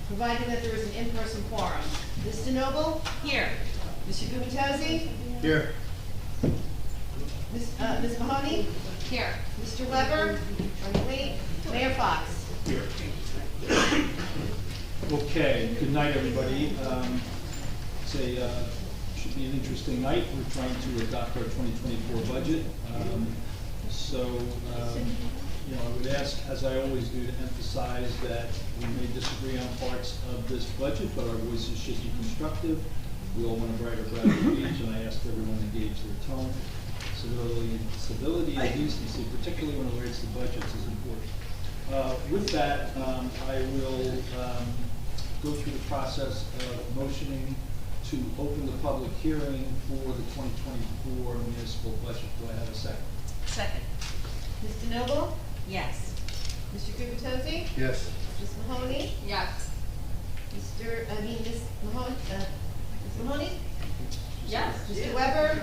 Provided that there is an in-person quorum. Mr. Noble? Here. Mr. Gubitozzi? Here. Ms. Mahoney? Here. Mr. Weber? Wait. Mayor Fox? Here. Okay, good night, everybody. Should be an interesting night. We're trying to adopt our 2024 budget. I would ask, as I always do, to emphasize that we may disagree on parts of this budget, but our voices should be constructive. We all want a brighter age, and I ask everyone to gauge their tone. Civility and decency, particularly when it relates to budgets, is important. With that, I will go through the process of motioning to open the public hearing for the 2024 municipal budget. Do I have a second? Second. Mr. Noble? Yes. Mr. Gubitozzi? Yes. Ms. Mahoney? Yes. Ms. Mahoney? Yes. Mr. Weber?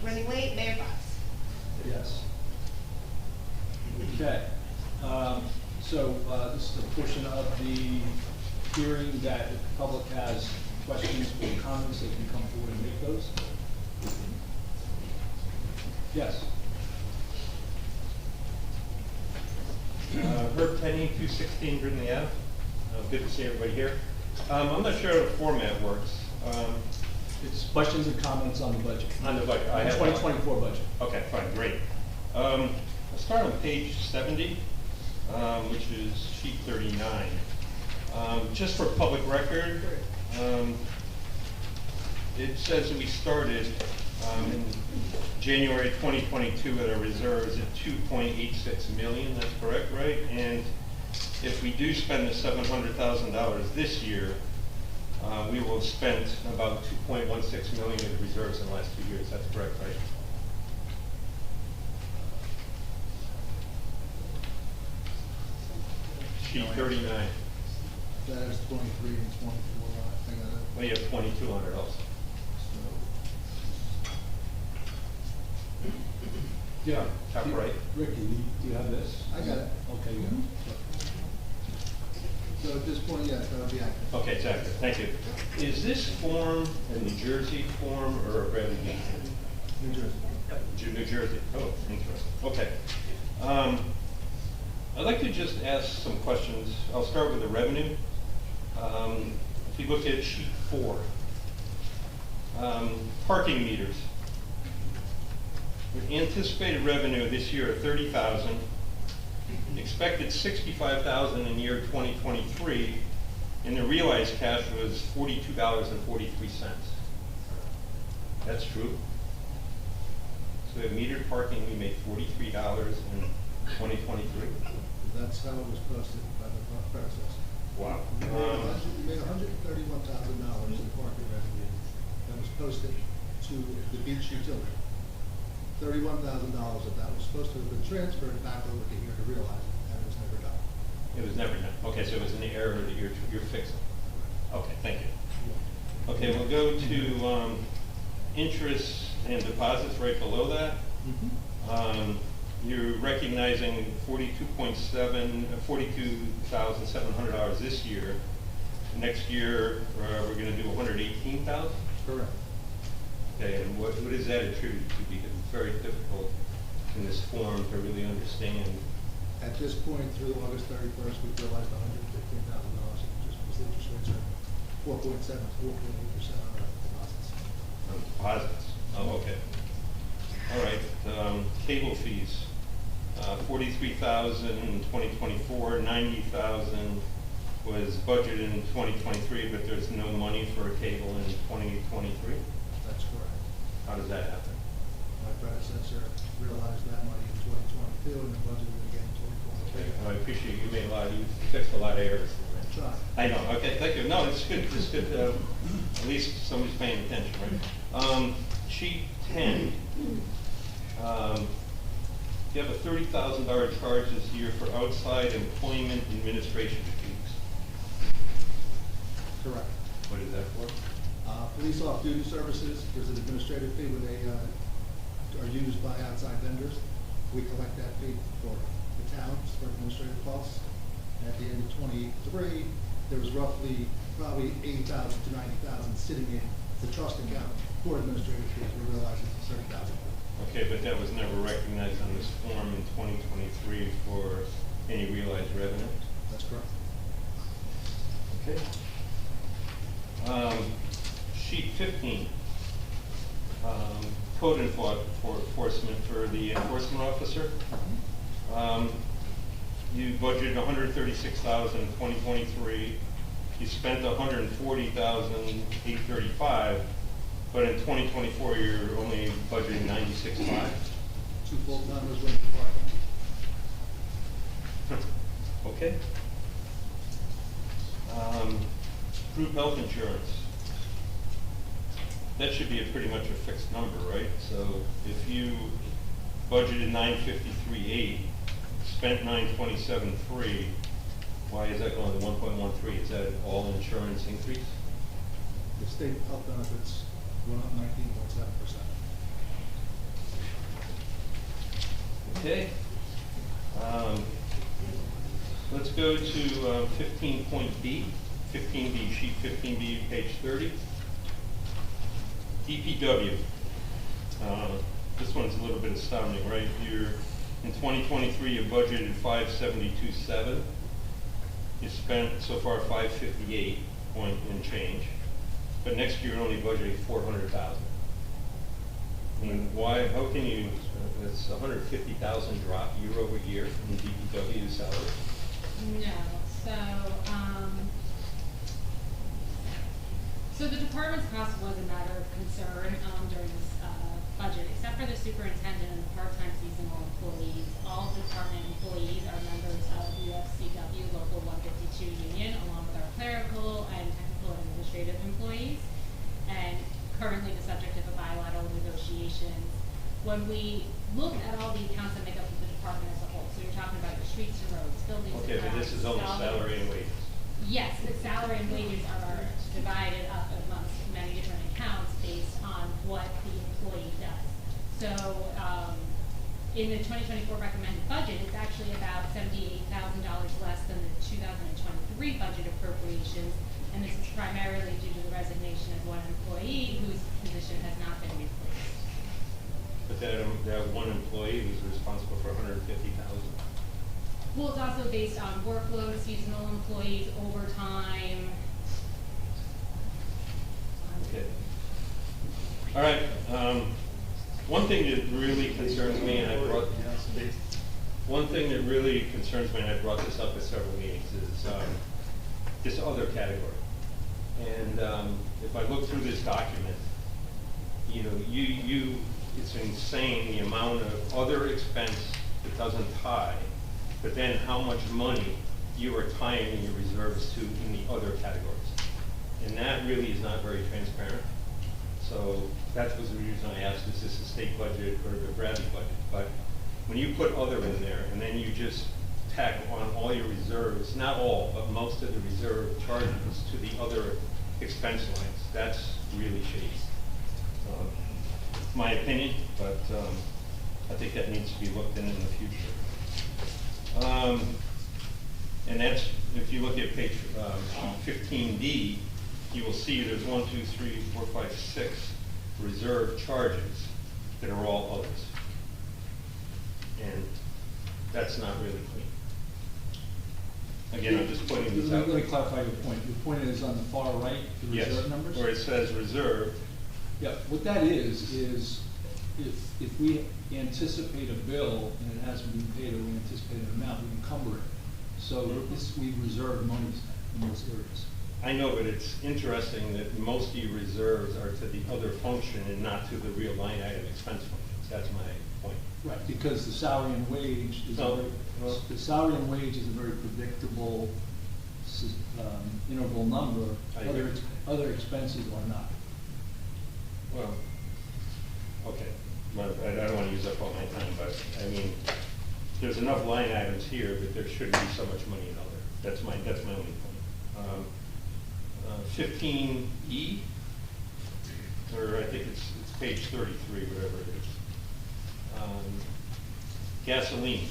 Running late, Mayor Fox? Yes. Okay. This is a portion of the hearing that if the public has questions or comments, they can come forward and make those. Yes. Herb Tenney, 216 Brindley Ave. Good to see everybody here. I'm not sure how the format works. It's questions and comments on the budget. On the budget. I have 2024 budget. Okay, fine, great. I'll start on page 70, which is sheet 39. Just for public record, it says that we started in January 2022 at our reserves at 2.86 million. That's correct, right? And if we do spend the $700,000 this year, we will have spent about 2.16 million in reserves in the last 2 years. That's correct, right? Sheet 39. That is 23 and 24, I think. Well, you have 2,200 also. Yeah. Top right. Ricky, do you have this? I got it. Okay, yeah. So at this point, yes, that would be active. Okay, it's active, thank you. Is this form a New Jersey form or a Bradley Beach form? New Jersey. New Jersey, oh, interesting, okay. I'd like to just ask some questions. I'll start with the revenue. If you look at sheet 4, parking meters. With anticipated revenue this year of 30,000, expected 65,000 in year 2023, and the realized cash was $42.43. That's true. So we have metered parking, we made $43 in 2023. That's how it was posted by the predecessor. Wow. We made $131,000 in parking revenue that was posted to the beach utility. $31,000 of that was supposed to have been transferred back over to here to realize it, and it was never done. It was never done. Okay, so it was an error that you're fixing. Okay, thank you. Okay, we'll go to interest and deposits right below that. You're recognizing $42,700 this year. Next year, we're going to do $118,000. Correct. Okay, and what is that attributed to? Because it's very difficult in this form to really understand. At this point, through August 31st, we've realized $115,000 just because the interest rates are 4.7, 4.8% on our deposits. Deposits. Oh, okay. All right. Cable fees. 43,000 in 2024. 90,000 was budgeted in 2023, but there's no money for a cable in 2023. That's correct. How does that happen? My predecessor realized that money in 2022 and then budgeted it again in 2023. I appreciate you made a lot. You fixed a lot of errors. Try. I know. Okay, thank you. No, it's good. It's good. At least somebody's paying attention, right? Sheet 10. You have a $30,000 charge this year for outside employment administration fees. Correct. What is that for? Police off-duty services, there's an administrative fee when they are used by outside vendors. We collect that fee for the towns for administrative costs. And at the end of 23, there was roughly probably 80,000 to 90,000 sitting in the trust account for administrative fees. We're realizing it's 30,000. Okay, but that was never recognized on this form in 2023 for any realized revenue? That's correct. Okay. Sheet 15. Code enforcement for the enforcement officer. You budgeted $136,000 in 2023. You spent $140,835, but in 2024 you're only budgeting $96,500. 2 full-timers went to part-time. Okay. Group health insurance. That should be pretty much a fixed number, right? So if you budgeted $953,800, spent $927,300, why is that going to 1.13? Is that all insurance increase? The state health benefits went up 19.7%. Okay. Let's go to 15.B, 15B, sheet 15B, page 30. DPW. This one's a little bit astounding, right? In 2023, you budgeted $572,700. You spent so far $558 point and change. But next year, you're only budgeting $400,000. I mean, why? How can you? It's $150,000 drop year over year in DPW salary. No, so the department's cost was a matter of concern during this budget, except for the superintendent and the part-time seasonal employees. All department employees are members of UFCW Local 152 Union, along with our clerical and technical and administrative employees, and currently the subject of a bilateral negotiations. When we look at all the accounts that make up the department as a whole, so you're talking about your streets and roads, buildings and Okay, but grounds, this is only salary and wages. Yes, the salary and wages are divided up amongst many different accounts based on what the employee does. So, in the 2024 recommended budget, it's actually about $78,000 less than the 2023 budget appropriations, and this is primarily due to the resignation of one employee whose position has not been replaced. But that one employee was responsible for 150,000. Well, it's also based on workload, seasonal employees, overtime. Okay. All right, one thing that really concerns me, and I brought this up at several meetings, is this other category. And if I look through this document, you know, it's insane the amount of other expense that doesn't tie, but then how much money you are tying in your reserves to in the other categories. And that really is not very transparent. So that was the reason I asked, is this a state budget or the Bradley budget? But when you put other in there and then you just tack on all your reserves, not all, but most of the reserve charges to the other expense lines, that's really shady. It's my opinion, but I think that needs to be looked in the future. And that's, if you look at page 15D, you will see there's 1, 2, 3, 4, 5, 6 reserve charges that are all others. And that's not really clean. Again, I'm just pointing this out. Let me clarify your point. Your point is on the far right, the reserve numbers? Yes, where it says reserve. Yeah, what that is if we anticipate a bill and it hasn't been paid or we anticipate an amount, we encumber it. So we reserve monies in those areas. I know, but it's interesting that most of your reserves are to the other function and not to the real line item expense functions. That's my point. Right, because the salary and wage is No, the salary and wage is a very predictable interval number. I agree. Other expenses are not. Well, okay. Well, I don't want to use up all my time, but I mean, there's enough line items here that there shouldn't be so much money in other. That's my only point. 15E, or I think it's page 33, whatever it is. Gasoline.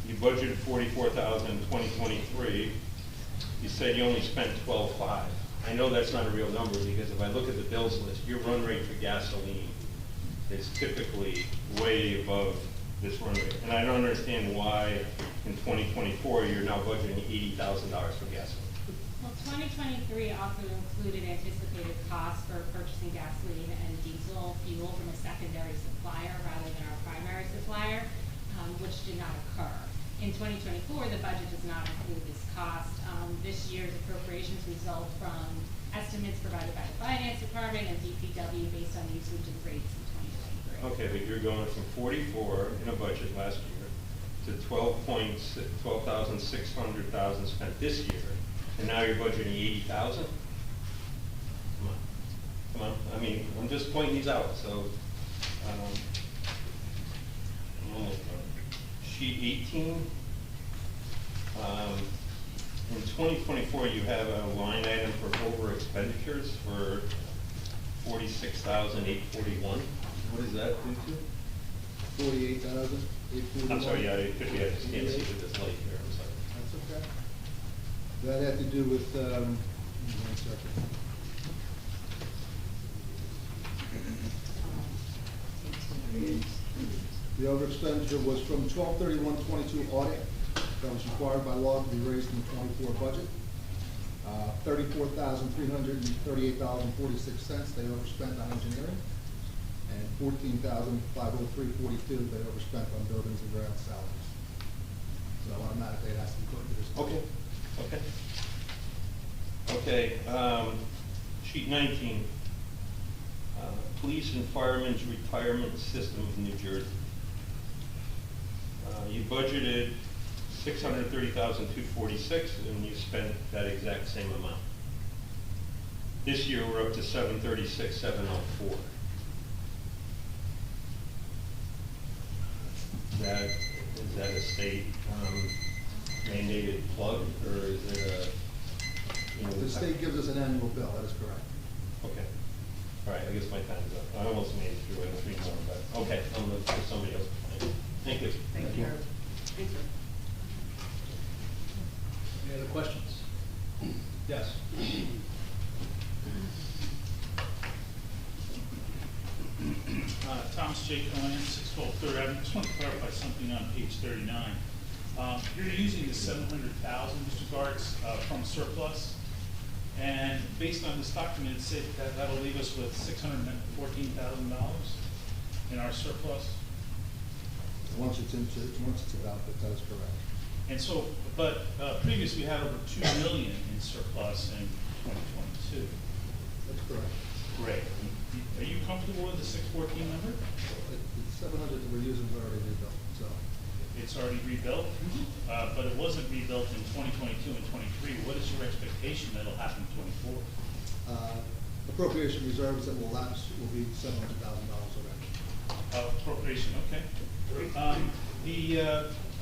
You budgeted $44,000 in 2023. You said you only spent $12,500. I know that's not a real number because if I look at the bills list, your run rate for gasoline is typically way above this run rate. And I don't understand why in 2024 you're now budgeting $80,000 for gasoline. Well, 2023 also included anticipated costs for purchasing gasoline and diesel fuel from a secondary supplier rather than our primary supplier, which did not occur. In 2024, the budget does not include this cost. This year's appropriations result from estimates provided by the Finance Department and DPW based on usage and rates in 2023. Okay, but you're going from 44 in a budget last year to 12,600,000 spent this year, and now you're budgeting 80,000? Come on. I mean, I'm just pointing these out, so, I'm almost done. Sheet 18. In 2024, you have a line item for over expenditures for $46,841. What is that due to? 48,841. I'm sorry, yeah, it could be, I just can't see with this light here, I'm sorry. That's okay. That had to do with, give me 1 second. The over expenditure was from 12/31/22 audit that was required by law to be raised in the 24 budget. $34,338.46 they overspent on engineering, and $14,503.42 they overspent on buildings and ground salaries. So automatically it has to be put into this. Okay. Sheet 19. Police and Firemen's Retirement System of New Jersey. You budgeted $630,246, and you spent that exact same amount. This year, we're up to $736,704. Is that a state mandated plug, or is it a? The state gives us an annual bill, that is correct. Okay. All right, I guess my time's up. I almost made it through it, 3 more, but, okay. Jake Cohen, 612 Third Avenue. Just want to clarify something on page 39. You're using the 700,000, Mr. Gartz, from surplus. And based on this document, it said that that'll leave us with $614,000 in our surplus. Once it's about, that is correct. And so, but previously we had over 2 million in surplus in 2022. That's correct. Great. Are you comfortable with the 614 number? The 700 that we're using is already rebuilt, so. It's already rebuilt, but it wasn't rebuilt in 2022 and 23. What is your expectation that'll happen in 24? Appropriation reserves that will lapse will be $700,000 already. Appropriation, okay.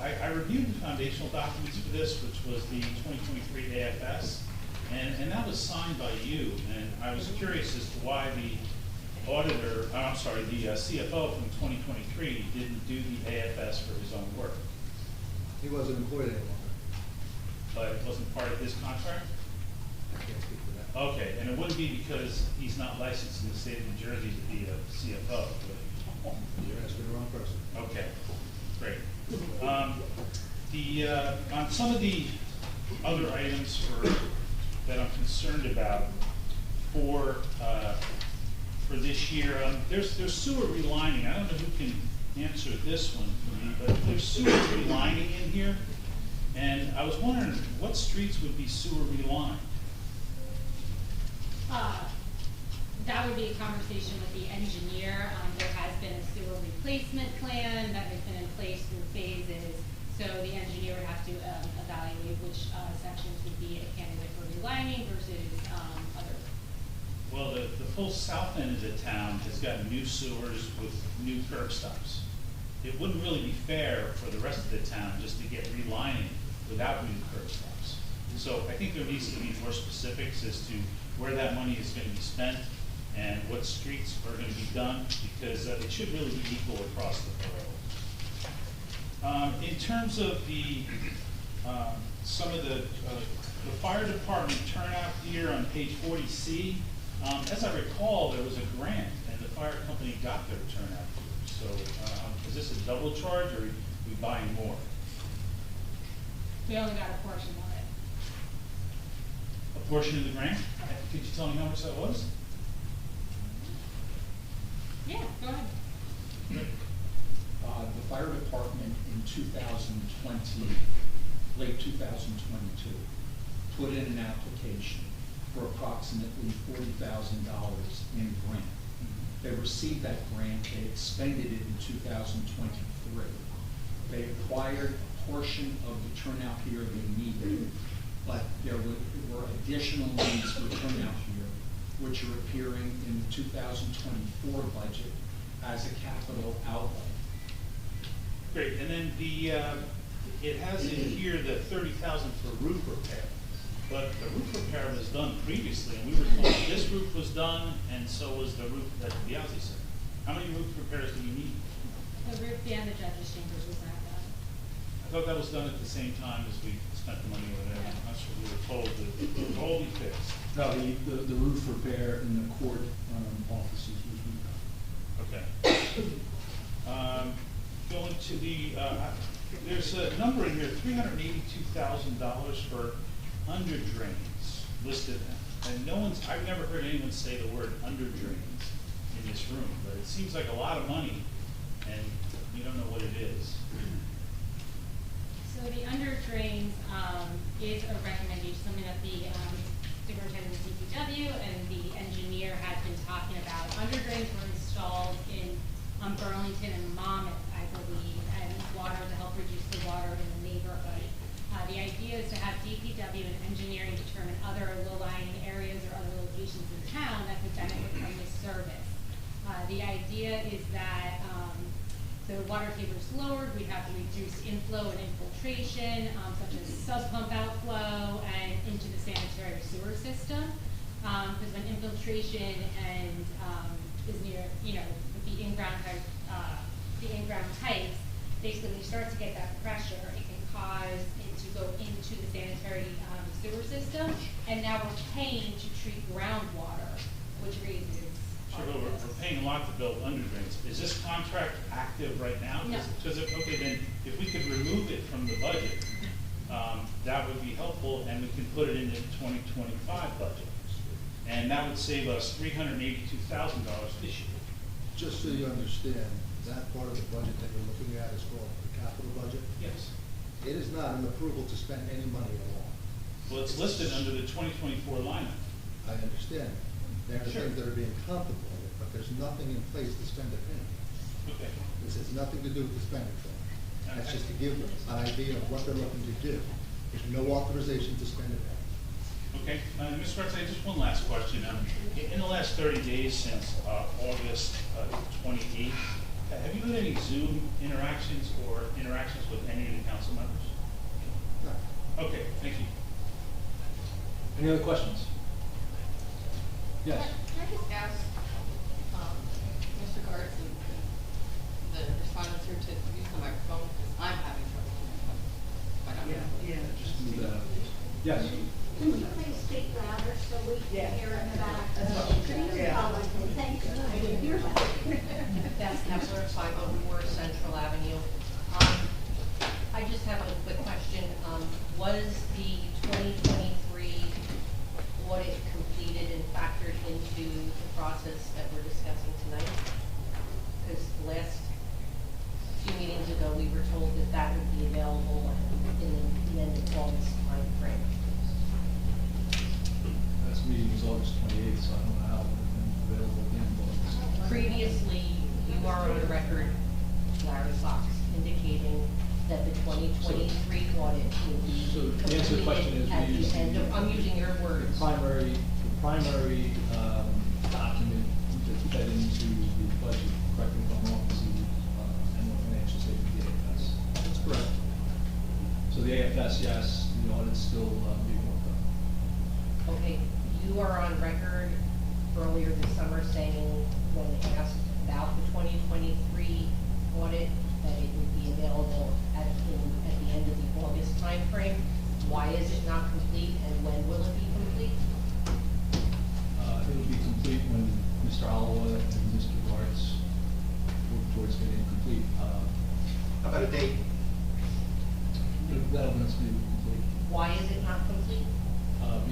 I reviewed the foundational documents for this, which was the 2023 AFS, and that was signed by you, and I was curious as to why the auditor, the CFO from 2023 didn't do the AFS for his own work, He wasn't employed any longer. but it wasn't part of his contract? I can't speak to that. Okay, and it wouldn't be because he's not licensed in the state of New Jersey to be a CFO, would it? You're asking the wrong person. Okay, great. On some of the other items that I'm concerned about for this year, there's sewer relining. I don't know who can answer this one for me, but there's sewer relining in here. And I was wondering, what streets would be sewer relined? That would be a conversation with the engineer. There has been a sewer replacement plan that has been in place through phases. So the engineer would have to evaluate which sections would be a candidate for relining versus other. Well, the full south end of the town has got new sewers with new curb stops. It wouldn't really be fair for the rest of the town just to get relining without new curb stops. So I think there needs to be more specifics as to where that money is going to be spent and what streets are going to be done, because it should really be equal across the borough. In terms of some of the fire department turnout here on page 40C, as I recall, there was a grant and the fire company got their turnout here. So is this a double charge or are we buying more? We only got a portion of it. A portion of the grant? Could you tell me how much that was? Yeah, go ahead. The fire department in 2020, late 2022, put in an application for approximately $40,000 in grant. They received that grant, they expended it in 2023. They acquired a portion of the turnout gear they needed, but there were additional needs for turnout gear, which are appearing in the 2024 budget as a capital outlay. Great, and then it has in here the $30,000 for roof repair. But the roof repair was done previously, and we were told this roof was done, and so was the roof at the Biazzi Center. How many roof repairs do we need? The roof and the judge's chambers was not done. I thought that was done at the same time as we spent the money over there. That's what we were told, that it would all be fixed. No, the roof repair in the court offices was redone. Okay. Going to there's a number in here, $382,000 for under drains listed. And I've never heard anyone say the word under drains in this room, but it seems like a lot of money and you don't know what it is. So the under drains is a recommendation, something that the superintendent of DPW and the engineer had been talking about. Under drains were installed in Burlington and Monmouth, I believe, and water to help reduce the water in the neighborhood. The idea is to have DPW and engineering determine other low-lying areas or other locations in town that could benefit from this service. The idea is that the water table is lowered, we'd have to reduce inflow and infiltration, such as sub-pump outflow and into the sanitary sewer system. Because when infiltration and is near, with the in-ground pipes, basically when you start to get that pressure, it can cause it to go into the sanitary sewer system. And now we're paying to treat groundwater, which raises Sure, but we're paying a lot to build underdrains. Is this contract active right now? No. Because okay, then if we could remove it from the budget, that would be helpful, and we can put it in the 2025 budget. And that would save us $382,000 this year. Just so you understand, that part of the budget that you're looking at is called the capital budget. Yes. It is not an approval to spend any money at all. Well, it's listed under the 2024 line item. I understand. There are Sure. things that are being contemplated, but there's nothing in place to spend it in. Okay. This has nothing to do with the expenditure. That's just to give an idea of what they're looking to do. There's no authorization to spend it. Okay, Mr. Sparks, just one last question. In the last 30 days since August 28th, have you had any Zoom interactions or interactions with any of the council members? No. Okay, thank you. Any other questions? Yes. Can I just ask, Mr. Gartz and the respondents here to use the microphone, because I'm having trouble with my phone. But I'm Just move that up. Yes. Can you please speak louder so we can hear in the back? Thank you. I didn't hear that. Beth Kepler, 504 Central Avenue. I just have a quick question. Was the 2023 audit completed and factored into the process that we're discussing tonight? Because last few meetings ago, we were told that that would be available in the end of August timeframe. Last meeting was August 28th, so I don't know how it would have been available again, but Previously, you are on record, Larry Fox, indicating that the 2023 audit will be So the answer to the question completed is at we use the end of, I'm using your the words. primary document to fed into the budget, correct me if I'm wrong, is the annual financial statement, the AFS. That's correct. So the AFS, yes, the audit's still being worked on. Okay, you are on record earlier this summer saying, when asked about the 2023 audit, that it would be available at the end of the August timeframe. Why is it not complete, and when will it be complete? It'll be complete when Mr. Oliver and Mr. Gartz work towards getting complete. How about a date? That'll be complete, Why is it not complete?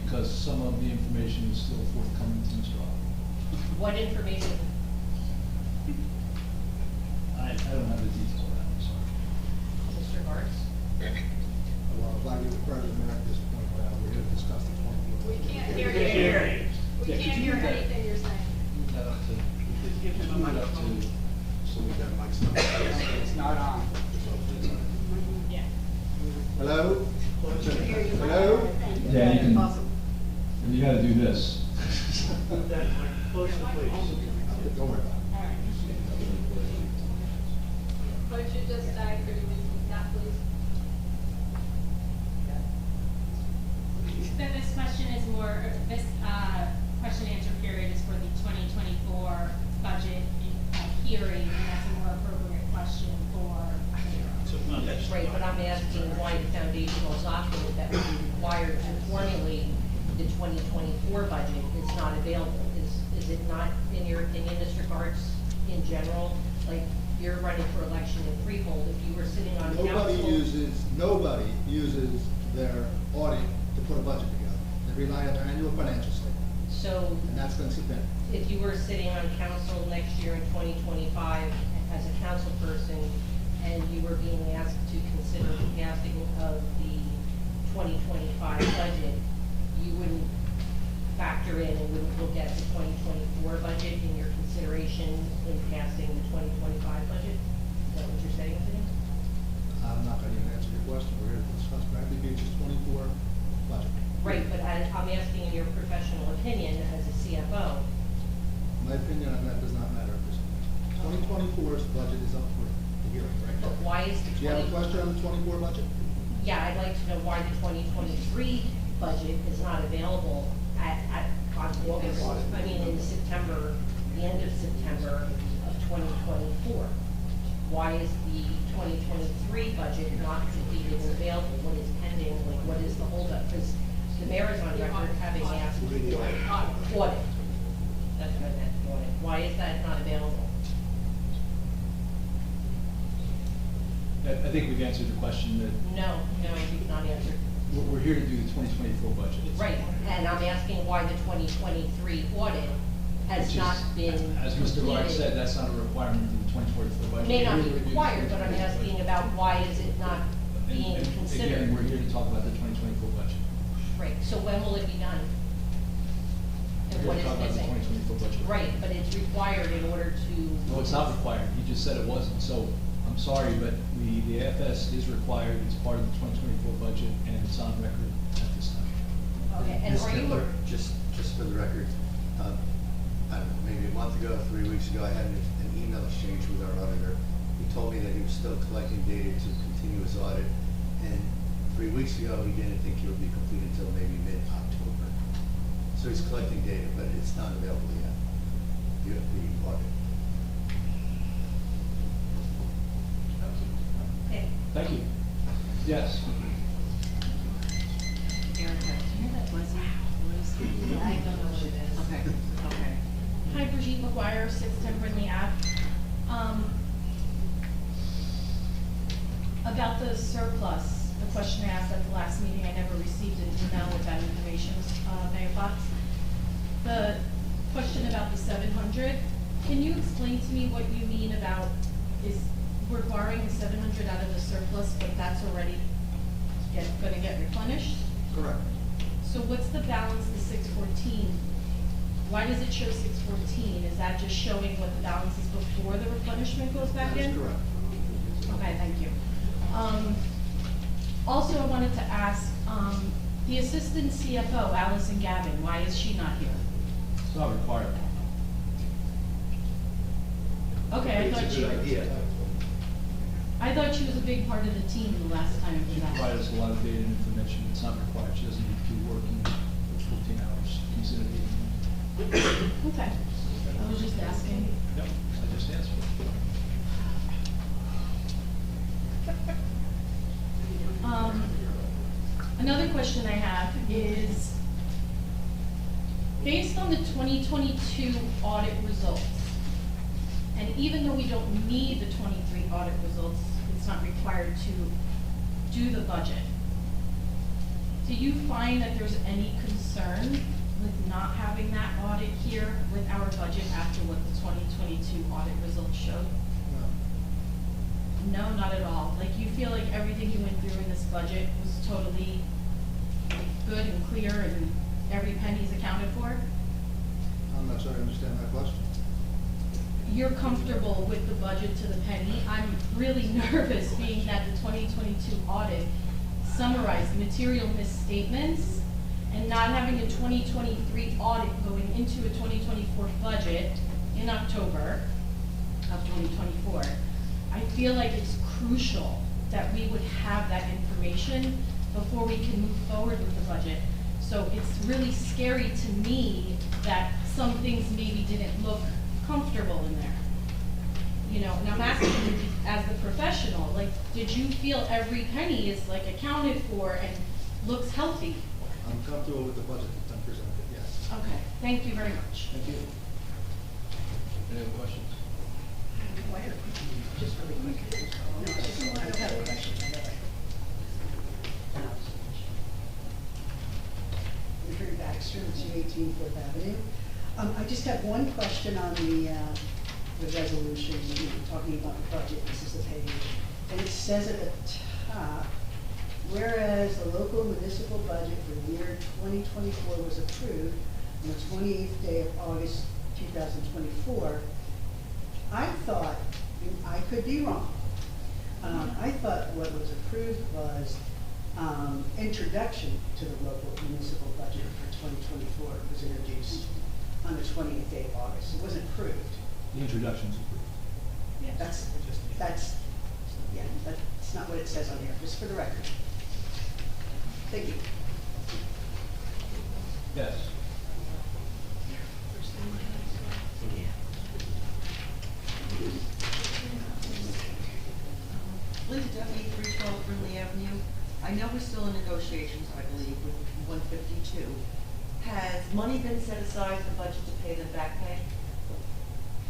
because some of the information is still forthcoming to Mr. Oliver. What information? I don't have the details of that, I'm sorry. Mr. Gartz? Well, if I give the president at this point, we're here to discuss the 24. We can't hear you. We Yeah, could can't you hear do that? anything you're saying. Move that up to, give him a microphone. So we got mics on. It's not on. Yeah. Hello? Hello? Yeah, you can, and you gotta do this. Don't worry about it. But you just died for you, not please. So this question is more, this question and answer period is for the 2024 budget hearing, and that's a more appropriate question for So, no, that's. Right, but I'm asking why the foundational document that would be required to formulate the 2024 budget is not available. Is it not, in your opinion, Mr. Gartz, in general, like, you're running for election in Freehold, if you were sitting on council? Nobody uses their audit to put a budget together. They rely on their annual financial statement, So, and that's been submitted. if you were sitting on council next year in 2025 as a council person, and you were being asked to consider the passing of the 2025 budget, you wouldn't factor in and wouldn't look at the 2024 budget in your consideration in passing the 2025 budget? Is that what you're saying to me? I'm not gonna even answer your question. We're here to discuss Bradley Beach's 24 budget. Right, but I'm asking in your professional opinion as a CFO. My opinion on that does not matter at this point. 2024's budget is up for the hearing right But now. why is the Do you have a 20? question on the 24 budget? Yeah, I'd like to know why the 2023 budget is not available on August, I mean, in September, the end of September of 2024. Why is the 2023 budget not completed and available? What is pending? Like, what is the holdup? Because the mayor is on record having asked for audit. That's what I wanted. Why is that not available? I think we've answered the question that, No, I did not answer. we're here to do the 2024 budget. Right, and I'm asking why the 2023 audit has Which is, not been as Mr. Wright completed. said, that's not a requirement of the 2024 budget. May not We're be here to review the required, but I'm 2024 asking budget. about why is it not being And considered? Again, we're here to talk about the 2024 budget. Right, so when will it be done? And We're what here to talk about is the missing? 2024 budget. Right, but it's required in order to. No, it's not required. He just said it wasn't. So I'm sorry, but the AFS is required. It's part of the 2024 budget, and it's on record at this time. Okay, and Ms. are you? Kipler, just for the record, I don't know, maybe a month ago, 3 weeks ago, I had an email exchange with our auditor. He told me that he was still collecting data to continue his audit, and 3 weeks ago, he didn't think it would be complete until maybe mid-October. So he's collecting data, but it's not available yet, the audit. Okay. Thank you. Yes. Erica, do you hear that buzzing noise? I don't know what it is. Okay, okay. Hi, Brigitte McGuire, 610 Brindley Ave. About the surplus, the question I asked at the last meeting, I never received an email with that information, Mayor Fox. The question about the 700, can you explain to me what you mean about we're borrowing the 700 out of the surplus, but that's already gonna get replenished? Correct. So what's the balance, the 614? Why does it show 614? Is that just showing what the balance is before the replenishment goes back in? That is correct. Okay, thank you. Also, I wanted to ask, the assistant CFO, Allison Gavin, why is she not here? It's not required. Okay, It's a good idea. I thought she was a big part of the team the last time She we met. provided us a lot of data and information. It's not required. She doesn't need to be working for 14 hours. Consider it. Okay, I was just asking. Yep, I just answered. Another question I have is, based on the 2022 audit results, and even though we don't need the 23 audit results, it's not required to do the budget, do you find that there's any concern with not having that audit here with our budget after what the 2022 audit results showed? No, not at all. Like, you feel like everything you went through in this budget was totally good and clear and every penny's accounted for? I'm not sure I understand that question. You're comfortable with the budget to the penny. I'm really nervous, being that the 2022 audit summarized material misstatements and not having a 2023 audit going into a 2024 budget in October of 2024. I feel like it's crucial that we would have that information before we can move forward with the budget. So it's really scary to me that some things maybe didn't look comfortable in there. You know, and I'm asking you as the professional, like, did you feel every penny is like accounted for and looks healthy? I'm comfortable with the budget that's been presented, yes. Okay, thank you very much. Thank you. Any other questions? Just really quick. No, I don't have a question. Richard Baxter, 218 Fourth Avenue. I just have one question on the resolution, talking about the budget, this is the page. And it says at the top, whereas the local municipal budget for the year 2024 was approved on the 28th day of August 2024, I thought, I could be wrong, I thought what was approved was introduction to the local municipal budget for 2024 was introduced on the 28th day of August. It wasn't approved. The introduction's approved. That's, yeah, that's not what it says on here, just for the record. Thank you. Yes. Linda Duffy, 312 Brindley Avenue. I know we're still in negotiations, I believe, with 152. has money been set aside in the budget to pay them back pay?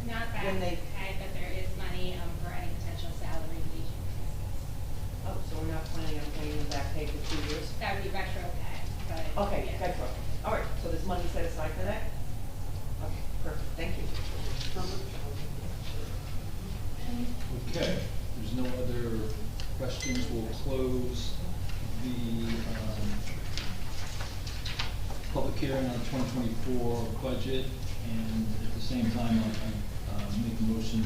Not back When they- pay, but there is money, for any potential salary wage increases. Oh, so we're not planning on paying them back pay for 2 years? That would be retro pay, but. Okay, yeah. that's right. All right, so there's money set aside for that? Okay, perfect, thank you. Okay, if there's no other questions, we'll close the public hearing on 2024 budget, and at the same time, I make a motion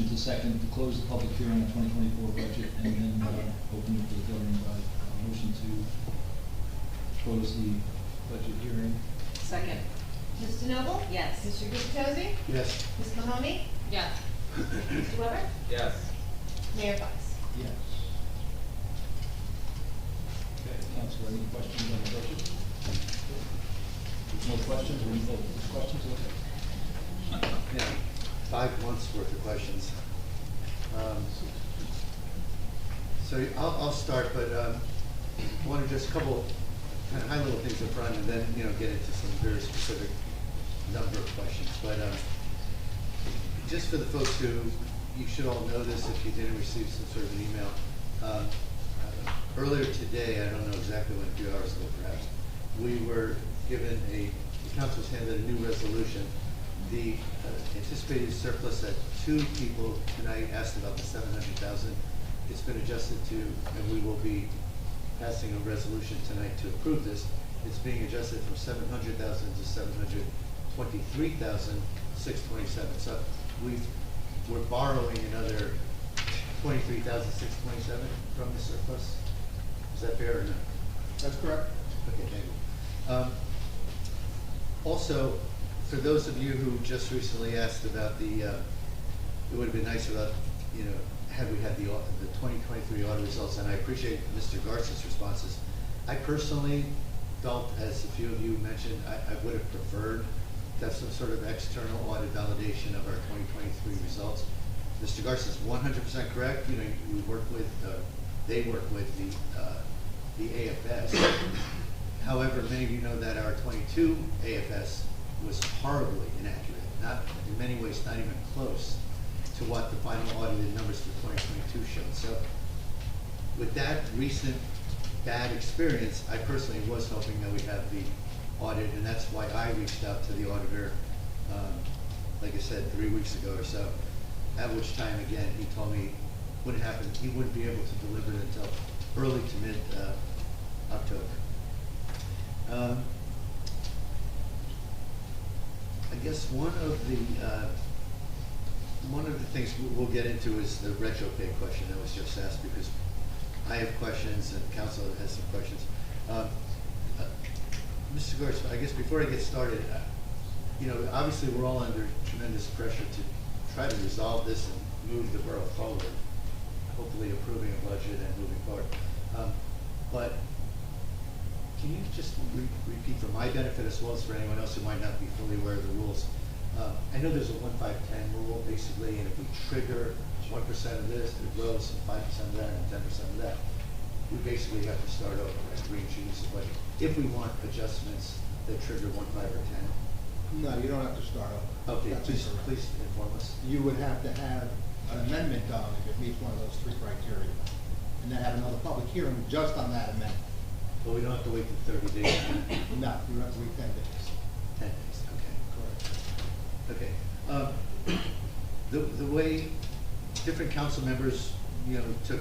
to second to close the public hearing on 2024 budget, and then open it to the voting by motion to close the budget hearing. Second. Ms. DeNoble? Yes. Mr. Gubatose? Yes. Ms. Mahoney? Yes. Mr. Weber? Yes. Mayor Fox? Yes. Okay, Council, any questions on the budget? There's no questions, or any questions? Okay. Yeah, 5 months worth of questions. So I'll start, but I want to just a couple kind of high-level things up front, and then, get into some very specific number of questions. But just for the folks who, you should all know this if you didn't receive some sort of an email. Earlier today, I don't know exactly when, a few hours ago perhaps, we were given the council was handed a new resolution. The anticipated surplus that 2 people tonight asked about, the 700,000, it's been adjusted to, and we will be passing a resolution tonight to approve this. It's being adjusted from 700,000 to 723,627. So we're borrowing another 23,627 from the surplus. Is that fair or no? That's correct. Okay, thank you. Also, for those of you who just recently asked about the, it would have been nice about, had we had the 2023 audit results, and I appreciate Mr. Garza's responses. I personally felt, as a few of you mentioned, I would have preferred to have some sort of external audit validation of our 2023 results. Mr. Garza is 100% correct. We work with, they work with the AFS. However, many of you know that our 22 AFS was horribly inaccurate, not in many ways not even close to what the final audited numbers for 2022 showed. So with that recent bad experience, I personally was hoping that we'd have the audit, and that's why I reached out to the auditor, like I said, 3 weeks ago or so, at which time, again, he told me wouldn't happen, he wouldn't be able to deliver it until early to mid October. I guess one of the things we'll get into is the retro pay question that was just asked, because I have questions and council has some questions. Mr. Gorst, I guess before I get started, obviously we're all under tremendous pressure to try to resolve this and move the borough forward, hopefully approving a budget and moving forward. But can you just repeat for my benefit as well as for anyone else who might not be fully aware of the rules? I know there's a 1-5-10 rule basically, and if we trigger 1% of this, it grows, and 5% of that, and 10% of that, we basically have to start over, right? Reintroduce the budget. If we want adjustments that trigger 1, 5, or 10. No, you don't have to start over. Okay, That's please incorrect. inform us. You would have to have an amendment done if it meets one of those 3 criteria, and then have another public hearing just on that amendment. But we don't have to wait for 30 days. No, you have to wait 10 days. 10 days, okay. Correct. Okay. The way different council members, took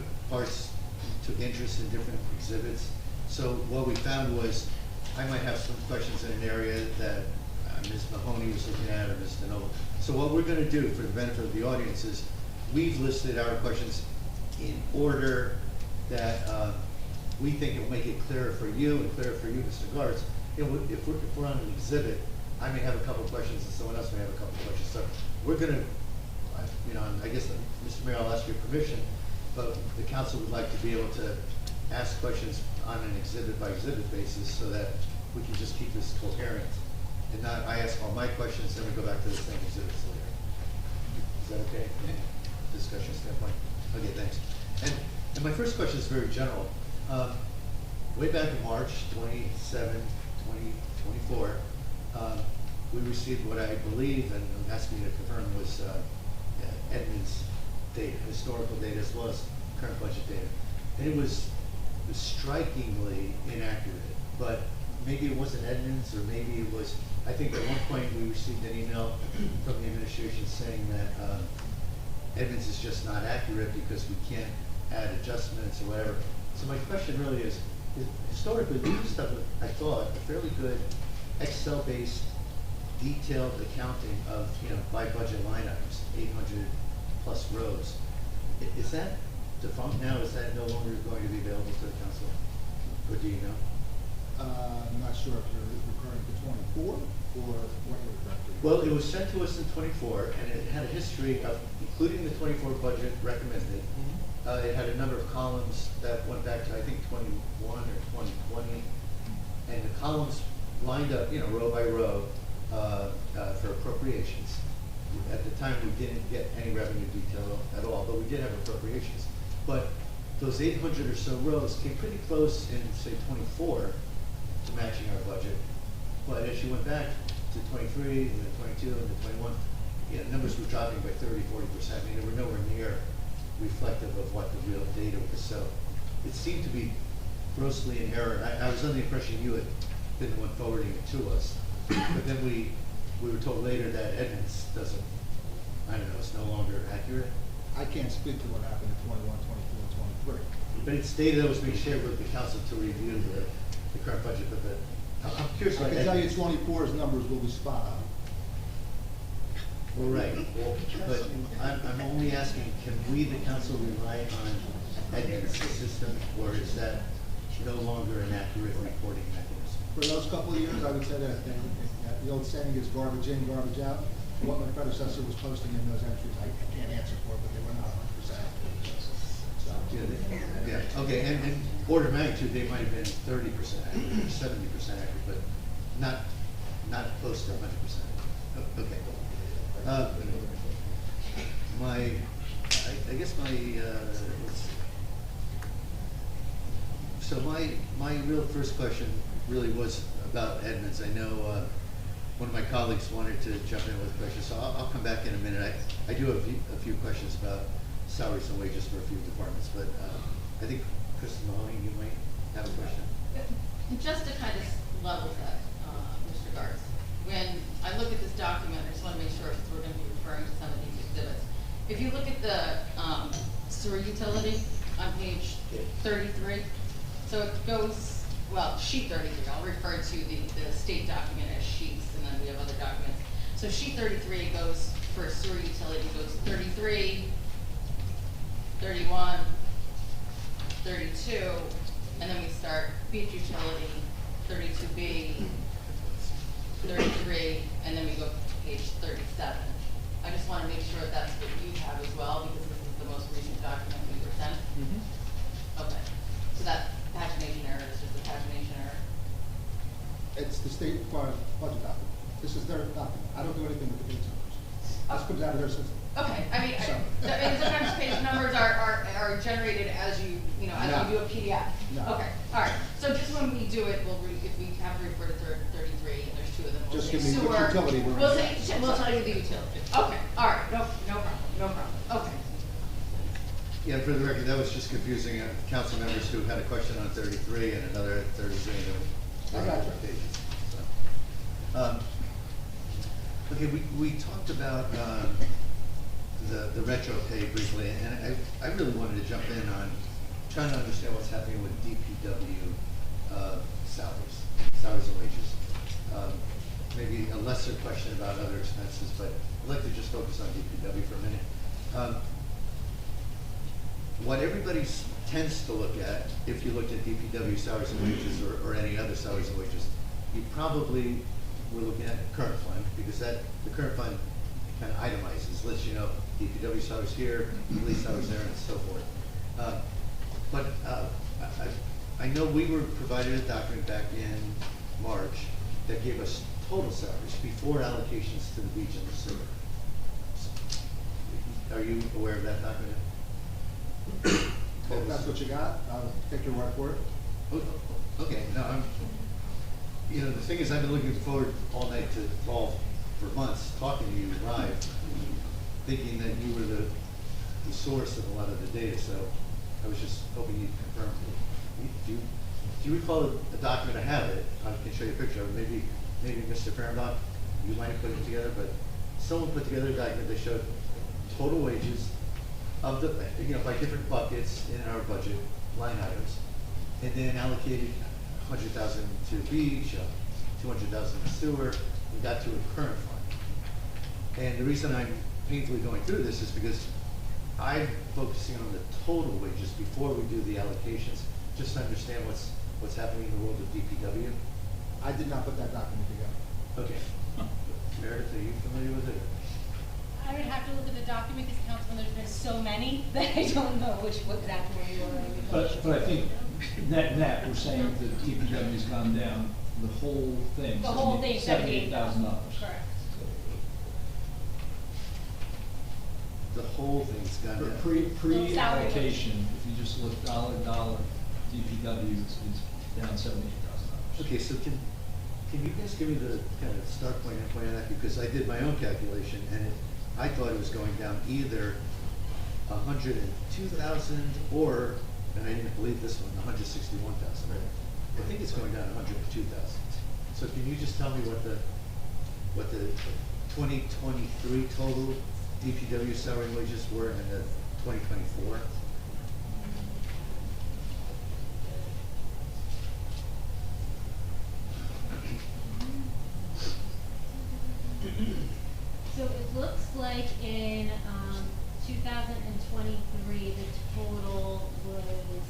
interest in different exhibits. So what we found was, I might have some questions in an area that Ms. Mahoney was looking at, or Ms. DeNoble. So what we're gonna do for the benefit of the audience is, we've listed our questions in order that we think it will make it clearer for you and clearer for you, Mr. Gartz. If we're on an exhibit, I may have a couple questions and someone else may have a couple questions. So we're gonna, I guess, Mr. Mayor, I'll ask your permission, but the council would like to be able to ask questions on an exhibit by exhibit basis so that we can just keep this coherent. And not, I ask all my questions, then we go back to the same exhibits later. Is that okay? Discussion standpoint? Okay, thanks. And my first question is very general. way back in March 27, 2024, we received what I believe, and I'm asking you to confirm, was Edmunds data, historical data, as well as current budget data. And it was strikingly inaccurate, but maybe it wasn't Edmunds, or maybe it was, I think at one point we received an email from the administration saying that Edmunds is just not accurate because we can't add adjustments or whatever. So my question really is historically, we used to have, I thought, a fairly good Excel-based detailed accounting of, by budget line items, 800 plus rows. Is that defunct now? Is that no longer going to be available to the council? Or do you know? I'm not sure if you're referring to 24 or what you're referring to. Well, it was sent to us in 24, and it had a history of, including the 24 budget recommended. It had a number of columns that went back to, I think, 21 or 2020. And the columns lined up, row by row, for appropriations. At the time, we didn't get any revenue detail at all, but we did have appropriations. But those 800 or so rows came pretty close in, say, 24 to matching our budget. But as you went back to 23, and then 22, and then 21, numbers were dropping by 30, 40%. I mean, they were nowhere near reflective of what the real data was. So it seemed to be grossly in error. I was under the impression you had been the one forwarding it to us. But then we were told later that Edmunds doesn't, it's no longer accurate. I can't speak to what happened in 21, 22, and 23. But it's data that was being shared with the council to review the current budget. But I'm curious. I can tell you 24's numbers will be spot on. Well, right. But I'm only asking, can we, the council, rely on Edmunds' system, or is that no longer an accurate reporting mechanism? For those couple of years, I would say that the old saying is garbage in, garbage out. What my predecessor was posting in those entries, I can't answer for, but they were not 100% accurate. Yeah, okay, and order of magnitude, they might have been 30% accurate, 70% accurate, but not close to 100%. Okay. I guess so my real first question really was about Edmunds. I know one of my colleagues wanted to jump in with a question, so I'll come back in a minute. I do have a few questions about salaries and wages for a few departments, but I think Kristen Mahoney, you might have a question. Just to kind of level set, Mr. Garza, when I look at this document, I just want to make sure we're going to be referring to some of these exhibits. If you look at the sewer utility on page 33, so it goes, well, sheet 33, I'll refer to the state document as sheets, and then we have other documents. So sheet 33 goes for sewer utility, goes 33, 31, 32, and then we start beach utility, 32B, 33, and then we go to page 37. I just want to make sure that's what you have as well, because this is the most recent document we were sent. Okay, so that pagination error is just a pagination error? It's the state required budget document. This is their document. I don't do anything with the page numbers. This comes out of their system. Okay, I mean, sometimes page numbers are generated as you as you do a PDF. No. Okay, all right. So just when we do it, if we have to refer to 33, and there's two of them, we'll Just say give me which sewer. utility we're in. We'll tell you the utility. Okay, all right, no problem. Okay. Yeah, for the record, that was just confusing council members who had a question on 33 and another at 33. I got you. Pages. So, okay, we talked about the retro pay briefly, and I really wanted to jump in on trying to understand what's happening with DPW salaries and wages. Maybe a lesser question about other expenses, but I'd like to just focus on DPW for a minute. What everybody tends to look at, if you looked at DPW salaries and wages or any other salaries and wages, you probably were looking at the current fund, because the current fund kind of itemizes, lets you know DPW salaries here, police salaries there, and so forth. But I know we were provided a document back in March that gave us total salaries before allocations to the beach and the sewer. Are you aware of that document? If that's what you got, I'll take your word for it. Okay, no, the thing is, I've been looking forward all night for months, talking to you live, thinking that you were the source of a lot of the data, so I was just hoping you'd confirm. Do you recall the document? I have it, I can show you a picture of it, maybe Mr. Farabont, you might have put it together, but someone put together a document that showed total wages of the, by different buckets in our budget, line items, and then allocated 100,000 to beach, 200,000 to sewer, we got to a current fund. And the reason I'm painfully going through this is because I'm focusing on the total wages before we do the allocations, just to understand what's happening in the world of DPW. I did not put that document together. Okay. Meredith, are you familiar with it? I would have to look at the document, because Councilman, there's been so many that I don't know which exact one you are. But I think net, we're saying that DPW's gone down, the whole thing. The whole thing, $78,000. Correct. The whole thing's gone For down. pre-allocation, if you just look dollar, DPW is down $78,000. Okay, so can you guys give me the kind of start point and point on that? Because I did my own calculation, and I thought it was going down either 102,000 or, and I didn't believe this one, 161,000. Right? I think it's going down 102,000. So can you just tell me what the 2023 total DPW salary and wages were in the 2024? So it looks like in 2023, the total was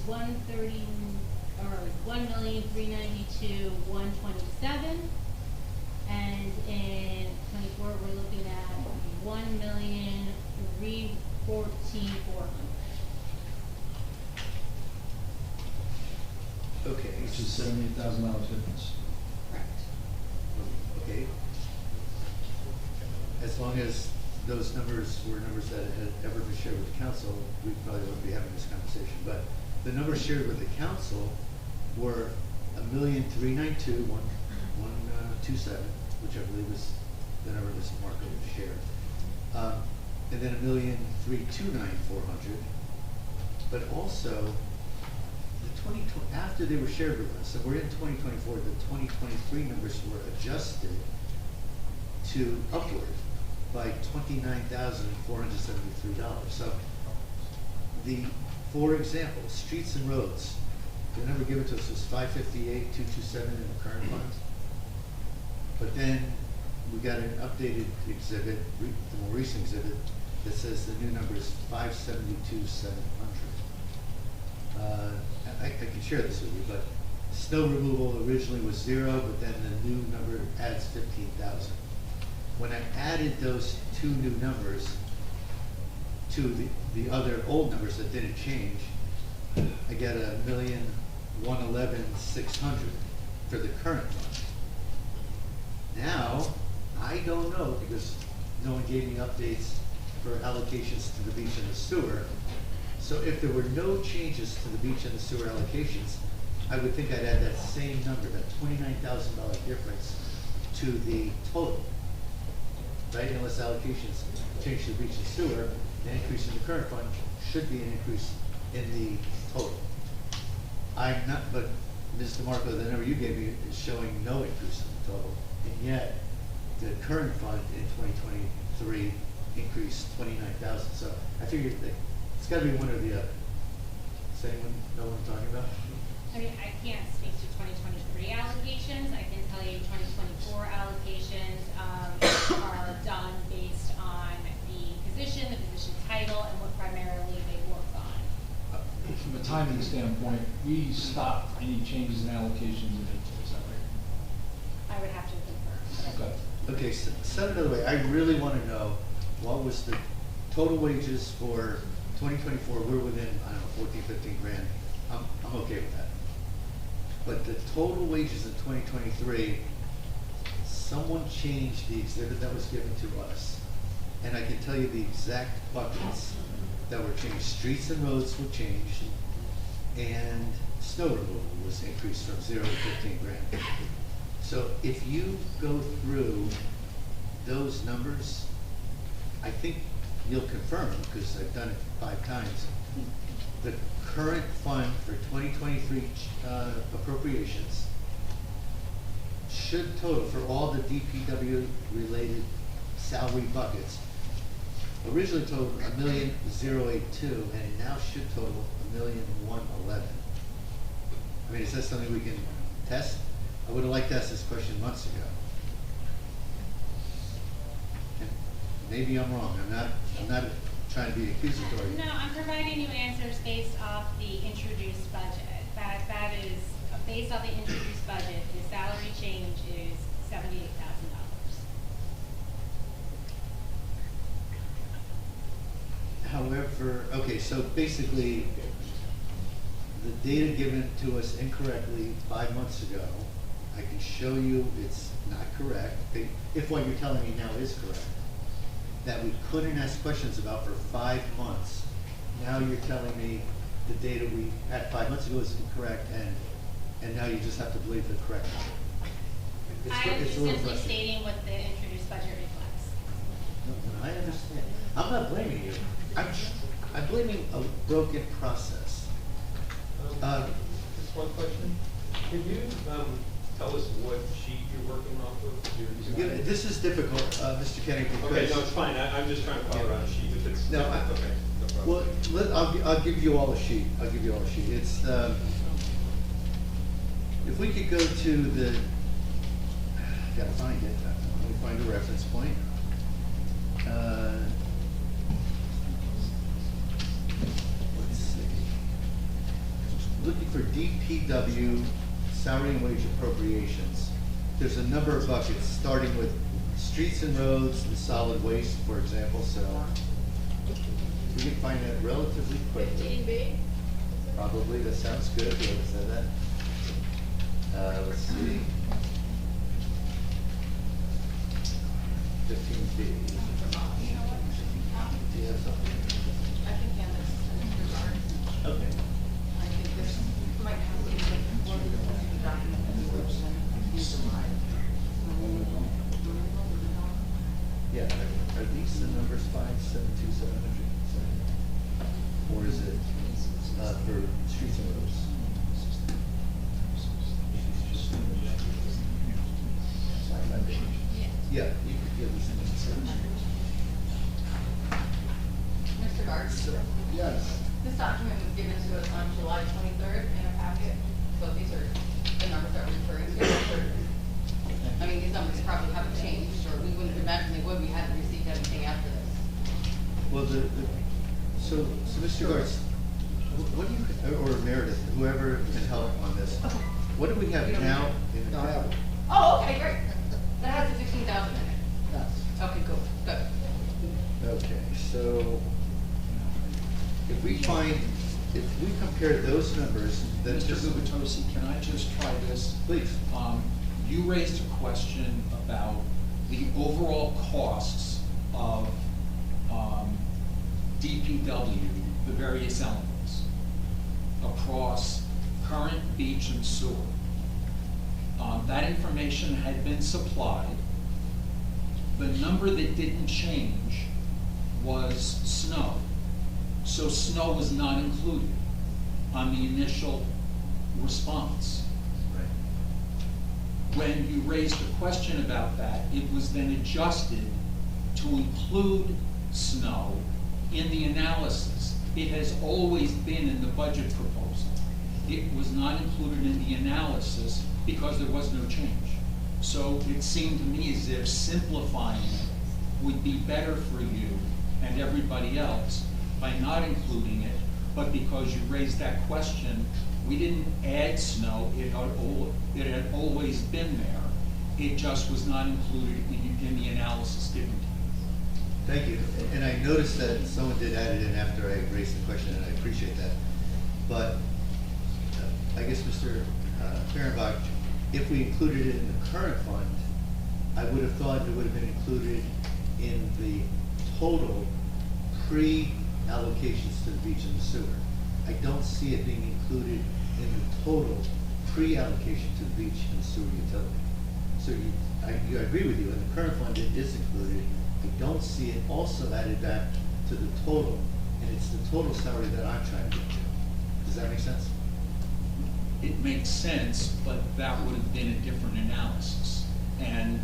1,392,127, and in 24 we're looking at 1,314,400. Okay. Which is $78,000 difference. Correct. Okay. As long as those numbers were numbers that had ever been shared with the council, we probably wouldn't be having this conversation. But the numbers shared with the council were 1,392,127, which I believe is the number Mr. Marco shared, and then 1,329,400. But also, the 2020 after they were shared with us, so we're in 2024. The 2023 numbers were adjusted to upward by $29,473. So for example, streets and roads, the number given to us was 558,227 in the current fund. But then we got an updated exhibit, the more recent exhibit, that says the new number is 572,700. I can share this with you, but snow removal originally was 0, but then the new number adds 15,000. When I added those two new numbers to the other old numbers that didn't change, I got 1,111,600 for the current fund. Now, I don't know, because no one gave me updates for allocations to the beach and the sewer. So if there were no changes to the beach and the sewer allocations, I would think I'd add that same number, that $29,000 difference, to the total. Right, unless allocations change to the beach and sewer, the increase in the current fund should be an increase in the total. But Ms. DeMarco, the number you gave me is showing no increase in the total, and yet the current fund in 2023 increased 29,000. So I figured that it's got to be one or the other. Does anyone know what I'm talking about? I mean, I can't speak to 2023 allocations. I can tell you 2024 allocations are done based on the position title, and what primarily they work on. From a timing standpoint, we stopped any changes in allocations in April, is that right? I would have to confirm. Okay. Okay, so said another way, I really want to know what was the total wages for 2024. We're within, I don't know, 14, 15 grand. I'm okay with that. But the total wages in 2023, someone changed the exhibit that was given to us. And I can tll you the exact buckets that were changed. Streets and roads were changed, and snow removal was increased from 0 to 15 grand. So if you go through those numbers, I think you'll confirm, because I've done it 5 times, the current fund for 2023 appropriations should total, for all the DPW-related salary buckets, originally totaled $1,082,000, and it now should total $1,111,000. I mean, is that something we can test? I would have liked to ask this question months ago. And maybe I'm wrong. I'm not trying to be accusatory. No, I'm providing you answers based off the introduced budget. That is, based off the introduced budget, the salary change is $78,000. However, okay, so basically, the data given to us incorrectly 5 months ago, I can show you it's not correct, if what you're telling me now is correct, that we couldn't ask questions about for 5 months. Now you're telling me the data we had 5 months ago is incorrect, and now you just have to believe the correct one. I am It's just a little simply frustrating. stating what the introduced budget reflects. No, I understand. I'm not blaming you. I'm blaming a broken process. Just one question. Could you tell us what sheet you're working off of? Yeah, this is difficult, Mr. Kenny, because. Okay, no, it's fine. I'm just trying to follow around a sheet. If it's No, different, okay, no problem. Well, I'll give you all a sheet. I'll give you all a sheet. It's, if we could go to the, gotta find it. Let me find a reference point. Let's see. Looking for DPW salary and wage appropriations. There's a number of buckets, starting with streets and roads and solid waste, for example, so we can find that relatively quickly. 15B? Probably, that sounds good, whoever said that. Let's see. 15B. Do you have something? I can hand this to Mr. Garth. Okay. I think this might have to be one of the documents that we will send you to mine. Yeah, are these the numbers 572,700? Or is it, for streets and roads? Yeah, you could give us an Mr. Garth? Yes. This document was given to us on July 23rd in a packet, so these are the numbers that we're referring to. I mean, these numbers probably haven't changed, or we wouldn't imagine they would, we hadn't received anything after this. Well, so Mr. Gartz, what do you, or Meredith, whoever can help on this, what do we have now? in the- No, I haven't. Oh, okay, great. That has the 15,000 in it. Yes. Okay, cool, good. Okay, so if we compare those numbers, then Mr. just, Gubitosi, can I just try this? please. You raised a question about the overall costs of DPW, the various elements, across current, beach, and sewer. That information had been supplied. The number that didn't change was snow. So snow was not included on the initial response. When you raised a question about that, it was then adjusted to include snow in the analysis. It has always been in the budget proposal. It was not included in the analysis because there was no change. So it seemed to me as if simplifying it would be better for you and everybody else by not including it, but because you raised that question, we didn't add snow, it had always been there. It just was not included in the analysis given to you. Thank you. And I noticed that someone did add it in after I raised the question, and I appreciate that. But I guess, Mr. Fehrenbach, if we included it in the current fund, I would have thought it would have been included in the total allocations to the beach and the sewer. I don't see it being included in the total pre-allocation to the beach and sewer utility. So I agree with you, in the current fund it is included. I don't see it also added back to the total, and it's the total salary that I'm trying to get to. Does that make sense? It makes sense, but that would have been a different analysis. And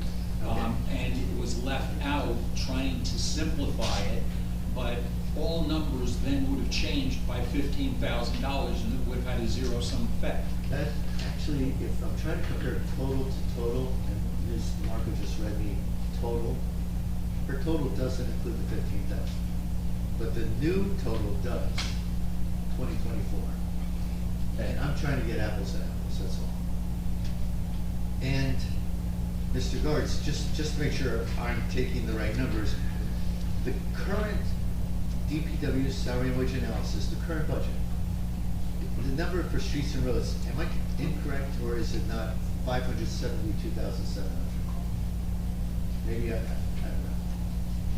it was left out trying to simplify it, but all numbers then would have changed by $15,000 and it would have had a zero-sum effect. That, actually, if I'm trying to compare total to total, and Ms. Marco just read me total, her total doesn't include the 15,000. But the new total does, 2024. And I'm trying to get apples and apples, that's all. And, Mr. Guards, just to make sure I'm taking the right numbers, the current DPW salary and wage analysis, the current budget, the number for streets and roads, am I incorrect, or is it not 572,700? Maybe I don't know.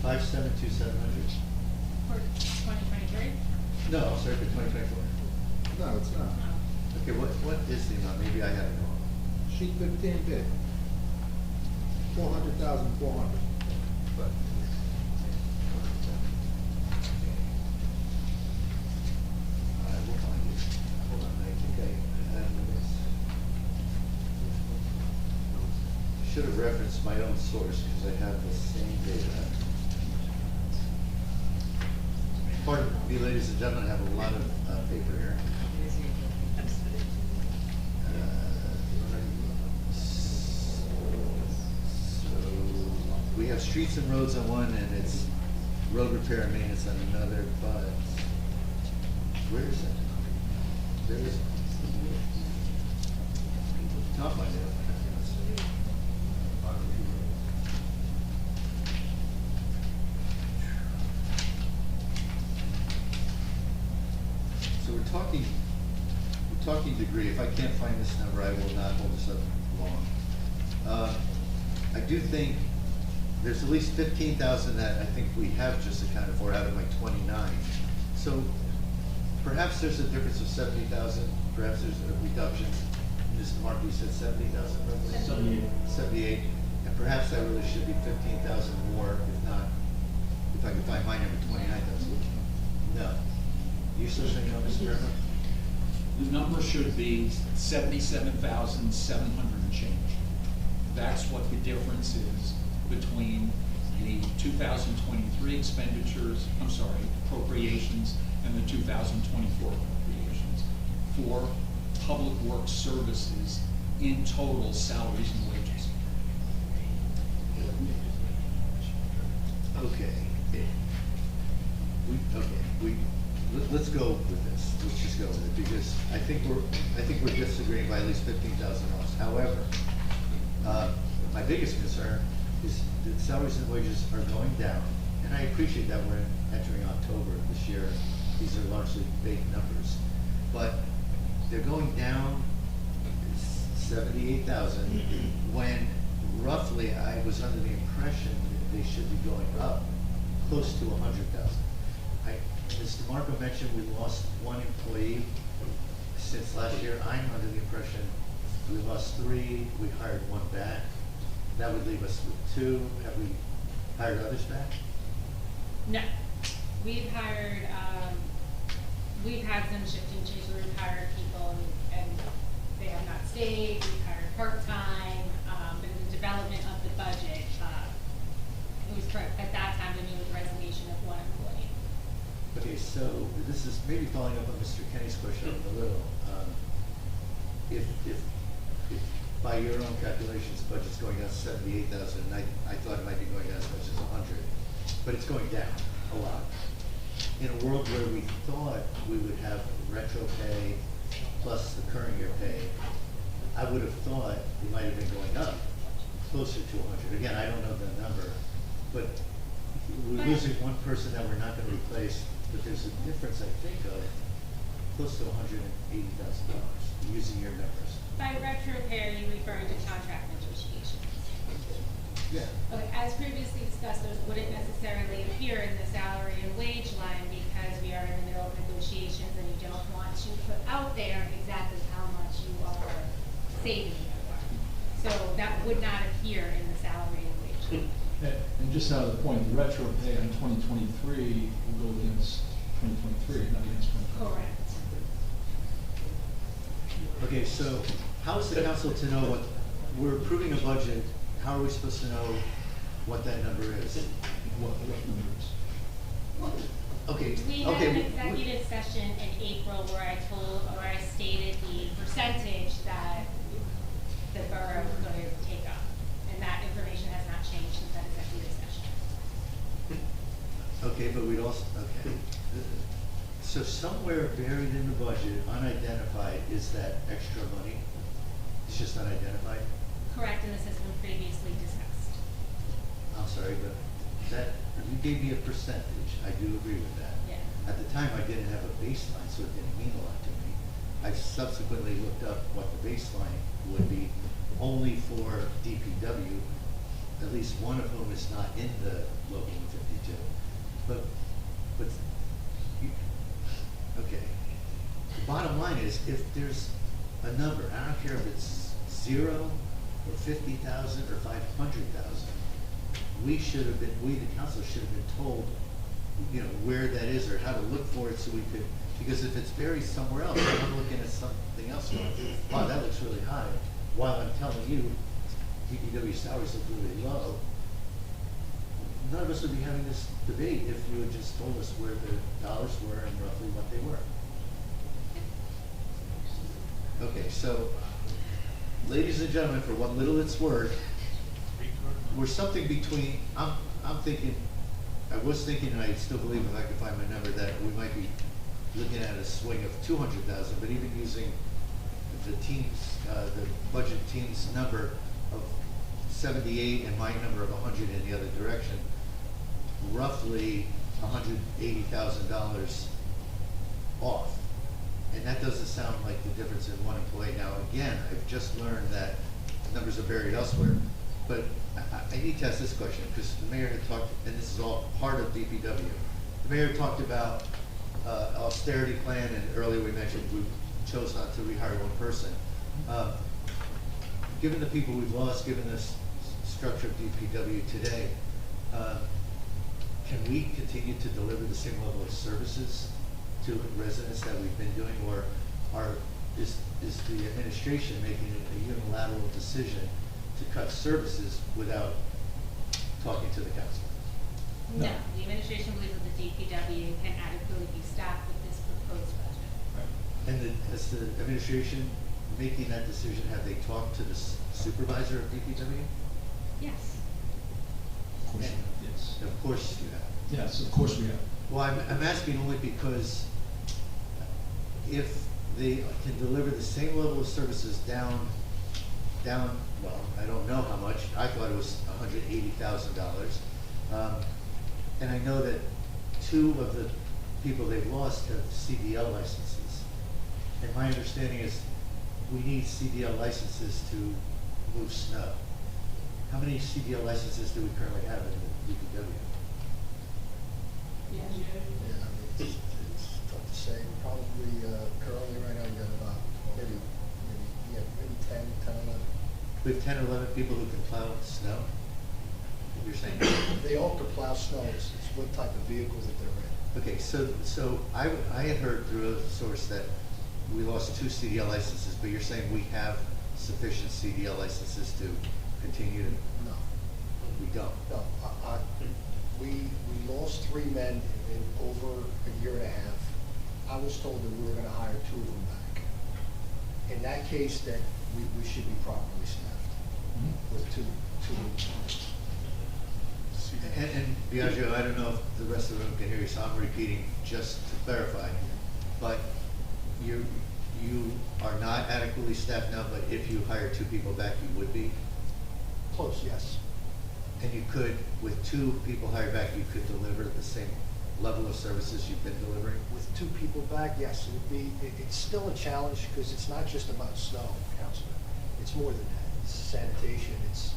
572,700? For 2023? No, I'm sorry, for 2024. No, it's not. Okay, what is the amount? Maybe I have it wrong. Sheet 15 bid. 400,400. But I will find it. Hold on, I think I have this. Should have referenced my own source because I have the same data. Pardon me, ladies and gentlemen, I have a lot of paper here. So we have streets and roads on one, and it's road repair and maintenance on another, but where is it? There is. Not my name. So we're talking degree. If I can't find this number, I will not hold this up long. I do think there's at least 15,000 that I think we have just accounted for out of my 29. So perhaps there's a difference of 70,000, perhaps there's a reduction. Mr. Markey said 70,000, roughly? 78. And perhaps that really should be 15,000 more, if not, if I can find my number, 29,000. No. You still saying no, Mr. Fairman? The number should be 77,700 and change. That's what the difference is between the 2023 expenditures, appropriations, and the 2024 appropriations for public works services in total salaries and wages. Okay. Let's go with this. Let's just go with it, because I think we're disagreeing by at least $15,000. However, my biggest concern is that salaries and wages are going down, and I appreciate that we're entering October this year. These are largely baked numbers, but they're going down 78,000 when roughly I was under the impression that they should be going up close to 100,000. Mr. DeMarco mentioned we lost one employee since last year. I'm under the impression we lost 3, we hired 1 back. That would leave us with 2. Have we hired others back? No. We've hired, we've had some shifting changes where we've hired people and they have not stayed. We've hired part-time, but in the development of the budget, it was correct. At that time, we knew with resignation of 1 employee. Okay, so this is maybe following up on Mr. Kenny's question a little. If by your own calculations, budget's going down 78,000, and I thought it might be going down as much as 100, but it's going down a lot. In a world where we thought we would have retro pay plus the current year pay, I would have thought it might have been going up closer to 100. Again, I don't know the number, but we're losing 1 person that we're not going to replace, but there's a difference, I think, of close to $180,000 using your numbers. By retro pay, are you referring to contract negotiations? Yeah. Okay, as previously discussed, those wouldn't necessarily appear in the salary and wage line because don't want to put out there exactly how much you are saving for. So that would not appear in the salary and wage. And just out of the point, the retro pay on 2023 will go against 2023, not against 2024. Correct. Okay, so how is the council to know what, we're approving a budget, how are we supposed to know what that number is? What numbers? Okay, We had okay. an executive session in April where I stated the percentage that the borough was going to take up. And that information has not changed since that executive session. Okay, but we'd also, okay. So somewhere buried in the budget, unidentified, is that extra money? It's just unidentified? Correct, and this has been previously discussed. I'm sorry, but that, you gave me a percentage, I do agree with that. Yeah. At the time, I didn't have a baseline, so it didn't mean a lot to me. I subsequently looked up what the baseline would be, only for DPW, at least one of whom is not in the local 52. But, you, okay. The bottom line is, if there's a number, I don't care if it's 0 or 50,000 or 500,000, we should have been, we, the council, should have been told, you know, where that is or how to look for it so we could, because if it's buried somewhere else, I'm looking at something else going, wow, that looks really high, while I'm telling you, DPW salaries look really low. None of us would be having this debate if you had just told us where the dollars were and roughly what they were. Okay, so, ladies and gentlemen, for what little it's worth, we're something between, I'm thinking, I was thinking, and I still believe if I could find my number, that we might be looking at a swing of 200,000, but even using the team's, the budget team's number of 78 and my number of 100 in the other direction, roughly $180,000 off. And that doesn't sound like the difference in one employee. Now, again, I've just learned that numbers are buried elsewhere. But I need to ask this question, because the mayor had talked, and this is all part of DPW. The mayor talked about austerity plan, and earlier we mentioned we chose not to rehire one person. Given the people we've lost, given this structure of DPW today, can we continue to deliver the same level of services to residents that we've been doing, or is the administration making a unilateral decision to cut services without talking to the council? No, the administration believes that the DPW can adequately be staffed with this proposed budget. And has the administration making that decision, have they talked to the supervisor of DPW? Yes. Of course, yes. Of course you have. Yes, of course we have. Well, I'm asking only because if they can deliver the same level of services down, well, I don't know how much, I thought it was $180,000. And I know that 2 of the people they've lost have CDL licenses. And my understanding is we need CDL licenses to move snow. How many CDL licenses do we currently have in the DPW? Yeah, it's tough to say. Probably, currently right now, we got about maybe 10, 11. We have 10 or 11 people who can plow snow? You're saying? They all could plow snow, it's what type of vehicle that they're in. Okay, so I had heard through a source that we lost 2 CDL licenses, but you're saying we have sufficient CDL licenses to continue to? No. We don't? No, we lost 3 men in over a year and a half. I was told that we were gonna hire 2 of them back. In that case, that we should be properly staffed with 2. And Biagio, I don't know if the rest of the room can hear you, so I'm repeating just to clarify. But you are not adequately staffed now, but if you hire 2 people back, you would be? Close, yes. And you could, with 2 people hired back, you could deliver the same level of services you've been delivering? With 2 people back, yes, it's still a challenge because it's not just about snow, Councilman. It's more than that. It's sanitation, it's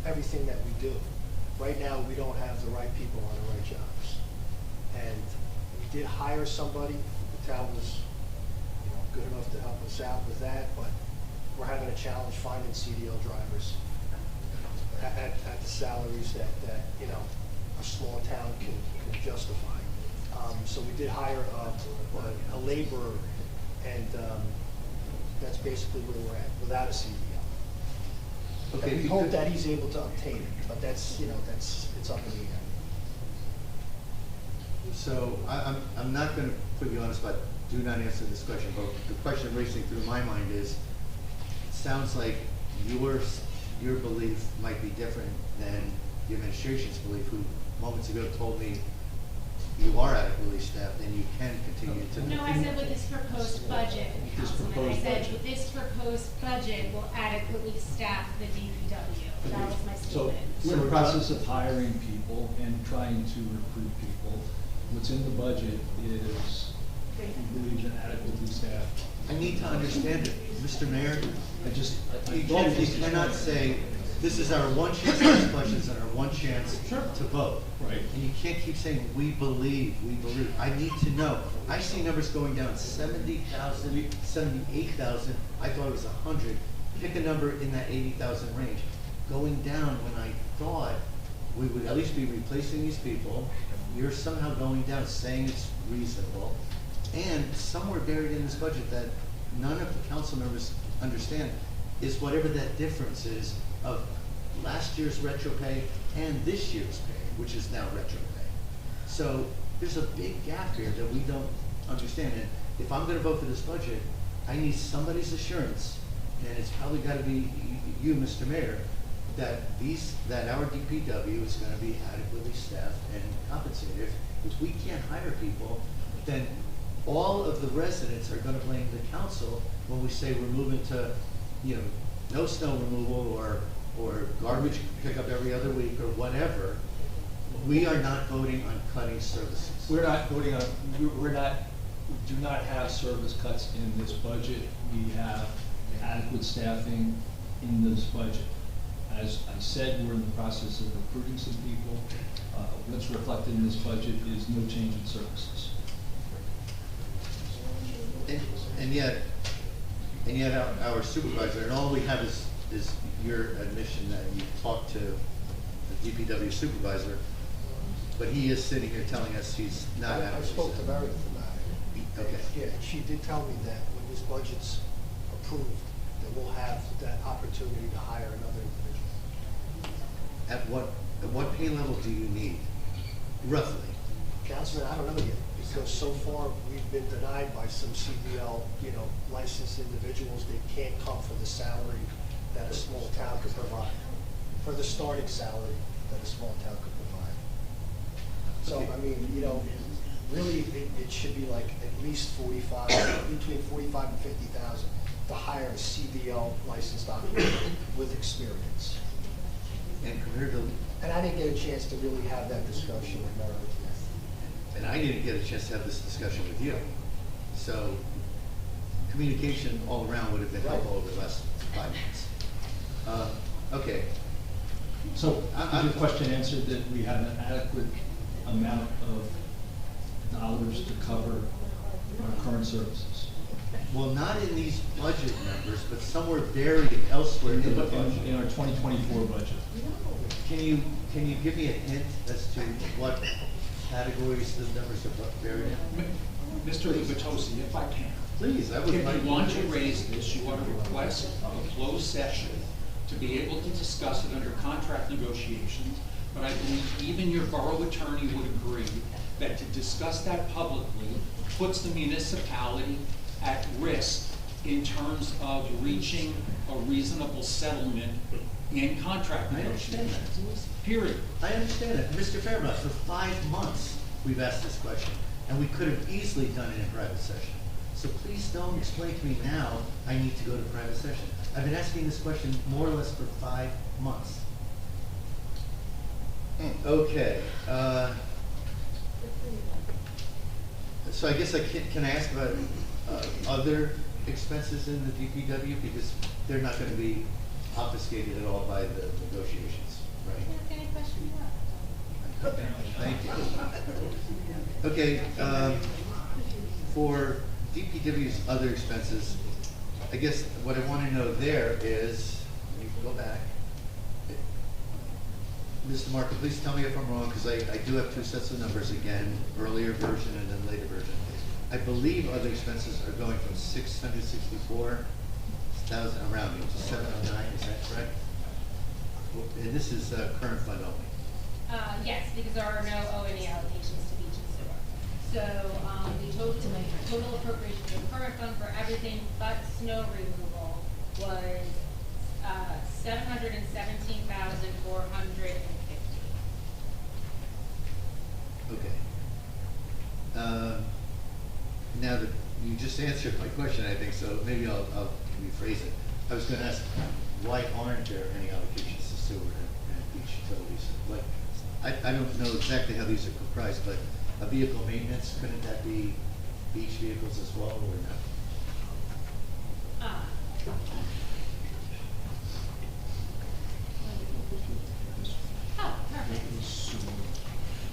everything that we do. Right now, we don't have the right people on the right jobs. And we did hire somebody, the town was good enough to help us out with that, but we're having a challenge finding CDL drivers at the salaries that, you know, a small town can justify. So we did hire a laborer, and that's basically where we're at, without a CDL. Okay, And we if you hope could- that he's able to obtain it, but that's, you know, it's up in the air. So I'm not gonna put you on the spot, do not answer this question, but the question racing through my mind is, it sounds like your belief might be different than the administration's belief, who moments ago told me you are adequately staffed and you can continue to. No, I said with this proposed budget, This Councilman, I proposed said budget. with this proposed budget will adequately staff the DPW. That was my So statement. we're in the process of hiring people and trying to recruit people. What's in the budget is, we believe, an adequately staffed. I need to understand it, Mr. Mayor. I You thought it was you cannot the- say, this is our one chance to ask questions and our one chance Sure. to vote. Right. And you can't keep saying, we believe, we believe. I need to know. I see numbers going down 70,000, 78,000. I thought it was 100. Pick a number in that 80,000 range. Going down when I thought we would at least be replacing these people. You're somehow going down, saying it's reasonable. And somewhere buried in this budget that none of the council members understand is whatever that difference is of last year's retro pay and this year's pay, which is now retro pay. So there's a big gap here that we don't understand. And if I'm gonna vote for this budget, I need somebody's assurance, and it's probably gotta be you, Mr. Mayor, that our DPW is gonna be adequately staffed and compensated. If we can't hire people, then all of the residents are gonna blame the council when we say we're moving to, you know, no snow removal or garbage pickup every other week or whatever. We are not voting on cutting services. We're not voting on, we do not have service cuts in this budget. We have adequate staffing in this budget. As I said, we're in the process of recruiting some people. What's reflected in this budget is no change in services. And yet our supervisor, and all we have is your admission that you talked to the DPW supervisor, but he is sitting here telling us he's not I adequately spoke to staffed. Meredith about it. Okay. Yeah, and she did tell me that when this budget's approved, that we'll have that opportunity to hire another individual. At what pay level do you need, roughly? Councilman, I don't know yet, because so far we've been denied by some CDL, you know, licensed individuals. They can't come for the salary that a small town could provide, for the starting salary that a small town could provide. So, I mean, you know, really, it should be like at least 45, between 45 and 50,000 to hire a CDL licensed operator with experience. And compared to, And I didn't get a chance to really have that discussion with Meredith yet. and I didn't get a chance to have this discussion with you. So communication all around would have been helpful over the last 5 months. Okay. So, is your question answered that we have an adequate amount of dollars to cover our current services? Well, not in these budget numbers, but somewhere buried elsewhere in the budget. In our 2024 budget. Can you give me a hint as to what categories the numbers are buried in? Mr. Lubatosi, if I can. Please, that was If my. you want to raise this, you ought to request a closed session to be able to discuss it under contract negotiations. But I believe even your borough attorney would agree that to discuss that publicly puts the municipality at risk in terms of reaching a reasonable settlement in contract I understand negotiations. that. Period. I understand that. Mr. Fairbrother, for 5 months, we've asked this question, and we could have easily done it in private session. So please don't explain to me now, I need to go to private session. I've been asking this question more or less for 5 months. Okay, so I guess can I ask about other expenses in the DPW, because they're not gonna be obfuscated at all by the negotiations, right? Any question you have? Thank you. Okay, for DPW's other expenses, I guess what I wanna know there is, let me go back. Mr. Marco, please tell me if I'm wrong, because I do have two sets of numbers again, earlier version and then later version. I believe other expenses are going from 664,000, around to 709, is that correct? And this is current fund only. Yes, because there are no O and E allocations to beach and sewer. So, the total appropriation for the current fund for everything but snow removal was, $717,450. Okay. Now that you just answered my question, I think, so maybe I'll rephrase it. I was gonna ask, why aren't there any allocations to sewer and beach utilities? Like, I don't know exactly how these are comprised, but a vehicle maintenance, couldn't that be beach vehicles as well, or not? Oh, perfect.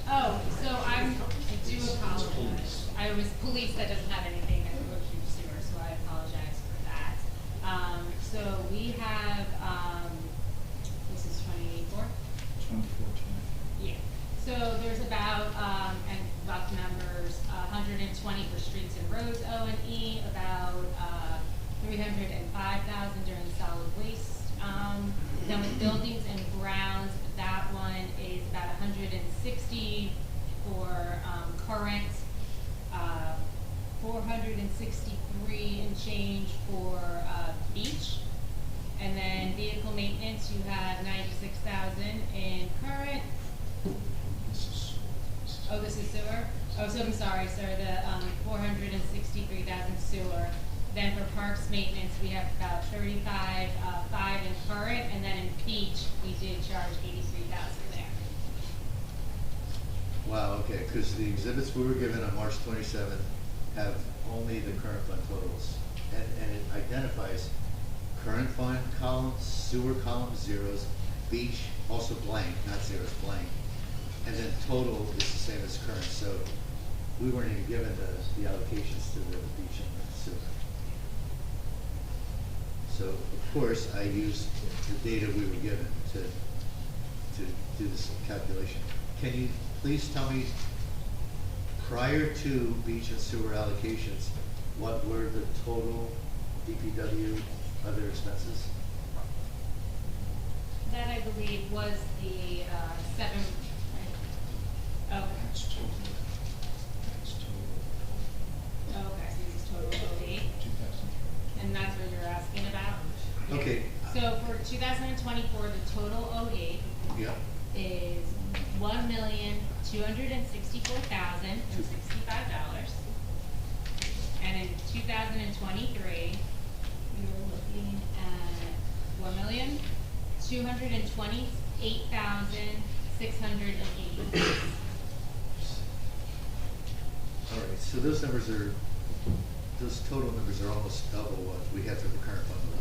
Oh, so I do apologize. I was police, that doesn't have anything that would go through sewer, so I apologize for that. So we have, this is 24? 24, Yeah. So there's about, and rough numbers, 120 for streets and roads O and E, about 305,000 during solid waste. Then with buildings and grounds, that one is about 160 for current, 463 and change for beach. And then vehicle maintenance, you have 96,000 in current. Oh, this is sewer? Oh, so I'm sorry, sir, the 463,000 sewer. Then for parks maintenance, we have about 5 in current, and then in beach, we did charge 83,000 there. Wow, okay, because the exhibits we were given on March 27th have only the current fund totals. And it identifies current fund column, sewer column, zeros, beach, also blank, not zeros, blank. And then total is the same as current, so we weren't even given the allocations to the beach and the sewer. So, of course, I used the data we were given to do this calculation. Can you please tell me, prior to beach and sewer allocations, what were the total DPW other expenses? That, I believe, was the 7, oh. That's total. That's total. Okay, so this is total OE, 2000. and that's what you're asking about? Okay. So for 2024, the total OE Yeah. is $1,264,065. And in 2023, we were looking at $1,228,680. All right, so those total numbers are almost double what we have for the current fund alone.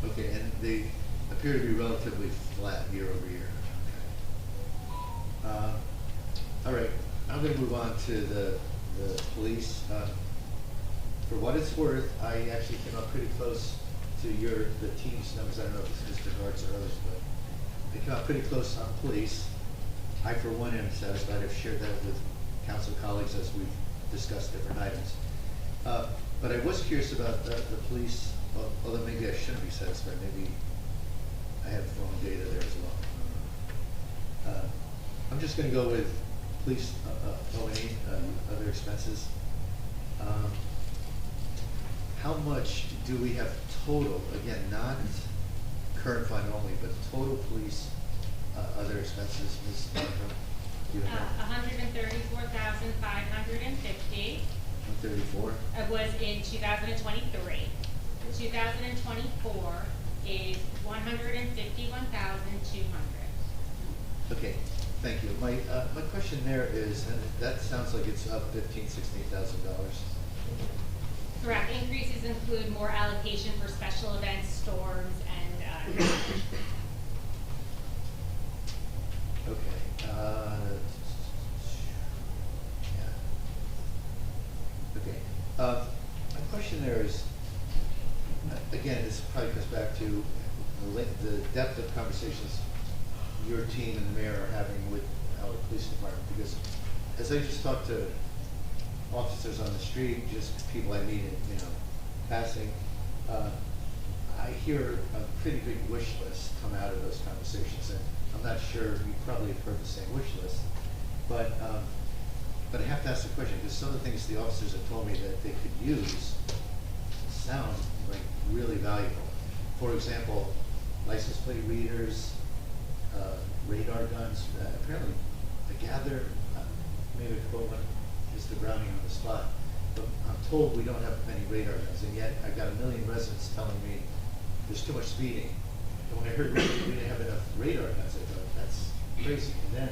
Okay, and they appear to be relatively flat year over year. Okay. All right, I'm gonna move on to the police. For what it's worth, I actually came up pretty close to the team's numbers. I don't know if it's Mr. Gartz or others, but I came up pretty close on police. I, for one, am satisfied. I've shared that with council colleagues as we've discussed different items. But I was curious about the police, although maybe I shouldn't be satisfied. Maybe I have the wrong data there as well. I'm just going to go with police O&E, other expenses. How much do we have total, again, not current fund only, but total police other expenses, Ms. Markham? Do you have $134,550. 134? Was in 2023. 2024 is $151,200. Okay, thank you. My question there is, and that sounds like it's up $15,000–$16,000. Correct. Increases include more allocation for special events, storms, and Okay. Yeah, back to the depth of conversations your team and the mayor are having with our police department, because as I just talked to officers on the street, just people I meet in, passing, I hear a pretty big wish list come out of those conversations, and I'm not sure, you probably have heard the same wish list, but I have to ask the question, because some of the things the officers have told me that they could use sound like really valuable. For example, license plate readers, radar guns. Apparently, I gather, maybe I quote one, Mr. Browning on the spot, but I'm told we don't have many radar guns, and yet I got 1 million residents telling me there's too much speeding. And when I heard we didn't have enough radar guns, I thought, that's crazy. And then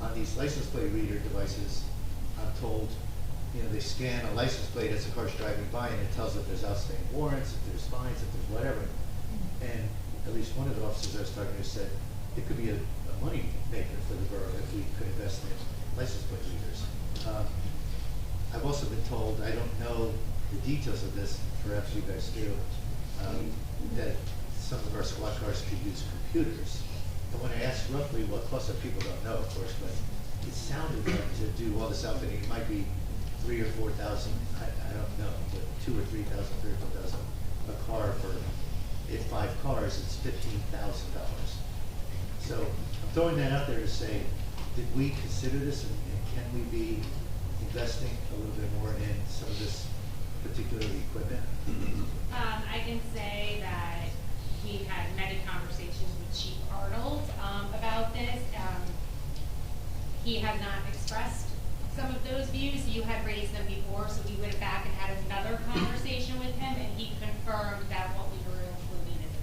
on these license plate reader devices, I'm told, they scan a license plate as the car's driving by, and it tells if there's outstanding warrants, if there's fines, if there's whatever. And at least one of the officers I was talking to said it could be a money maker for the borough if we could invest in license plate readers. I've also been told, I don't know the details of this, perhaps you guys do, that some of our squad cars could use computers. And when I asked roughly what costs, people don't know, of course, but it sounded like to do all this outfitting, it might be 3,000 or 4,000, I don't know, but 2,000 or 3,000, 3,000 or 4,000 a car for, if 5 cars, it's $15,000. So I'm throwing that out there to say, did we consider this, and can we be investing a little bit more in some of this particular equipment? I can say that we've had many conversations with Chief Arnold about this. He has not expressed some of those views. You had raised them before, so we went back and had another conversation with him, and he confirmed that what we were including is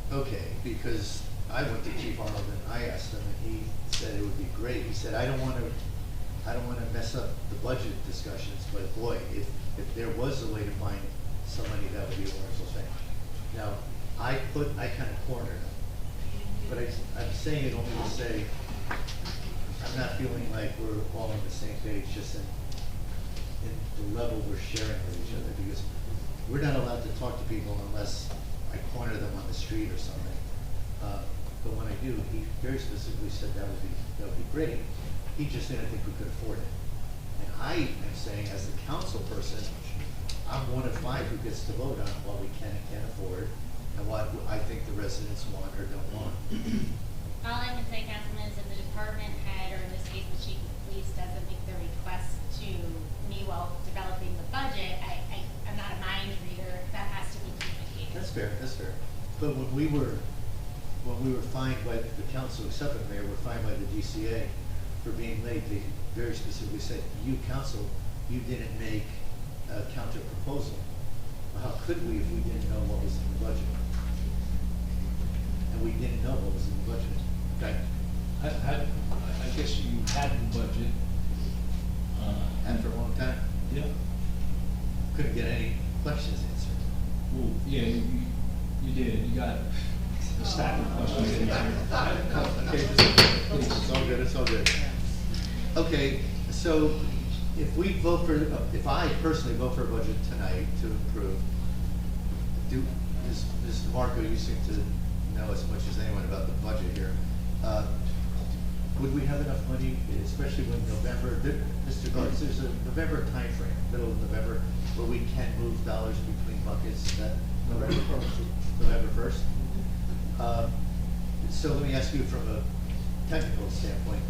appropriate. Okay, because I went to Chief Arnold and I asked him, and he said it would be great. He said, I don't want to mess up the budget discussions, but boy, if there was a way to find some money, that would be a wonderful thing. Now, I kind of cornered him, but I'm saying it only to say I'm not feeling like we're all on the same page, just in the level we're sharing with each other, because we're not allowed to talk to people unless I corner them on the street or something. But when I do, he very specifically said that would be great. He just didn't think we could afford it. And I am saying, as the council person, I'm one of 5 who gets to vote on what we can and can't afford, and what I think the residents want or don't want. All I can say, Councilman, is if the department head, or in this case, the chief of police, doesn't make the request to me while developing the budget, I'm not a mind reader. That has to be communicated. That's fair, that's fair. But when we were fined by the council, except for the mayor, were fined by the DCA for being late, they very specifically said, you council, you didn't make a counter proposal. Well, how could we if we didn't know what was in the budget? And we didn't know what was in the budget. Okay. I guess you had the budget. And for a long time, Yeah. couldn't get any questions answered. Well, yeah, you did. You got a stack of questions answered. Okay, it's all good, it's all good. Okay, so if I personally vote for a budget tonight to approve, Ms. DeMarco, you seem to know as much as anyone about the budget here. Would we have enough money, especially when November, Mr. Gartz, there's a November timeframe, middle of November, where we can move dollars between buckets, is that November 1st. November 1st? So let me ask you from a technical standpoint,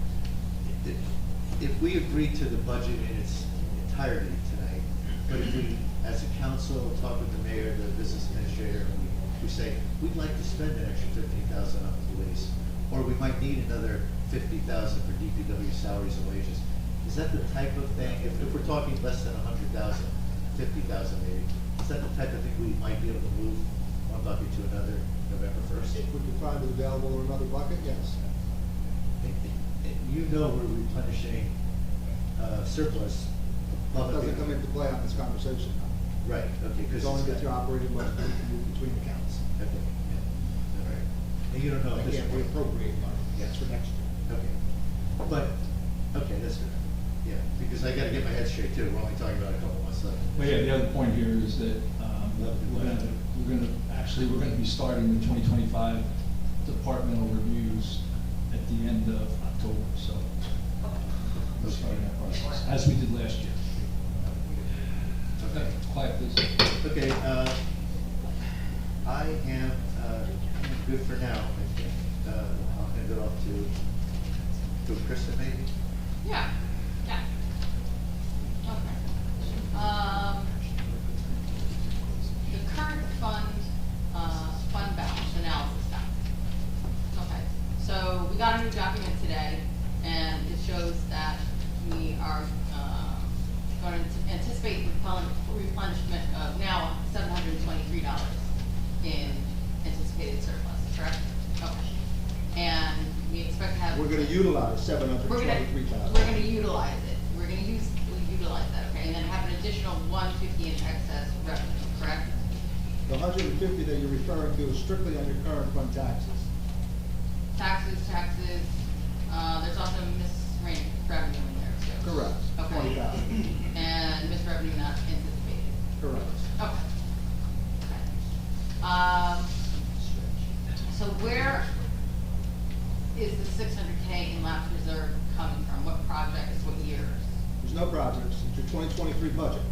if we agree to the budget in its entirety tonight, but if we, as a council, talk with the mayor, the business administrator, and we say, we'd like to spend an extra $15,000 on the police, or we might need another $50,000 for DPW salaries and wages, is that the type of thing, if we're talking less than $100,000, $50,000 maybe, is that the type of thing we might be able to move one bucket to another November 1st? If we can find it available in another bucket, yes. You know we're replenishing surplus. Doesn't come into play on this conversation, no. Right, okay, because. It's only with your operating budget, you can move between accounts. Okay, yeah, all right. And you don't know. I at this can't point. reappropriate money, that's for next year. Okay, but, okay, that's good. Yeah, because I gotta get my head straight too, we're only talking about a couple months left. Well, yeah, the other point here is that We're gonna be starting the 2025 departmental reviews at the end of October, so we're starting that process, as we did last year. Okay, quiet, please. Okay, I am good for now, I think. I'll hand it off to Krista, maybe? Yeah, yeah. Okay. The current fund balance analysis now. Okay, so we got a new document today, and it shows that we are, going to anticipate replenishment of now $723 in anticipated surplus, correct? Okay. And we expect to have. We're gonna utilize $723,000. We're gonna utilize it. We're gonna utilize that, okay, and then have an additional $150 in excess revenue, correct? The 150 that you're referring to is strictly on your current fund taxes. Taxes, there's also revenue in there too. Correct. Okay. 20,000. And misrevenue not anticipated. Correct. Okay. So where is the $600K in lapse reserve coming from? What projects, what years? There's no projects. It's your 2023 budget.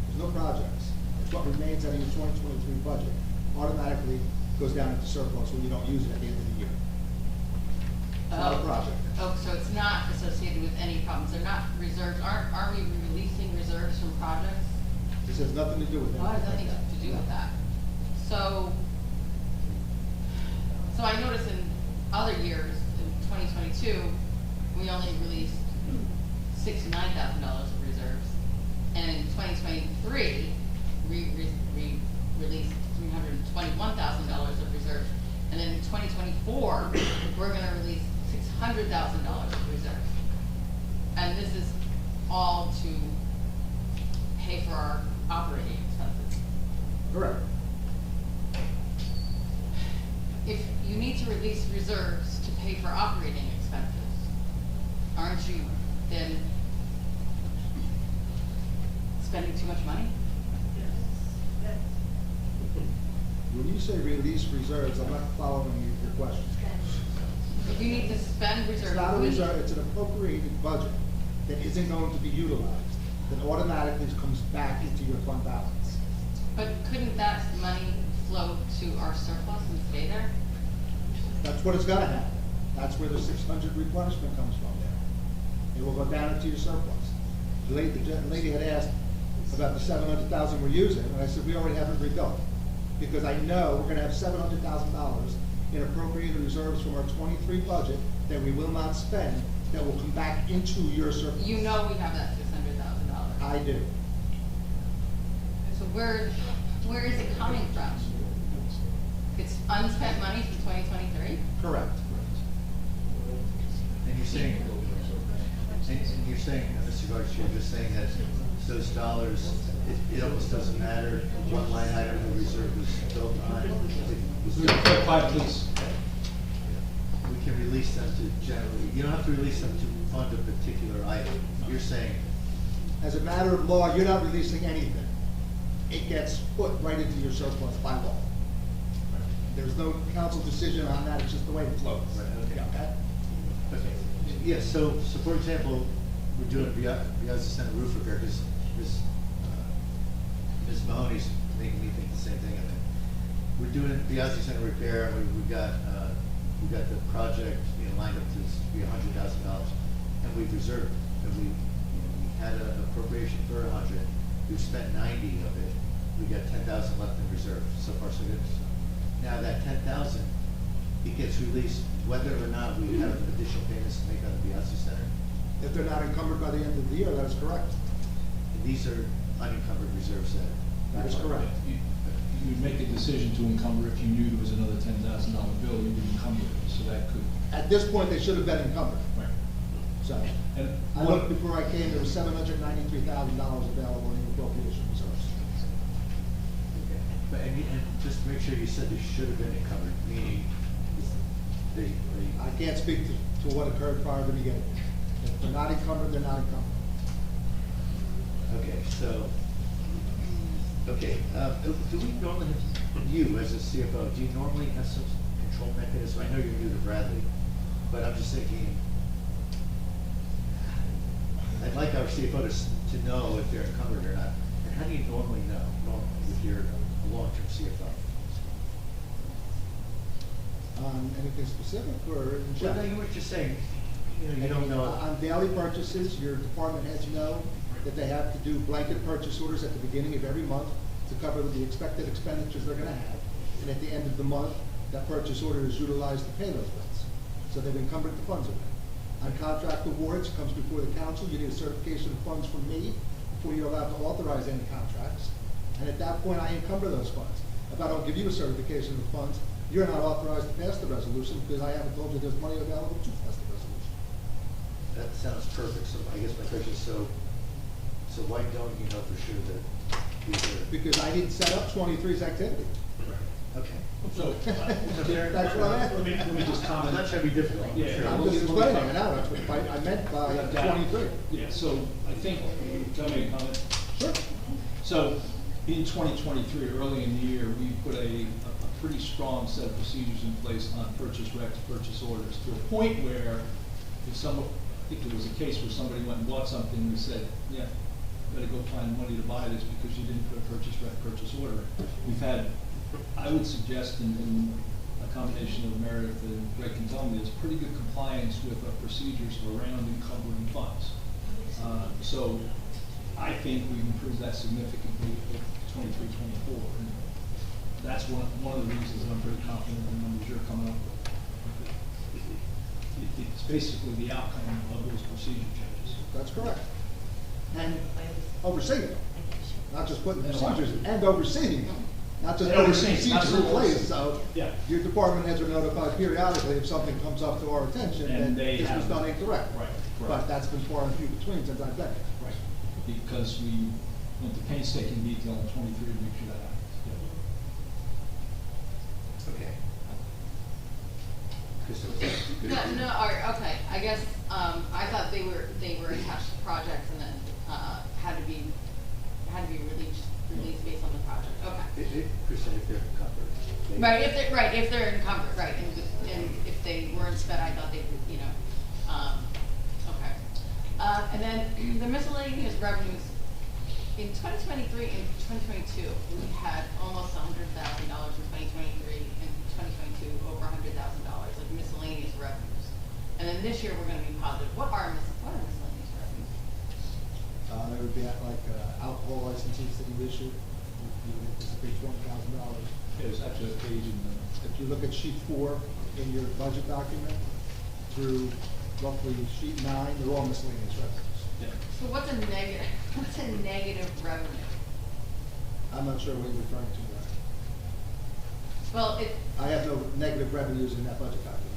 There's no projects. It's what remains out of your 2023 budget. Automatically goes down into surplus when you don't use it at the end of the year. It's not a project. Oh, so it's not associated with any problems. They're not reserves. Aren't we releasing reserves from projects? This has nothing to do with it. Oh, it has nothing to do with that. So I noticed in other years, in 2022, we only released $69,000 of reserves. And in 2023, we released $321,000 of reserves. And then in 2024, we're gonna release $600,000 of reserves. And this is all to pay for our operating expenses. Correct. If you need to release reserves to pay for operating expenses, aren't you then spending too much money? When you say release reserves, I'm not following your question. If you need to spend reserves. It's not a reserve, it's an appropriated budget that isn't going to be utilized, that automatically comes back into your fund balance. But couldn't that money flow to our surplus and stay there? That's what it's gonna happen. That's where the 600 replenishment comes from there. It will go down into your surplus. The lady had asked about the 700,000 we're using, and I said, we already have it rebuilt. Because I know we're gonna have $700,000 in appropriated reserves from our 23 budget that we will not spend, that will come back into your surplus. You know we have that $600,000. I do. So where is it coming from? It's unspent money from 2023? Correct. And you're saying, Mr. Garcia, you're just saying that those dollars, it almost doesn't matter what line item the reserve is built on. Quiet, please. We can release them to generally, you don't have to release them to fund a particular item. You're saying, As a matter of law, you're not releasing anything. It gets put right into your surplus by law. There's no council decision on that, it's just the way it flows. Right, okay. Okay? okay, yeah, so for example, we're doing Piazza Center roof repair, because Ms. Mahoney's making me think the same thing, I think. We're doing Piazza Center repair, and we got the project, lined up to be $100,000, and we've reserved, and we had an appropriation for 100, we've spent 90 of it, we got 10,000 left in reserve, so far so good. Now that 10,000, it gets released whether or not we have additional payments to make on the Piazza Center. If they're not encumbered by the end of the year, that is correct. And these are unencumbered reserves that. That is correct. You would make a decision to encumber if you knew there was another $10,000 bill, you would encumber it, so that could. At this point, they should have been encumbered. Right. So, And I looked before I came, there was $793,000 available in the appropriation reserves. Okay. But, and just to make sure, you said they should have been encumbered, meaning they. I can't speak to what occurred prior to the beginning. If they're not encumbered, they're not encumbered. Okay, so Okay, do we normally have, you as a CFO, do you normally have some control mechanism? I know you're new to Bradley, but I'm just thinking, I'd like our CFO to know if they're encumbered or not. And how do you normally know, if you're a long-term CFO? Anything specific or in Well, general? no, you were just saying, you don't know. On daily purchases, your department heads know that they have to do blanket purchase orders at the beginning of every month to cover the expected expenditures they're gonna have. And at the end of the month, that purchase order is utilized to pay those bills. So they've encumbered the funds with it. On contract awards, it comes before the council, you need a certification of funds from me before you're allowed to authorize any contracts. And at that point, I encumber those funds. If I don't give you a certification of funds, you're not authorized to pass the resolution because I haven't told you there's money available to pass the resolution. That sounds perfect, so I guess my question is, so why don't you know for sure that these are? Because I didn't set up 23's activity. Okay. So, That's what I let me just comment. I'm not trying to be difficult. Yeah. Sure. I'm just explaining it now, that's what I meant by 23. Yeah, so I think, tell me a comment. Sure. So in 2023, early in the year, we put a pretty strong set of procedures in place on purchase recs, purchase orders, to a point where if someone, I think there was a case where somebody went and bought something and we said, yeah, you better go find money to buy this because you didn't put a purchase rec, purchase order. We've had, I would suggest in a combination of Meredith and Greg can tell me, there's pretty good compliance with our procedures around encumbering funds. So I think we've improved that significantly with 23, 24. And that's one of the reasons that I'm pretty confident in the numbers you're coming up with. It's basically the outcome of those procedure changes. That's correct. And overseeing, not just putting And procedures, and overseeing, not just And putting overseeing, procedures in absolutely. place. So Yeah. your department heads are notified periodically if something comes up to our attention And that they this was have- done incorrect. Right, But correct. that's been far and few between since I've been here. Right, because we went to painstaking detail in 23 to make sure that happens. Okay. No, okay, I guess, I thought they were attached to projects and then, had to be released based on the project, okay. Kristen, if they're covered. Right, if they're encumbered, right, and if they weren't spent, I thought they would, okay. And then the miscellaneous revenues, in 2023 and 2022, we had almost $100,000 in 2023, and 2022, over $100,000, like miscellaneous revenues. And then this year, we're gonna be positive. What are miscellaneous revenues? There would be like alcohol licenses that you issue, you would anticipate $20,000. There's actually a page in the, If you look at sheet 4 in your budget document, through roughly sheet 9, they're all miscellaneous revenues. yeah. So what's a negative revenue? I'm not sure what you're referring to there. Well, I have no negative revenues in that budget document.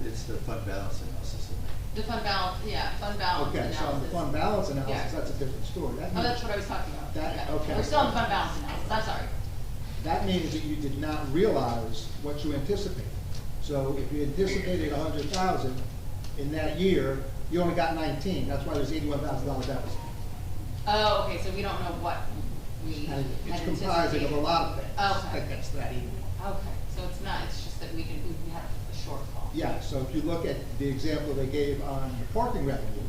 It's the fund balance analysis. the fund balance Okay, analysis. so on the fund balance analysis, Yeah. that's a different story. That Oh, that's means- what I was talking about. That- Yeah. okay. We're still on fund balance analysis, I'm sorry. That means that you did not realize what you anticipated. So if you anticipated 100,000 in that year, you only got 19, that's why there's $81,000 deficit. Oh, okay, so we don't know what we had And it's anticipated. comprising of a lot of things. Okay. That gets that 81. Okay, so it's not, it's just that we had a shortfall. Yeah, so if you look at the example they gave on the parking revenue,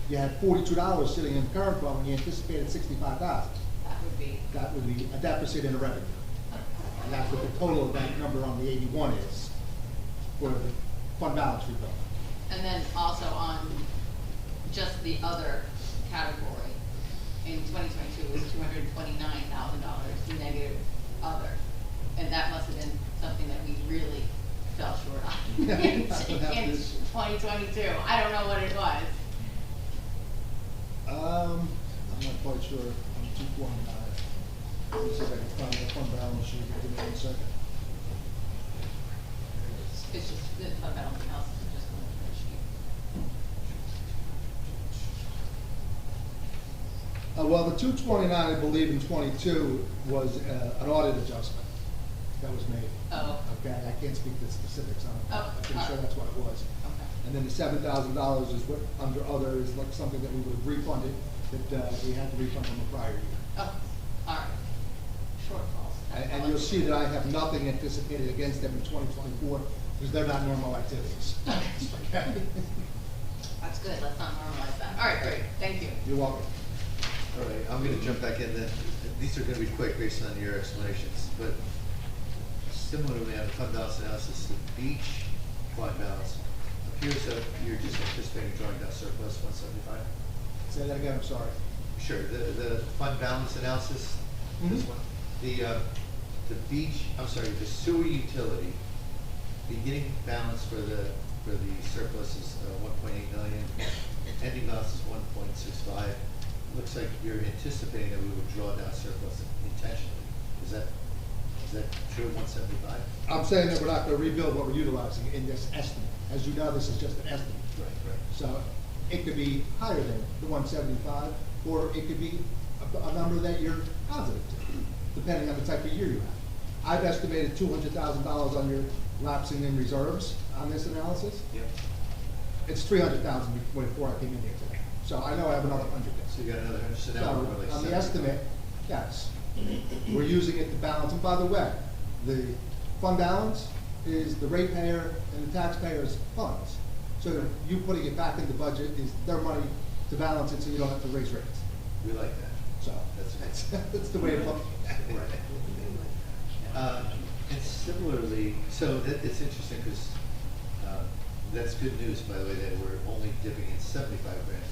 you had $42 sitting in the current fund when you anticipated 65,000. That would be a deficit in the revenue. And that's what the total of that number on the 81 is for the fund balance rebuild. And then also on just the other category, in 2022, it was $229,000 negative other. And that must have been something that we really fell short on Yeah, in that would have to- 2022. I don't know what it was. I'm not quite sure on 229. Let me see if I can find the fund balance sheet, give me 1 second. It's just the fund balance analysis is just on the sheet. Well, the 229, I believe, in 22 was an audit adjustment that was made. Oh. Okay, I can't speak to the specifics on it. Oh, I'm pretty sure that's what it was. Okay. And then the $7,000 is what, under other, is like something that we would have refunded that, we had to refund from the prior year. Oh, all right. Shortfalls. And you'll see that I have nothing anticipated against them in 2024, because they're not normal activities. Okay? That's good, let's not normalize that. All right, great, thank you. You're welcome. All right, I'm gonna jump back in then. These are gonna be quick based on your explanations, but similarly on the fund balance analysis, the beach fund balance appears that you're just anticipating drawing down surplus 175. Say that again, I'm sorry. Sure, the fund balance analysis, this one, the beach, I'm sorry, the sewer utility, beginning balance for the surplus is 1.8 million, ending balance is 1.65. Looks like you're anticipating that we would draw down surplus intentionally. Is that true, 175? I'm saying that we're not gonna rebuild what we're utilizing in this estimate. As you know, this is just an estimate. Right. So it could be higher than the 175, or it could be a number that you're positive to, depending on the type of year you have. I've estimated $200,000 on your lapsing in reserves on this analysis. Yep. It's 300,000 before I came in here today. So I know I have another 100. So you got another 100, so So now we're more like on the 70. estimate, yes, we're using it to balance. And by the way, the fund balance is the ratepayer and the taxpayer's funds. So you putting it back in the budget is their money to balance it, so you don't have to raise rates. We like that. So that's the way to look at it. Right. And similarly, so it's interesting because that's good news, by the way, that we're only dipping in 75 grand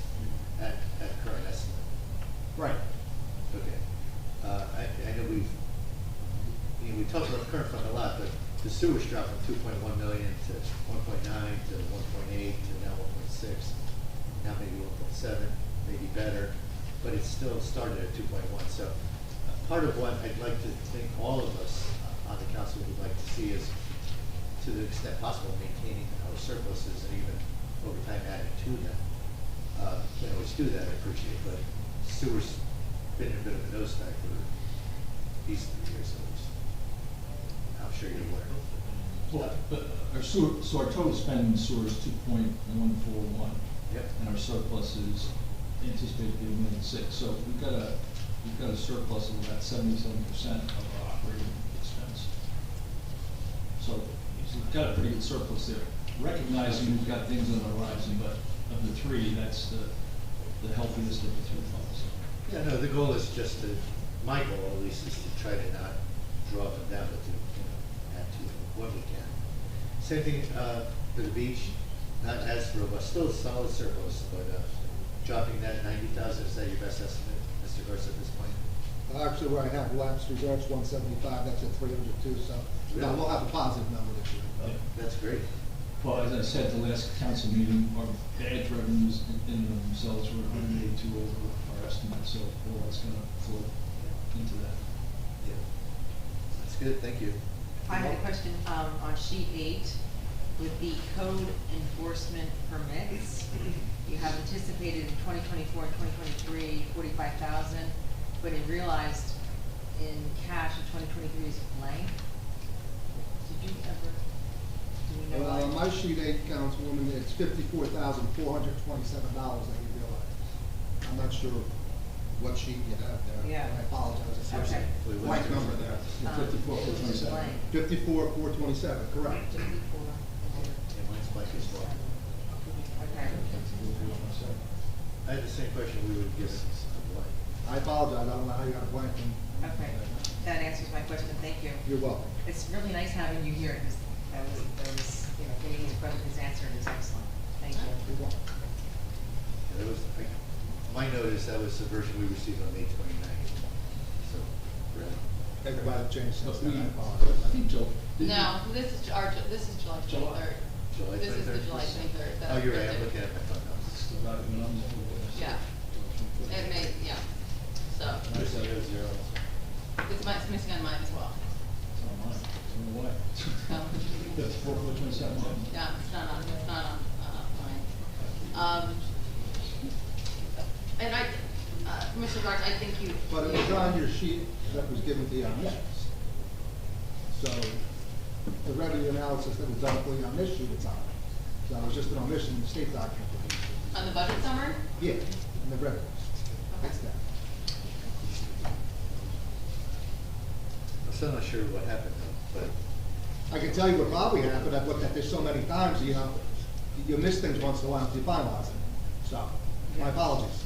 at current estimate. Right. Okay. I know we talked about the current fund a lot, but the sewers dropped from 2.1 million to 1.9 to 1.8 to now 1.6, now maybe 1.7, maybe better, but it still started at 2.1. So part of what I'd like to think all of us on the council would like to see is, to the extent possible, maintaining our surpluses and even over time adding to them. Can't always do that, I appreciate, but sewer's been in a bit of a nosedive for these 3 years, so I'm sure you're aware. Well, but our sewer, so our total spend in sewer is 2.141. Yep. And our surplus is anticipated to be 1.6 million. So we've got a surplus of about 77% of our operating expense. So we've got a pretty good surplus there. Recognizing we've got things on the horizon, but of the three, that's the healthiest of the three funds. Yeah, no, the goal is just to, my goal at least, is to try to not draw them down, but to, add to them when we can. Same thing, for the beach, not as robust, still a solid surplus, but, dropping that 90,000, is that your best estimate, Mr. Garza, at this point? Actually, where I have lapsed reserves, 175, that's at 302, so no, we'll have a positive number this year. That's great. Well, as I said, the last council meeting, our badge revenues in themselves were 182 over our estimate, so all that's gonna flow into that. Yeah. That's good, thank you. I had a question, on sheet 8, with the code enforcement permits. You have anticipated in 2024 and 2023, 45,000, but it realized in cash in 2023 is blank. Did you ever, do we know why? My sheet 8, Councilwoman, it's $54,427 that you realize. I'm not sure what sheet you have there. Yeah. I apologize, it's Okay. a blank number there. 54,427. Blank. 54,427, correct. 54. Yeah, mine's blank as well. Okay. I had the same question we would give blank. I apologize, I don't know how you got a blank one. Okay, that answers my question, thank you. You're welcome. It's really nice having you here, because that was, getting his questions answered is excellent. Thank you. You're welcome. Yeah, that was, my note is that was the version we received on May 29th. So, really. Everybody changed since But then, I I apologize. think Joe. No, this is July 23rd. July This is the 23rd? July 23rd. Oh, you're right, I'm looking at my phone now. Yeah. It may, yeah, so, There's 0, 0. it's missing on mine as well. Um, That's 4,427. Yeah, it's not on mine. And Mr. Garza, I think you. But it was on your sheet that was given to you on this. So the revenue analysis that was done for you on this sheet, it's on. So it was just an omission in the state document. On the budget summary? Yeah, in the revenues. It's that. I'm still not sure what happened though, but I can tell you what probably happened, I've looked at this so many times, you know, you miss things once in a while if you finalize it. So, my apologies.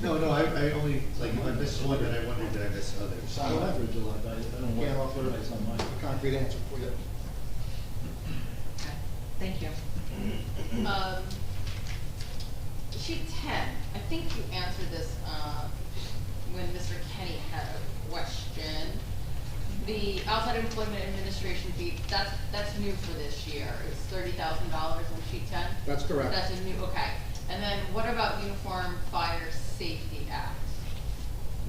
no, I only, like, if I missed one, then I wondered, did I miss others? I don't have a July, I don't Can't want offer to write on mine. a concrete answer for you. Okay, thank you. Sheet 10, I think you answered this when Mr. Kenny had a question. The outside employment administration fee, that's new for this year. It's $30,000 on sheet 10? That's correct. That's a new, okay. And then what about Uniform Fire Safety Act?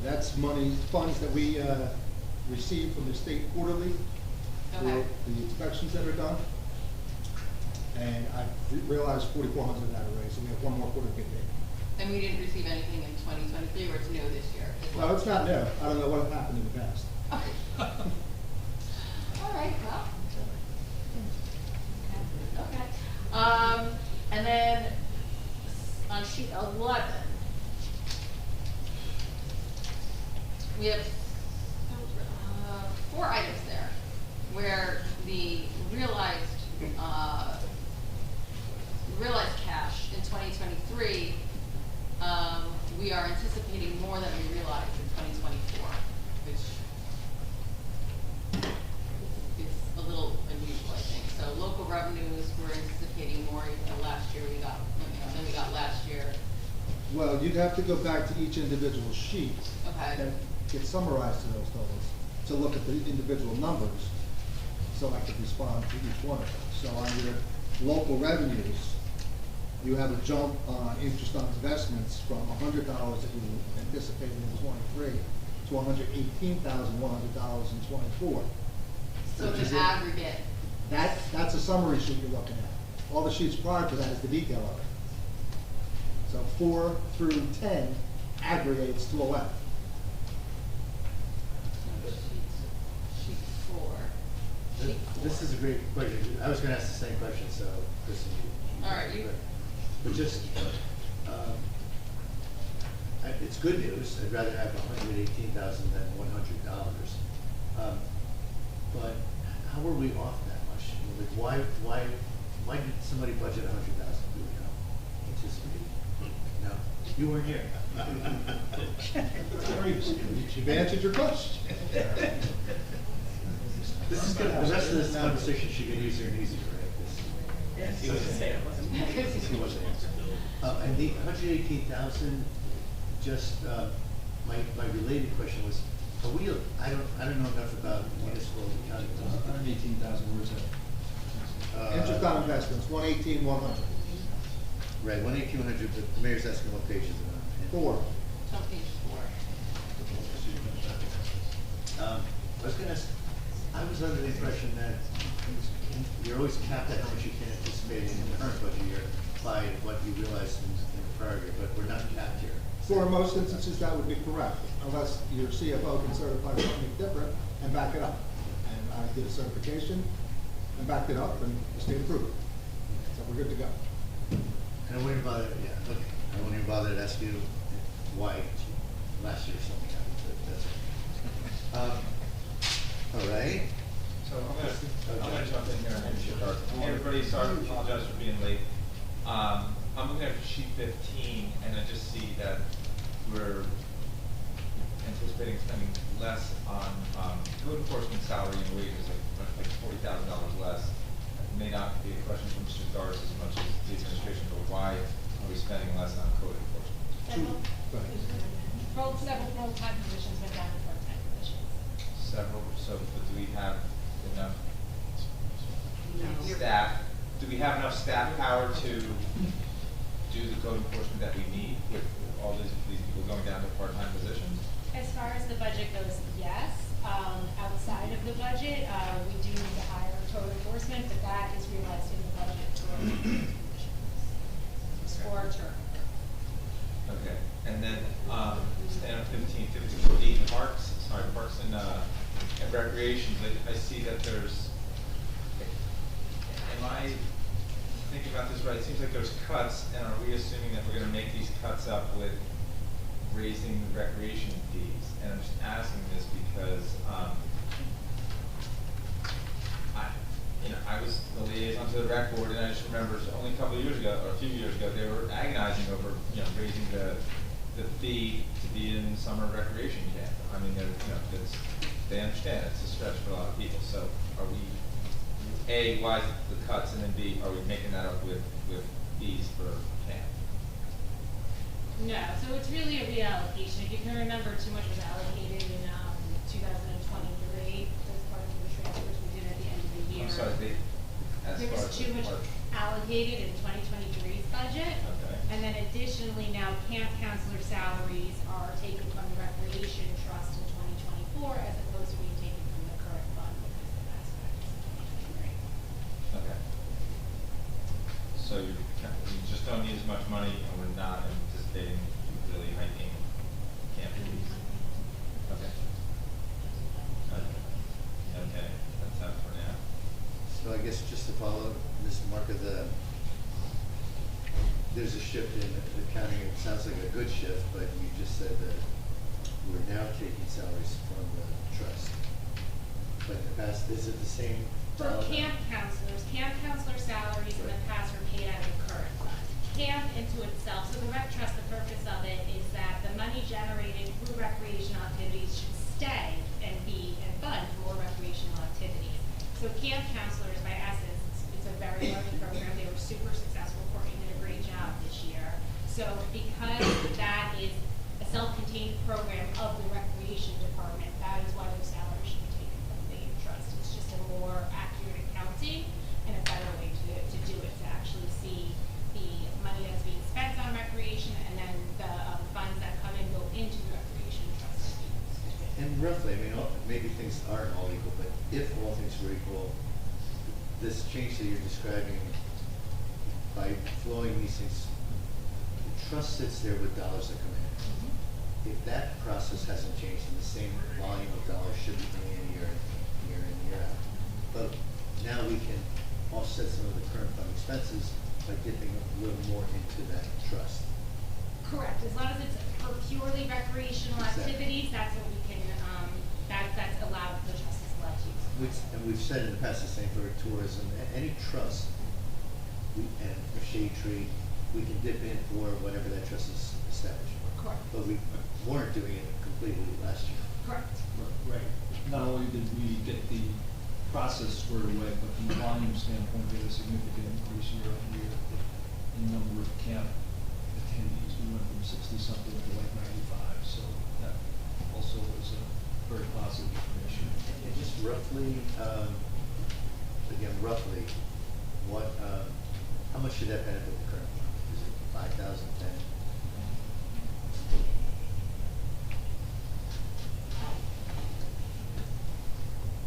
That's money, funds that we receive from the state quarterly for Okay. the inspections that are done. And I realized 4,400 of that already, so we have one more quarter to get paid. And we didn't receive anything in 2023, or it's new this year? as well? No, it's not new. I don't know what happened in the past. All right, well. Okay. And then on sheet 11, we have 4 items there where the realized cash in 2023, we are anticipating more than we realized in 2024, which is a little unusual, I think. So local revenues, we're anticipating more even than last year we got, than we got last year. Well, you'd have to go back to each individual sheet Okay. that gets summarized to those totals to look at the individual numbers, so I could respond to each one of them. So on your local revenues, you have a jump on interest on investments from $100 that you anticipated in '23 to $118,100 in '24. So it's an aggregate. That's a summary sheet you're looking at. All the sheets prior to that is the detail of it. So 4 through 10 aggregates to 11. Sheet 4. Sheet 4. This is a great question. I was gonna ask the same question, so Chris, you. All right, you. But just, it's good news. I'd rather have $118,000 than $100. But how are we off that much? Like, why did somebody budget $100,000? Do we know? Anticipated? No, you weren't here. You've answered your question. This is gonna, the rest of this conversation should get easier and easier, right? Yes. He wasn't saying it wasn't. And the 118,000, just, my related question was, are we, I don't know enough about municipal accounting. 118,000, where's that? Interest on investments, 118,100. Right, 118,100, but the mayor's asking what page is it on? 4. It's on page 4. I was gonna ask, I was under the impression that you're always capped at how much you can anticipate in the current budget year by what you realized in the prior year, but we're not capped here. For most instances, that would be correct, unless your CFO can certify something different and back it up. And I did a certification and backed it up, and the state approved it. So we're good to go. And I wouldn't bother, yeah, look, I wouldn't even bother to ask you why last year something happened, but that's it. All right. So I'm gonna jump in here and start. Hey everybody, sorry, apologize for being late. I'm looking at sheet 15 and I just see that we're anticipating spending less on code enforcement salary and wages, like $40,000 less. It may not be a question from Mr. Doris as much as the administration, but why are we spending less on code enforcement? Several full-time positions went down to part-time positions. Several, so but do we have enough staff? Do we have enough staff power to do the code enforcement that we need with all these people going down to part-time positions? As far as the budget goes, yes. Outside of the budget, we do need to hire code enforcement, but that is realized in the budget for positions. For term. Okay, and then, stand up 15, parks and recreation, I see that there's, am I thinking about this right? It seems like there's cuts, and are we assuming that we're gonna make these cuts up with raising the recreation fees. And I'm just asking this because, I was the liaison to the rec board, and I just remember only a couple of years ago, or a few years ago, they were agonizing over, raising the fee to be in summer recreation camp. I mean, they understand it's a stretch for a lot of people. So are we, A, why is it the cuts, and then B, are we making that up with fees for camp? No, so it's really a reallocation. If you can remember, too much was allocated in 2023 as part of the transfers we did at the end of the year. I'm sorry, There was too much allocated in 2023's budget. Okay. And then additionally, now camp counselor salaries are taken from the recreation trust in 2024 as opposed to being taken from the current fund because of that aspect in 2023. Okay. So you just don't need as much money, and we're not anticipating really hiking camp fees? Okay. Okay, that's out for now. So I guess just to follow, Ms. Marker, there's a shift in accounting. It sounds like a good shift, but you just said that we're now taking salaries from the trust. But in the past, is it the same? For camp counselor salaries in the past were paid out of the current fund. Camp into itself, so the rec trust, the purpose of it is that the money generated through recreational activities should stay and fund more recreational activities. So camp counselors, by essence, it's a very large program. They were super successful. Courtney did a great job this year. So because that is a self-contained program of the recreation department, that is why those salaries should be taken from the trust. It's just a more accurate accounting and a better way to do it, to actually see the money that's being spent on recreation and then the funds that come in go into the recreation trust. And roughly, I mean, maybe things aren't all equal, but if all things were equal, this change that you're describing, by flowing these things, the trust sits there with dollars that come in. If that process hasn't changed, then the same volume of dollars should be coming in year in, year out. But now we can offset some of the current fund expenses by dipping a little more into that trust. Correct, as long as it's for purely recreational Exactly. activities, that's what we can, that's allowed, the trust is allowed to use. And we've said in the past the same for tourism. Any trust, and for Shade Tree, we can dip in for whatever that trust is established for. Correct. But we weren't doing it completely last year. Correct. Right. Not only did we get the process squared away, but from a volume standpoint, we had a significant increase year on year in number of camp attendees. We went from 60-something to like 95, so that also was a very positive information. And just roughly, again, roughly, how much should that benefit the current fund? Is it 5,000, 10?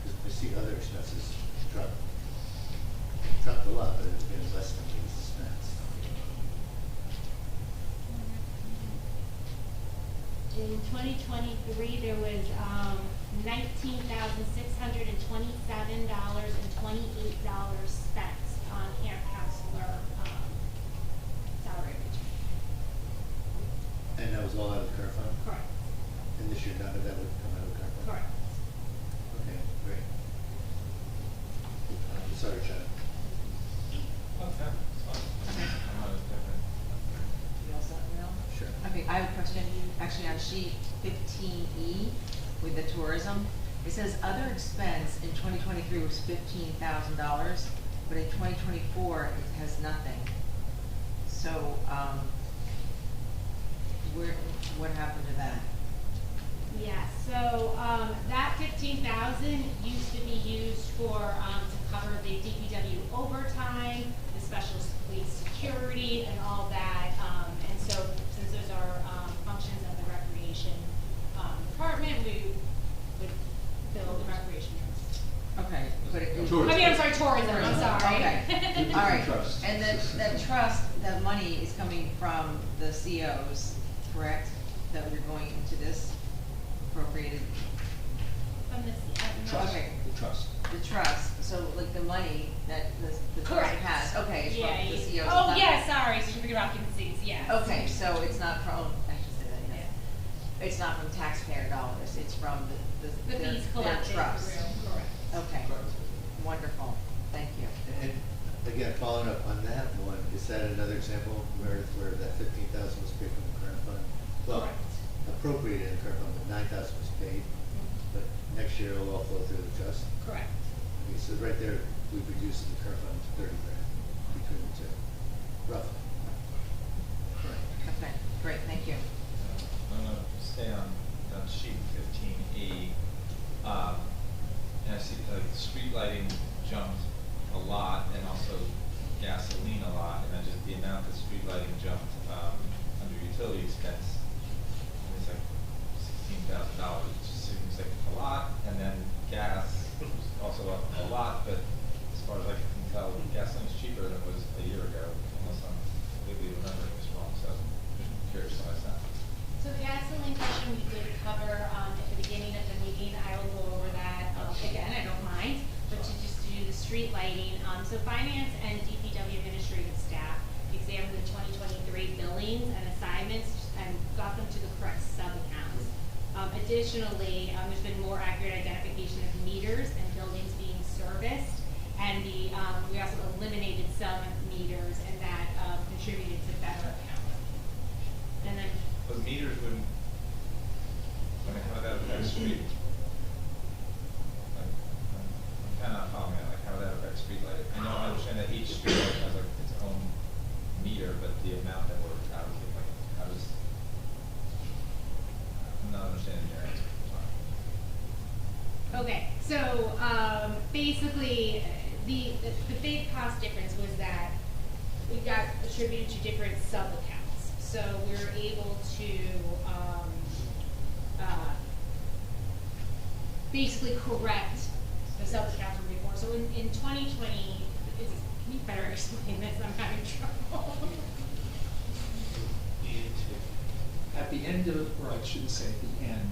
Because I see other expenses dropped a lot, but it's been less than these expenses. In 2023, there was $19,627.28 spent on camp counselor salary. And that was all out of the current fund? Correct. And this year, none of that would come out of the current fund? Correct. Okay, great. Sorry, Chad. Okay, it's fine. I'm not as different. You all set, Will? Sure. Okay, I have a question, actually on sheet 15E with the tourism. It says other expense in 2023 was $15,000, but in 2024 it has nothing. So, what happened to that? Yeah, so that 15,000 used to be used for to cover the DPW overtime, the special police security, and all that. And so, since those are functions of the recreation department, we would bill the recreation trust. Okay, but it. Tourism. I mean, I'm sorry, tourism. I'm sorry. Okay, all right. Trust. And that trust, that money is coming from the COs, correct? That we're going into this appropriated. From the Trust. Okay. The trust. The trust, so like the money that the trust Correct. has, okay, it's Yeah, from the COs. oh, yeah, sorry, certificate of occupancies, yes. Okay, so it's not from, I should say that, yes. It's not from taxpayer dollars, it's from The their fees collected trust. through, correct. Okay, wonderful, thank you. And again, following up on that one, is that another example, Meredith, where that 15,000 was paid from the current fund? Well, appropriated in the current fund, but 9,000 was paid, but next year it'll all flow through the trust? Correct. Okay, so right there, we've reduced the current fund to 30 grand between the two, roughly. Okay, great, thank you. I'm gonna stay on sheet 15E. And I see like street lighting jumped a lot and also gasoline a lot, and then just the amount that street lighting jumped under utility expense, it's like $16,000, which seems like a lot, and then gas was also up a lot, but as far as I can tell, gasoline's cheaper than it was a year ago, unless I'm completely remembering this wrong, so I'm just curious why is that. So the gasoline question we did cover at the beginning of the meeting. I will go over that again, I don't mind, but to just do the street lighting. So finance and DPW administrative staff examined the 2023 billings and assignments and got them to the correct sub-accounts. Additionally, there's been more accurate identification of meters and buildings being serviced, and we also eliminated some meters, and that contributed to better accounting. And then But meters wouldn't, how would that affect street? I'm kind of not following that, like how would that affect street lighting? I know, I understand that each street light has like its own meter, but the amount that we're allocating, like, how does, I'm not understanding your answer, sorry. Okay, so basically, the big cost difference was that we got attributed to different sub-accounts. So we were able to basically correct the sub-accounts from before. So in 2020, can you better explain this? I'm having trouble. At the end of, or I shouldn't say at the end,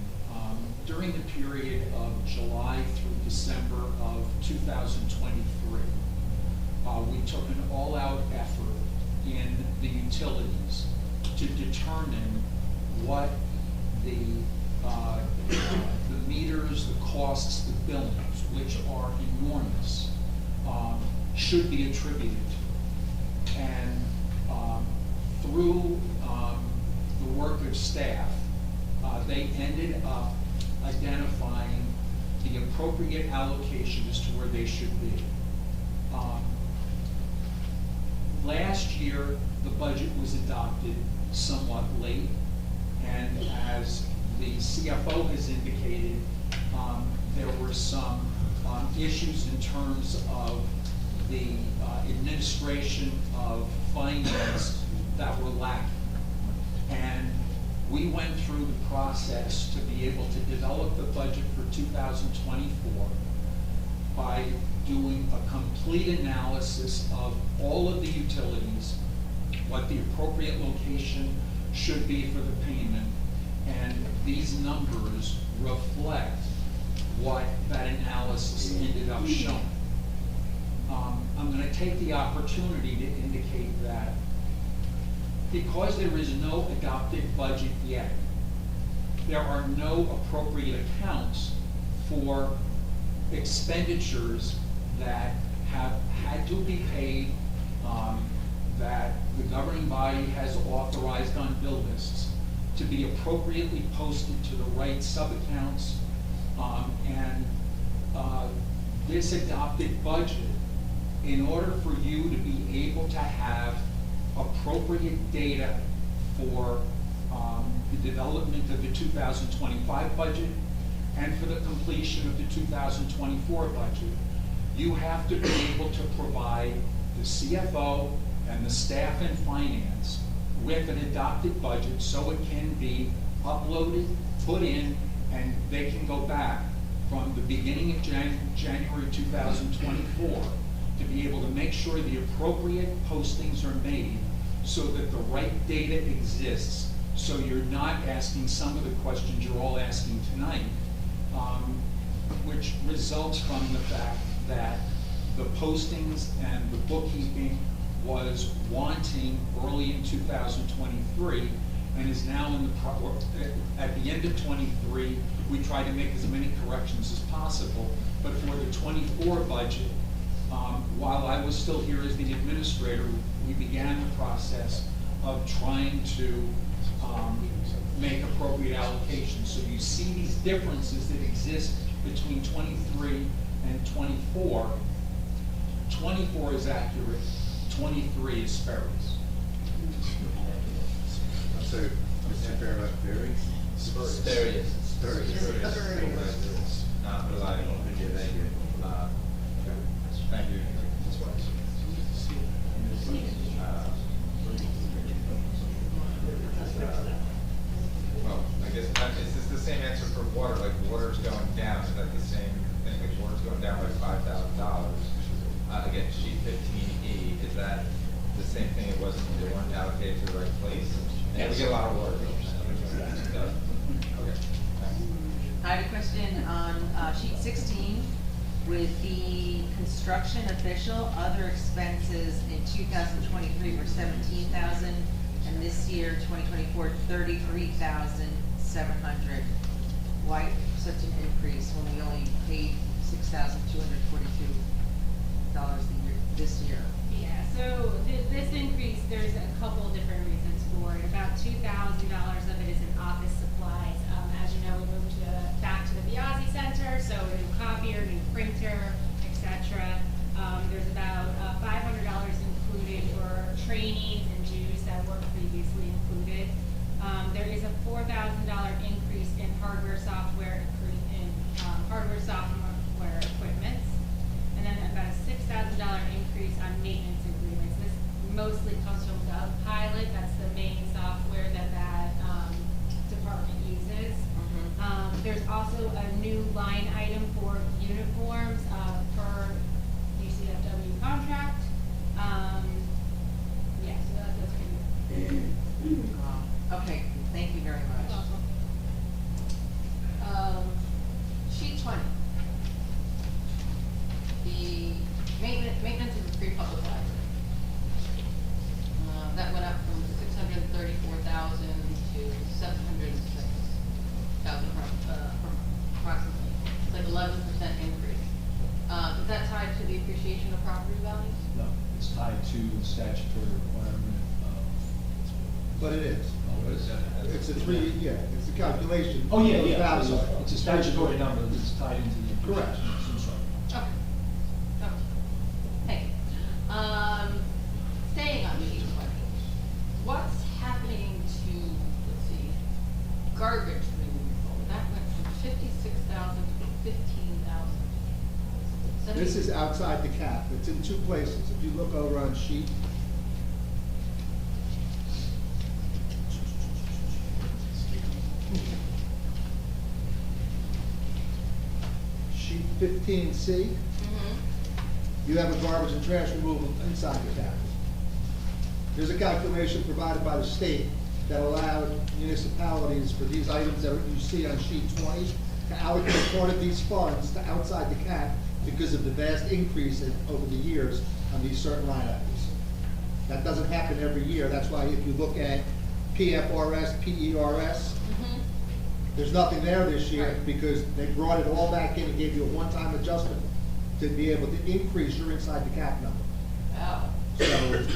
during the period of July through December of 2023, we took an all-out effort in the utilities to determine what the meters, the costs, the billings, which are enormous, should be attributed to. And through the work of staff, they ended up identifying the appropriate allocation as to where they should be. Last year, the budget was adopted somewhat late, and as the CFO has indicated, there were some issues in terms of the administration of finance that were lacking. And we went through the process to be able to develop the budget for 2024 by doing a complete analysis of all of the utilities, what the appropriate location should be for the payment, and these numbers reflect what that analysis ended up showing. I'm going to take the opportunity to indicate that because there is no adopted budget yet, there are no appropriate accounts for expenditures that have had to be paid, that the governing body has authorized on bill lists to be appropriately posted to the right sub-accounts. And this adopted budget, in order for you to be able to have appropriate data for the development of the 2025 budget and for the completion of the 2024 budget, you have to be able to provide the CFO and the staff in finance with an adopted budget so it can be uploaded, put in, and they can go back from the beginning of January 2024 to be able to make sure the appropriate postings are made so that the right data exists, so you're not asking some of the questions you're all asking tonight, which results from the fact that the postings and the bookkeeping was wanting early in 2023, and is now in the, at the end of '23, we tried to make as many corrections as possible, but for the '24 budget, while I was still here as the administrator, we began the process of trying to make appropriate allocations. So you see these differences that exist between '23 and '24. '24 is accurate, '23 is spurious. I'm sorry, Mr. Fair about Barry? Spurious. Spurious. Not reliable. Yeah, thank you. Thank you. Well, I guess, is this the same answer for water, like water's going down, is that the same thing, like water's going down by $5,000? Again, sheet 15E, is that the same thing it was when they weren't allocated to the right place? And we get a lot of water bills. Okay, thanks. I have a question on sheet 16 with the construction official, other expenses in 2023 were 17,000, and this year, 2024, 33,700. Why such an increase when we only paid $6,242 a year this year? Yeah, so this increase, there's a couple different reasons for it. About $2,000 of it is in office supplies. As you know, we moved back to the Biasi Center, so a new copier, new printer, etc. There's about $500 included for trainings and dues that were previously included. There is a $4,000 increase in hardware software equipment, and then about a $6,000 increase on maintenance agreements. This mostly comes from GovPilot. That's the main software that department uses. There's also a new line item for uniforms per UCFW contract. Yeah, so that's pretty good. Okay, thank you very much. Sheet 20. The maintenance of the free public library. That went up from 634,000 to 706,000 approximately. It's like 11% increase. Is that tied to the appreciation of property values? No, it's tied to the statutory requirement of. But it is. Oh, what is that? It's a it's a calculation. Oh, yeah, of yeah, values. I'm sorry. It's a statutory number that's tied into the. Correct. I'm sorry. Okay. Hey, staying on sheet 20, what's happening to, let's see, garbage removal? That went from 56,000 to 15,000. This is outside the cap. It's in two places. If you look over on sheet. Sheet 15C. You have a garbage and trash removal inside the cap. There's a calculation provided by the state that allowed municipalities for these items that you see on sheet 20 to allocate part of these funds to outside the cap because of the vast increase over the years on these certain line items. That doesn't happen every year. That's why if you look at PFRS, PERS, there's nothing there this year because they brought it all back in and gave you a one-time adjustment to be able to increase your inside the cap number. Oh. So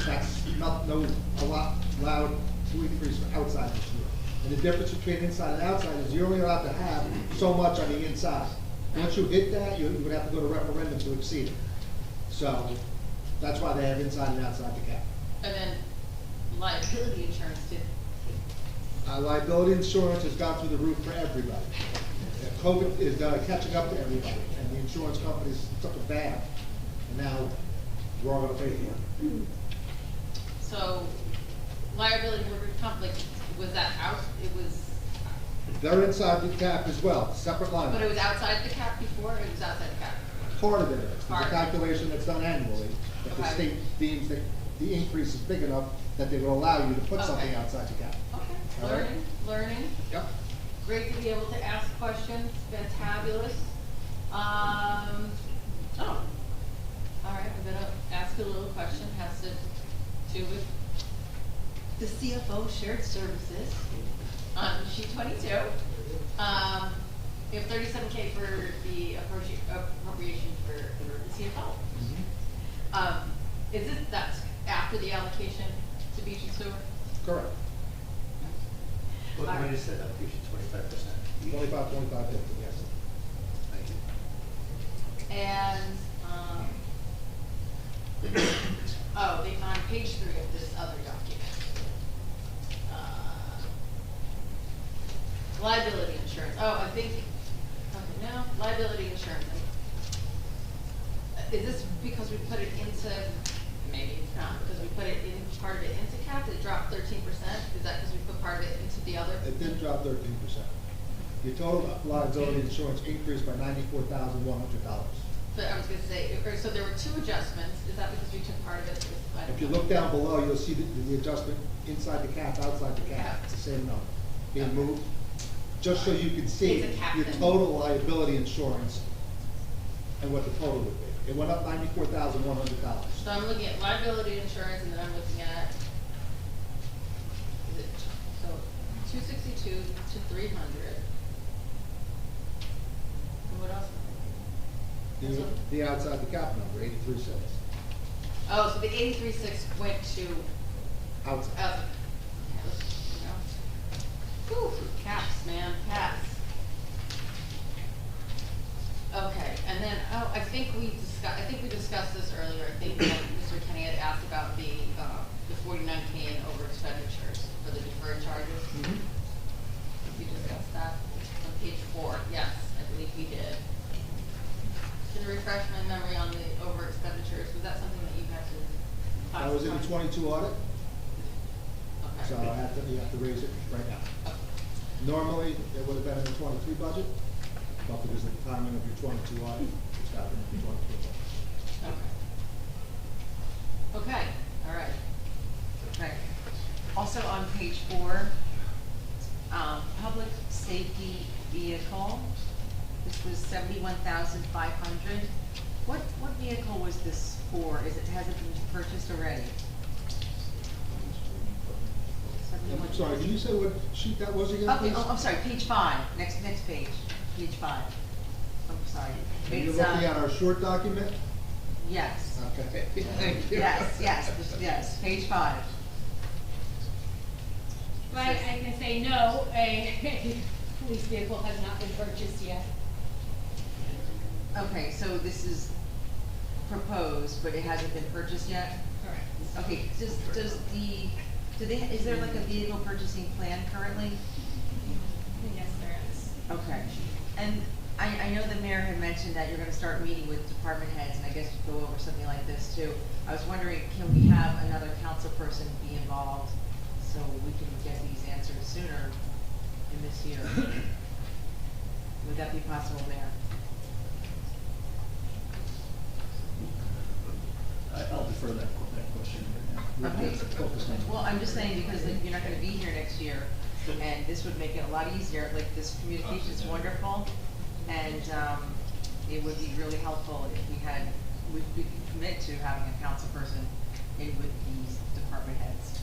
that's not allowed to increase outside this year. And the difference between inside and outside is you're only allowed to have so much on the inside. Once you hit that, you would have to go to referendum to exceed it. So that's why they have inside and outside the cap. And then liability insurance did. Liability insurance has gone through the roof for everybody. COVID is catching up to everybody, and the insurance companies took a bath, and now we're all gonna pay for it. So liability workers' comp, like, was that out? It was. They're inside the cap as well, separate line. But it was outside the cap before, or it was outside the cap? Part of it is. There's Part. a calculation that's done annually, that the Okay. state deems that the increase is big enough that they will allow you to put something Okay. outside the cap. Okay, All right. learning. Yep. Great to be able to ask questions, fantabulous. All right, I'm gonna ask a little question, has to do with the CFO shared services, on sheet 22, we have 37K for the appropriation for the CFO. Is it, that's after the allocation to beach and sewer? Correct. What is that allocation, 25%? 25, 25, 50, yes. Thank you. And, on page 3 of this other document, liability insurance, I think, okay, no, liability insurance. Is this because we put it into, maybe it's not, because we put it in, part of it into cap, it dropped 13%? Is that because we put part of it into the other? It did drop 13%. Your total liability insurance increased by $94,100. But I was gonna say, so there were 2 adjustments, is that because we took part of it? If you look down below, you'll see the adjustment inside the cap, outside the cap, it's the same number being moved. Just so you can see It's a cap your then. total liability insurance and what the total would be. It went up $94,100. So I'm looking at liability insurance, and then I'm looking at, is it, so 262 to 300. And what else? This one? The outside the cap number, 83 cents. Oh, so the 83.6 went to, Outside. yeah, whew, caps, man, caps. Okay, and then, I think we discussed this earlier, I think that Mr. Kenny had asked about the 49K in over expenditures for the deferred charges. We discussed that on page 4, yes, I believe we did. To refresh my memory on the over expenditures, was that something that you had to? I was in the 22 audit, Okay. so you have to raise it right now. Normally, it would have been in the 23 budget, but because of the timing of your 22 audit, it's got to be in the 23 budget. Okay. Okay, all right. Okay. Also on page 4, public safety vehicle, this was 71,500. What vehicle was this for? Has it been purchased already? I'm sorry, did you say what sheet that was again, Okay, please? I'm sorry, page 5, next page, page 5. I'm sorry. You're It's, looking at our short document? Yes. Okay, thank you. Yes, page 5. Well, I can say no, a police vehicle has not been purchased yet. Okay, so this is proposed, but it hasn't been purchased yet? Correct. Okay, is there like a vehicle purchasing plan currently? Yes, there is. Okay, and I know the mayor had mentioned that you're gonna start meeting with department heads, and I guess you go over something like this too. I was wondering, can we have another council person be involved so we can get these answered sooner in this year? Would that be possible, Mayor? I'll defer that question right now. Okay. Focus on- Well, I'm just saying because you're not gonna be here next year, and this would make it a lot easier, like this communication's wonderful, and, it would be really helpful if we could commit to having a council person in with these department heads.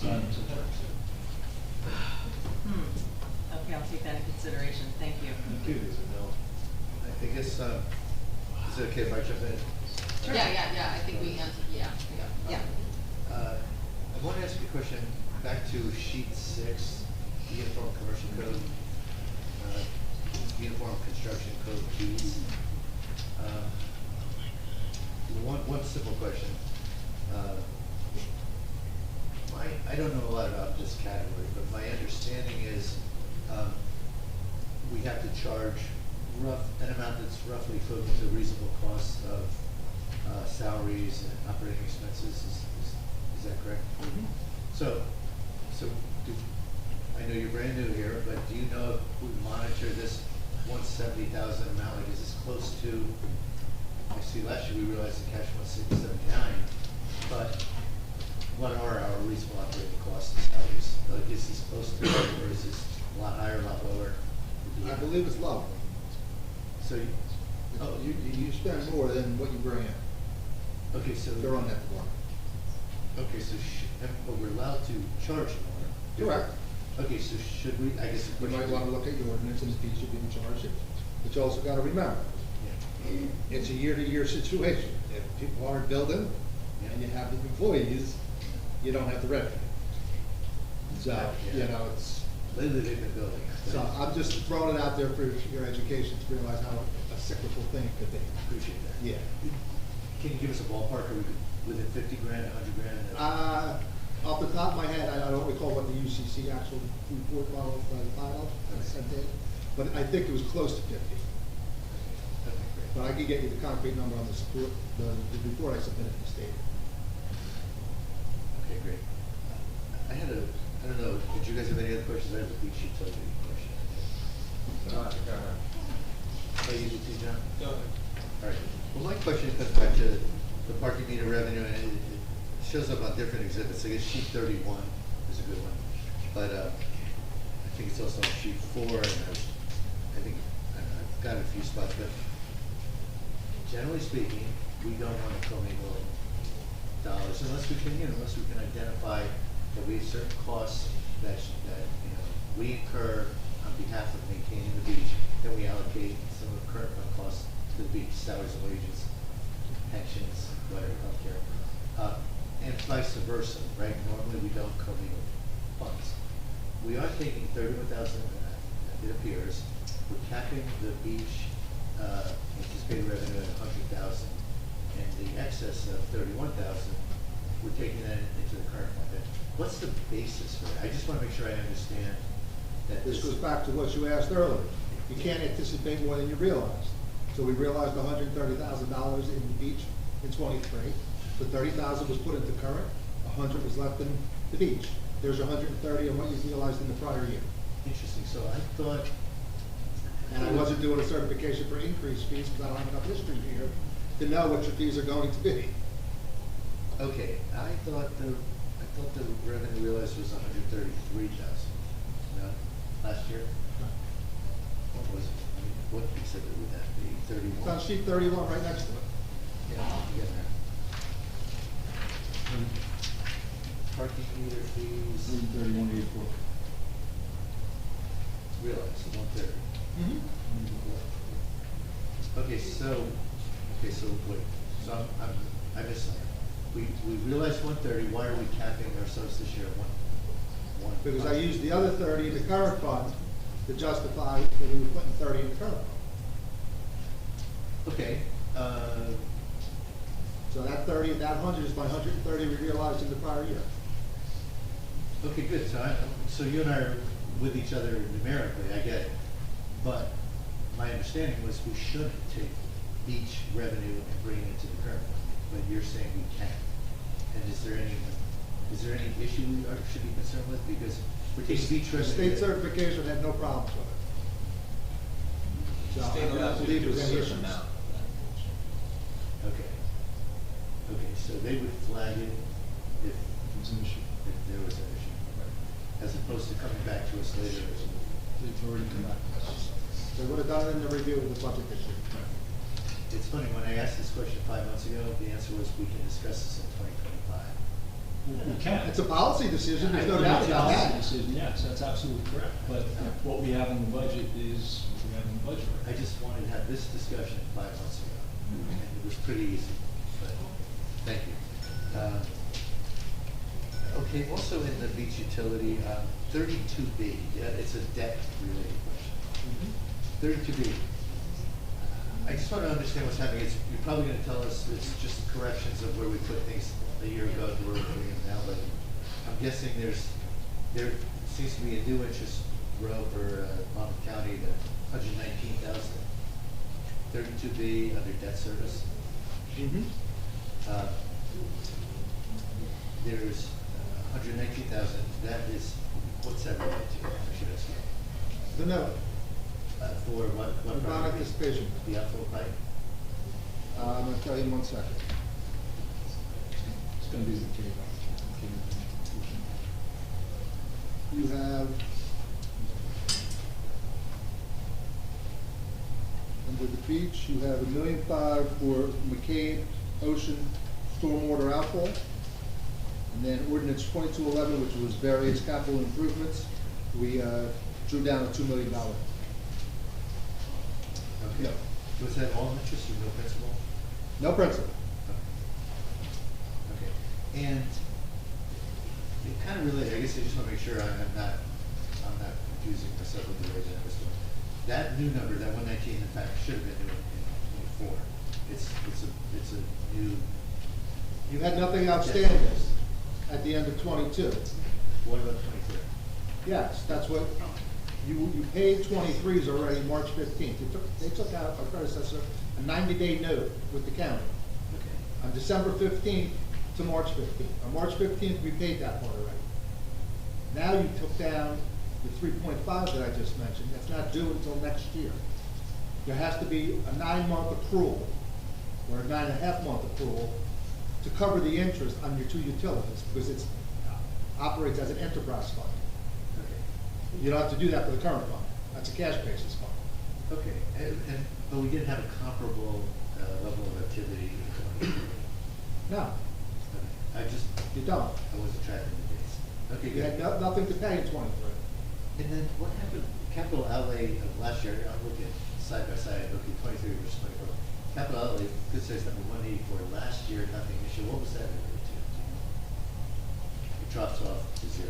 Silence. Okay, I'll take that into consideration, thank you. Thank you. I guess, is it okay if I jump in? Sure. Yeah, I think we answered, yeah. I want to ask you a question, back to sheet 6, Uniform Commercial Code, Uniform Construction Code fees. One simple question. I don't know a lot about this category, but my understanding is we have to charge an amount that's roughly equivalent to reasonable cost of salaries and operating expenses. Is that correct? So I know you're brand new here, but do you know if we monitor this 170,000 amount? Like, is this close to? I see last year we realized the cash was 679, but what are our reasonable operating costs and salaries? Like, is this close to it, or is this a lot higher, a lot lower? I believe it's low. So, You spend more than what you bring in. Okay, so. They're on that water. Okay, so but we're allowed to charge more. Correct. Okay, so should we, I guess the You might question. wanna look at your ordinance and the fees you're being charged, but you also gotta remember, it's a year-to-year situation. If people aren't building and you have the employees, you don't have the revenue. So, you know, it's, Lately they've been building. so I'm just throwing it out there for your education to realize how a cyclical thing it could be. Appreciate that. Yeah. Can you give us a ballpark, are we within 50 grand, 100 grand? Off the top of my head, I don't recall what the UCC actual report file sent in, but I think it was close to 50. Okay, great. But I can get you the concrete number on the support, the report I submitted to the state. Okay, great. I don't know, did you guys have any other questions? I have a beach utility question. Go ahead. Oh, you do too, John? Go ahead. All right. Well, my question comes back to the parking meter revenue, and it shows up on different exhibits. I guess sheet 31 is a good one. But I think it's also on sheet 4, and I think I've got a few spots. But generally speaking, we don't want to commingle dollars unless we can, unless we can identify that we have certain costs that we incur on behalf of maintaining the beach, then we allocate some of the current fund costs to the beach, salaries and wages, pensions, whatever, healthcare, and vice versa, right? Normally we don't commingle funds. We are taking 31,000, it appears, we're capping the beach anticipated revenue at 100,000, and the excess of 31,000, we're taking that into the current fund. What's the basis for that? I just want to make sure I understand that This goes back to what you asked earlier. You can't anticipate more than you realized. So we realized $130,000 in the beach in '23. The 30,000 was put into current, 100 was left in the beach. There's 130 on what you realized in the prior year. Interesting. So I thought. And I wasn't doing a certification for increased fees because I don't have enough history here to know what your fees are going to be. Okay, I thought the revenue realized was 133,000. No, last year. What was it? I mean, what exhibit would that be? 31. It's on sheet 31 right next to it. Yeah, I'm getting there. Parking meter fees. 3184. Realized 130. Okay, so wait, so I missed something. We realized 130, why are we capping ourselves this year at one? Because I used the other 30 in the current fund to justify that we were putting 30 in the current fund. Okay, So that 30, that 100 is my 130 we realized in the prior year. okay, good, so you and I are with each other numerically, I get it. But my understanding was we shouldn't take beach revenue and bring it into the current fund, but you're saying we can. And is there any issue we should be concerned with? Because we're taking beach The revenue. state certification had no problems with it. So I don't believe there's any issues. Okay. Okay, so they would flag it if there was an issue, as opposed to coming back to us later. They've already come back. They would have done it in the review of the budget this year. It's funny, when I asked this question 5 months ago, the answer was we can discuss this in 2025. We can. It's a policy decision, there's no I doubt think about it's a that. policy decision, yes, that's absolutely correct. But what we have in the budget is what we have in the budget. I just wanted to have this discussion 5 months ago, and it was pretty easy, but, thank you. Okay, also in the beach utility, 32B, yeah, it's a debt-related question. 32B, I just want to understand what's happening. You're probably going to tell us it's just corrections of where we put things a year ago to where we're putting them now, but I'm guessing there seems to be a new interest row for Monmouth County, the 119,000. 32B under debt service. There's 119,000. That is, what's that related to? I should ask you. The note, For what? the bond property? anticipation. The outflow pipe? I'm gonna tell you in 1 second. It's gonna be the cave. You have, under the beach, you have $1,500,000 for McCabe Ocean stormwater outfall. And then ordinance 2211, which was various capital improvements, we drew down a $2 million. Okay. Was that all interest or no principal? No principal. Okay, and it kind of related, I guess I just want to make sure I'm not confusing myself with the way that this one. That new number, that 119, in fact, should have been new in 24. It's a new. You had nothing outstanding at the end of 22. What about 23? Yes, that's what, you paid 23s already March 15th. They took out, our predecessor, a 90-day note with the county. Okay. On December 15th to March 15th. On March 15th, we paid that part already. Now you took down the 3.5 that I just mentioned. That's not due until next year. There has to be a 9-month accrual or a 9.5-month accrual to cover the interest on your 2 utilities because it operates as an enterprise fund. Okay. You don't have to do that for the current fund. That's a cash basis fund. Okay, but we didn't have a comparable level of activity in 23. No, I just, you don't. I wasn't tracking the dates. Okay, You had good. nothing to pay in 23. And then what happened, capital outlay of last year, I'm looking side by side, okay, 23 versus 24. Capital outlay, good size number 184, last year, nothing this year, what was that related to? It drops off to 0.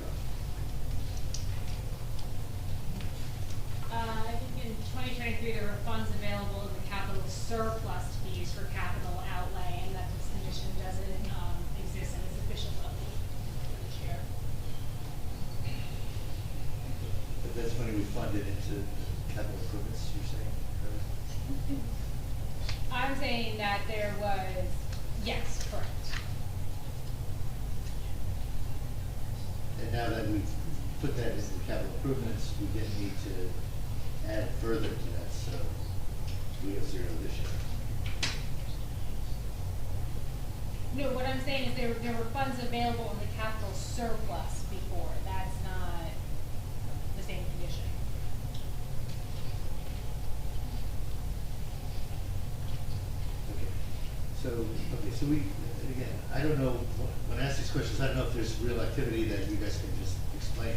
I think in 2023, there were funds available in the capital surplus fees for capital outlay, and that this condition doesn't exist in its official level for this year. But that's money we funded into capital improvements, you're saying, correct? I'm saying that there was, yes, correct. And now that we've put that into capital improvements, we didn't need to add further to that, so we have 0 this year. No, what I'm saying is there were funds available in the capital surplus before. That's not the same condition. Okay, so we, again, I don't know, when I ask these questions, I don't know if there's real activity that you guys can just explain,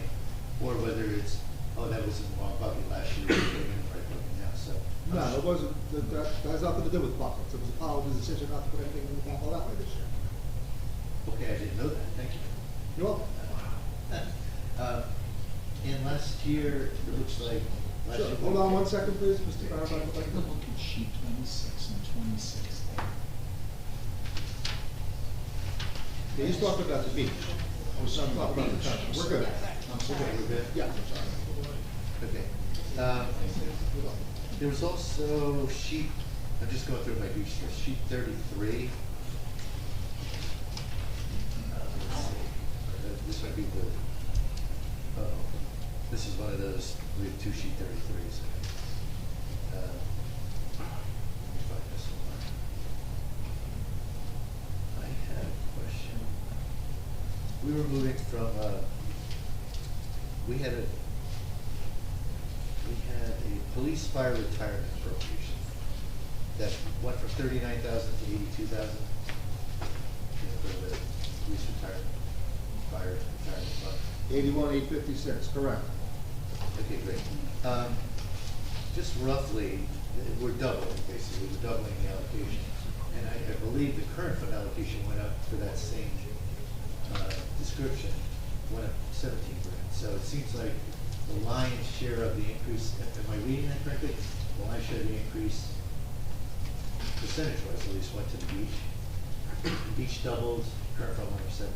or whether it's, oh, that was in the wrong bucket last year, we're putting it in the right bucket now, so. No, it wasn't, that has nothing to do with buckets. It was a policy decision not to put anything in the capital outlay this year. Okay, I didn't know that, thank you. You're welcome. And last year, it looks like, last Sure, year. hold on 1 second, please, Mr. Fryerback. Take a look at sheet 26 and 26 there. Yeah, he's talking about the beach. I was talking about the country. We're good. We're good? Yeah. Okay. There was also sheet, I'm just going through my beach list, sheet 33. Let's see. This might be the, this is one of those, we have 2 sheet 33s. Let me find this one. I had a question. We were moving from, we had a police fire retirement appropriation that went from 39,000 to 82,000. For the police retirement, fire retirement fund. 81,856, correct. Okay, great. Just roughly, we're doubling, basically, we're doubling the allocation. And I believe the current fund allocation went up for that same description, went up 17 grand. So it seems like the lion's share of the increase, am I reading that correctly? The lion's share of the increase, percentage-wise at least, went to the beach. The beach doubled, current fund went up 17%.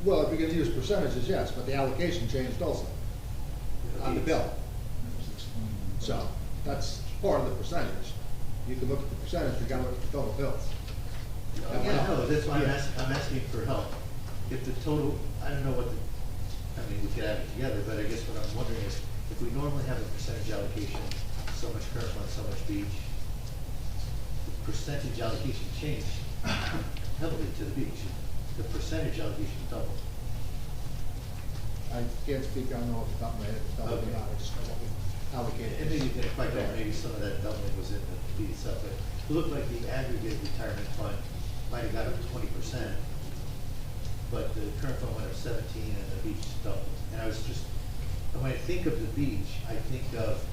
Well, if you're gonna use percentages, yes, but the allocation changed also on the bill. So that's part of the percentage. You can look at the percentage, you gotta look at the total bills. Yeah, no, that's why I'm asking for help. If the total, I don't know what the, I mean, we could add it together, but I guess what I'm wondering is, if we normally have a percentage allocation, so much current fund, so much beach, the percentage allocation changed heavily to the beach. The percentage allocation doubled. I can't speak, I don't know off the top of my head, it's double or not, I just know what we allocated. And maybe you can quite know, maybe some of that doubling was in the beach itself, but it looked like the aggregate retirement fund might have got up 20%, but the current fund went up 17 and the beach doubled. And I was just, and when I think of the beach, I think of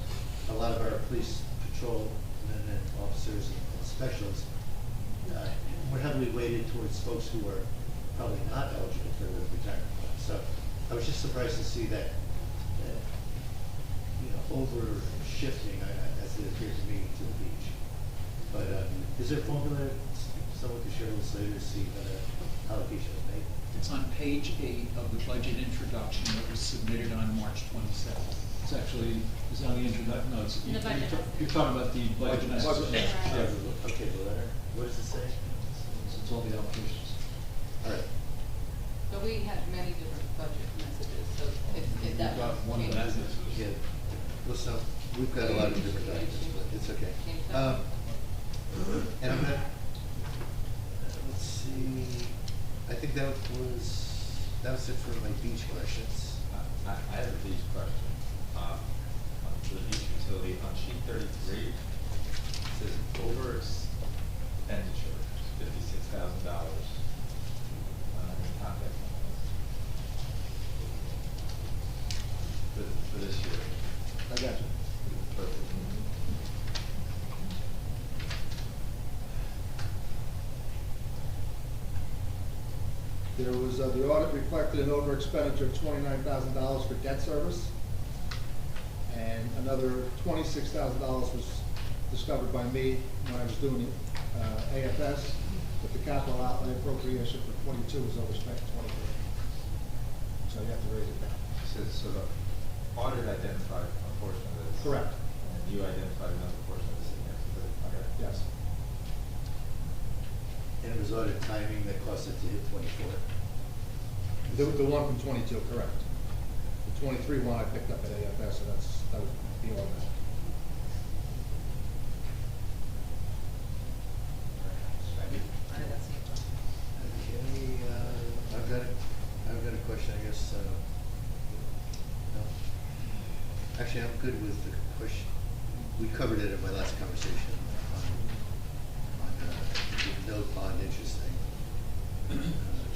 a lot of our police patrol and officers and specials. We're heavily weighted towards folks who are probably not eligible for the retirement fund. So I was just surprised to see that, over shifting, as it appeared to me, to the beach. But is there a formula someone could share with us later to see how the allocation is made? It's on page 8 of the budget introduction that was submitted on March 27th. It's actually, it's on the introduction, no, it's, In the budget. you're talking about the budget. Yeah, okay, the letter, what does it say? It's all the allocations. All right. So we had many different budget messages, so if that. We've got one of the messages. Yeah, listen, we've got a lot of different documents, but it's okay. And I'm gonna, let's see, I think that was it for my beach questions. I have a beach question. For the beach utility, on sheet 33, it says over expenditure, $56,000. For this year. I got you. Perfect. There was, the audit reflected an over expenditure of $29,000 for debt service. And another $26,000 was discovered by me when I was doing AFS, but the capital outlay appropriation for 22 was overspent 23. So you have to raise it down. So the audit identified a portion of this. Correct. And you identified another portion of this in here. Okay. Yes. And it was audit timing that caused it to hit 24. The one from 22, correct. The 23 one I picked up at AFS, so that was the audit. Okay, I've got a question, I guess, no. Actually, I'm good with the question. We covered it in my last conversation on the note bond interest thing.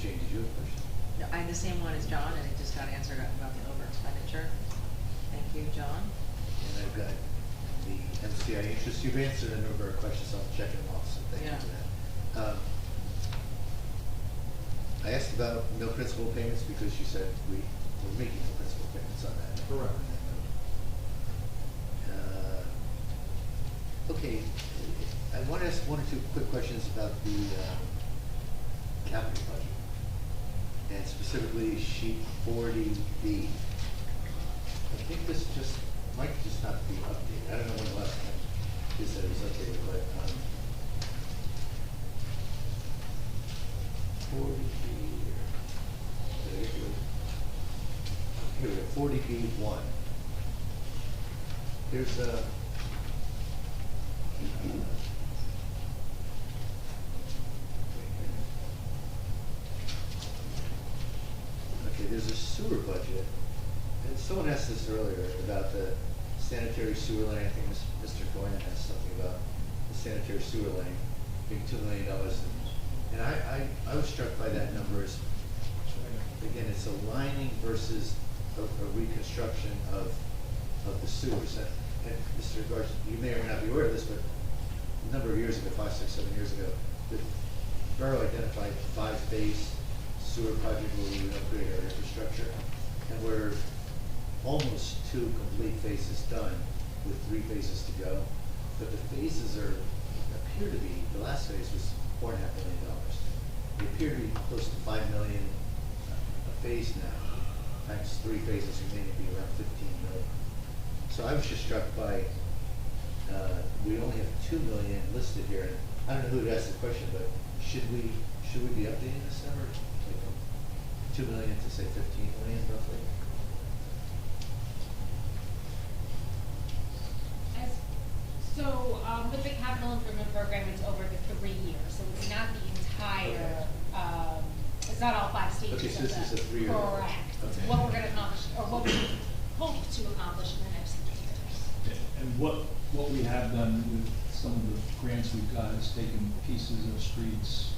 Jane, did you have a question? No, I had the same one as John, and it just got answered about the over expenditure. Thank you, John. And I've got the MCI interest. You've answered a number of questions, so I'll check them off, so thank you for that. I asked about no principal payments because you said we're making no principal payments on that. Correct. Okay, I want to ask one or two quick questions about the capital budget, and specifically sheet 40B. I think this might just not be updated. I don't know when the last time you said it was updated, but 40B. Here we go, 40B1. There's a okay, there's a sewer budget, and someone asked this earlier about the sanitary sewer lane. I think Mr. Coyne asked something about the sanitary sewer lane being $2 million. And I was struck by that number as, again, it's a lining versus a reconstruction of the sewers. And Mr. Garza, you may or may not be aware of this, but a number of years ago, 5, 6, 7 years ago, the borough identified a 5-phase sewer project where we would upgrade our infrastructure. And we're almost 2 complete phases done with 3 phases to go. But the phases appear to be, the last phase was $4.5 million. They appear to be close to $5 million a phase now. Times 3 phases remaining to be around $15 million. So I was just struck by, we only have $2 million listed here. And I don't know who to ask the question, but should we be updating this number? Like from $2 million to say $15 million roughly? With the capital improvement program, it's over the 3 years, so it's not the entire, it's not all 5 stages. Okay, so this is a 3-year. Correct. It's Okay. what we're gonna accomplish, or what we hope to accomplish in the next 3 years. And what we have done with some of the grants we've got is taken pieces of streets,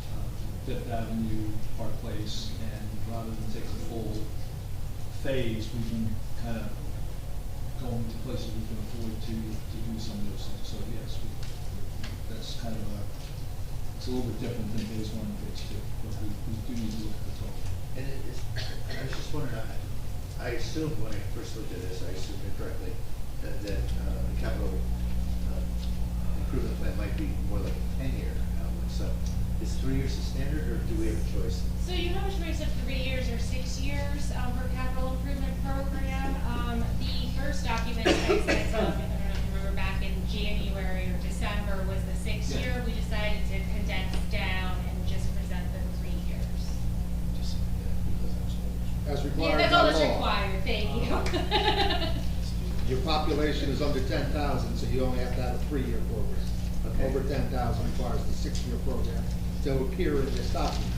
Fifth Avenue, Park Place, and rather than take a full phase, we've been kind of going to places we can afford to do some of those things. So yes, that's kind of it's a little bit different than phase one and phase two, but we do need to look at the total. And I was just wondering, I assumed when I first looked at this, I assumed incorrectly, that the capital improvement plan might be more like a 10-year outlook. So is 3 years the standard, or do we have a choice? So you have a choice of 3 years or 6 years for capital improvement program. The first document I sent, I don't know if you remember, back in January or December was the 6-year. We decided to condense down and just present the 3 years. Just, because that's As Yeah, required that's by all that's law. required, thank you. Your population is under 10,000, so you only have to have a 3-year program. Okay. Over 10,000 requires the 6-year program to appear in this document.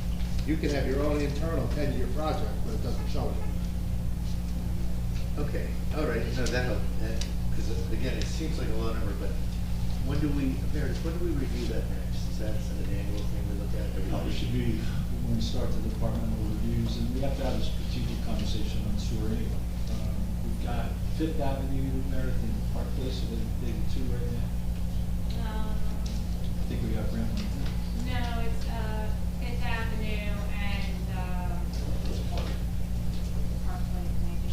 You can have your own internal 10-year project, but it doesn't show it. Okay, all right, no, that helped, because again, it seems like a low number, but when do we review that next? Is that an annual thing we look at? Probably should be when we start the departmental reviews, and we have to have a strategic conversation on sewer anyway. We've got Fifth Avenue, Meredith, and Park Place, so they the two right now. I think we got grant money. No, it's Fifth Avenue and Park Place maybe.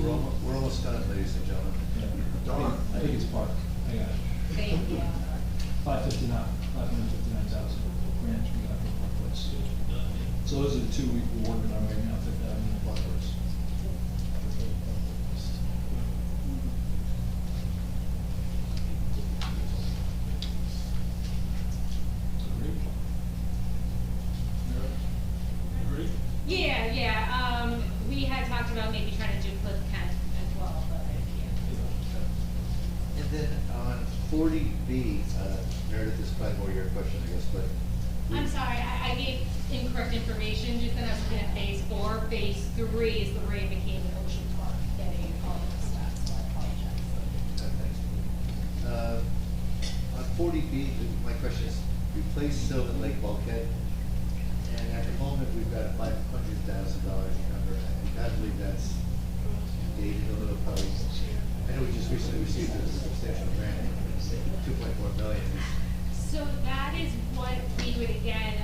We're almost done, ladies and gentlemen. I think it's Park. I got it. Thank you. 559,000 grants we got for Park Place. So those are the two we're working on right now, Fifth Avenue and Park Place. Agree? Yeah, we had talked about maybe trying to do Cliff Kent as well, but yeah. And then on 40B, Meredith, this is probably more your question, I guess, but. I'm sorry, I gave incorrect information, just then I was looking at phase 4. Phase 3 is the Ray McCain and Ocean Park getting all of the stuff, so I apologize. On 40B, my question is, replace Sylvan Lake bulkhead, and at the moment, we've got a $500,000 number, and I believe that's dated a little, probably. I know we just recently received a substantial grant, $2.4 million. So that is what we would again,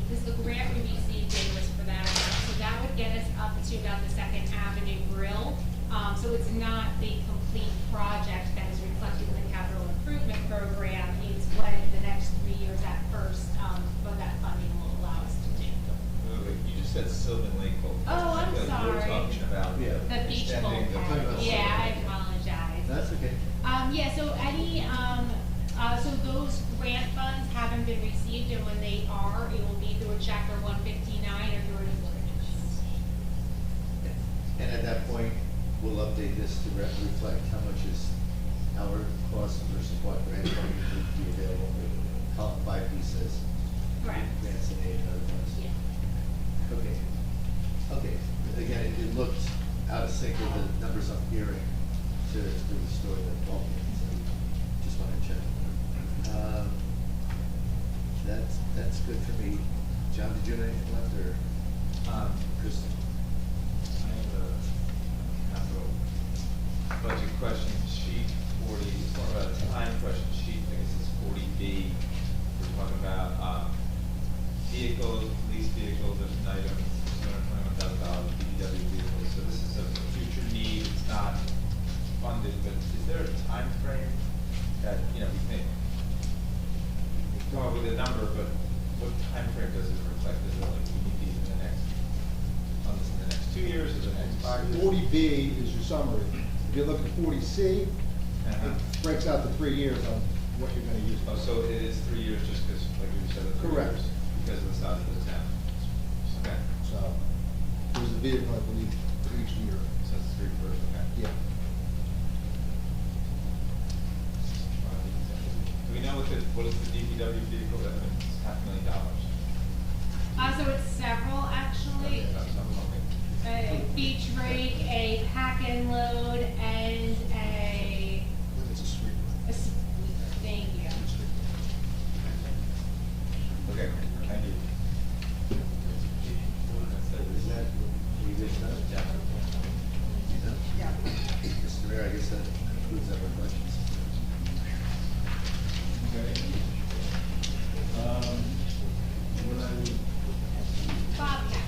this is the grant we received, Dave, was for that amount. So that would get us up to about the Second Avenue Grill. So it's not the complete project that is reflected in the capital improvement program. It's what the next 3 years at first, what that funding will allow us to do. Wait, you just said Sylvan Lake bulkhead. Oh, I'm I feel like sorry. We're talking about The beach extending the. bulkhead. Yeah, I apologize. That's okay. Yeah, so any, so those grant funds haven't been received, and when they are, it will be through a chapter 159 or through an ordinance. And at that point, we'll update this to reflect how much is our cost versus what grant funding would be available. Column 5B says. Correct. Grants and aid and other funds. Yeah. Okay. Okay, again, it looked out of sync with the numbers I'm hearing to restore the bulkhead, so just want to check. That's good for me. John, did you have anything left, or, Kristen? I have a capital budget question, sheet 40, it's more about a time question sheet, I guess it's 40B. We're talking about, vehicles, police vehicles, there's an item, $221,000, DPW vehicles. So this is a future need, it's not funded, but is there a time frame that, we think, come up with a number, but what time frame does it reflect? Is it like we need these in the next, on this in the next 2 years, or the next 5 years? 40B is your summary. If you look at 40C, it breaks out the 3 years on what you're gonna use. Oh, so it is 3 years just because, like you said, it's 3 Correct. years because of the size of the town. Okay. So, there's a vehicle, I believe, for each year. So it's 3 first, okay. Yeah. Do we know what is the DPW vehicle that is $500,000? So it's several, actually. Okay, A beach rake, a pack and load, and a, It's a guess that concludes our questions. Okay. What I would, Bobcat.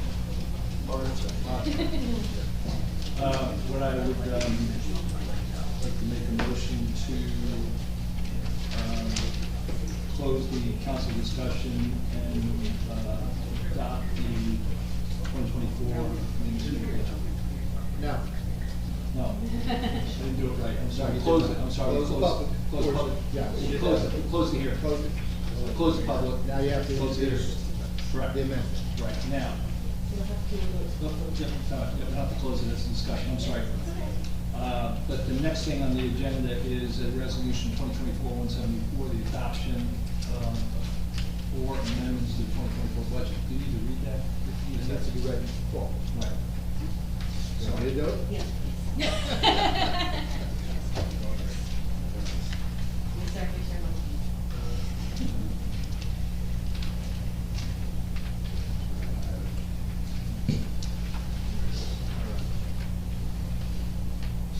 what I would, like to make a motion to, close the council discussion and, adopt the 2024 municipal budget. Now, No, I didn't do it right, I'm sorry, close it, I'm sorry. Close the public Close the portion. public. Yeah. Close the hearing. Close the public. now you have to Close the introduce hearing. Correct. the amendment. Right, now. No, you don't have to close it, it's discussion, I'm sorry. But the next thing on the agenda is a resolution 2024-174, the adoption or amendments to the 2024 budget. Do you need to read that? It has to be read in fall. Right. So, you do it? Yeah. Executive Chairman.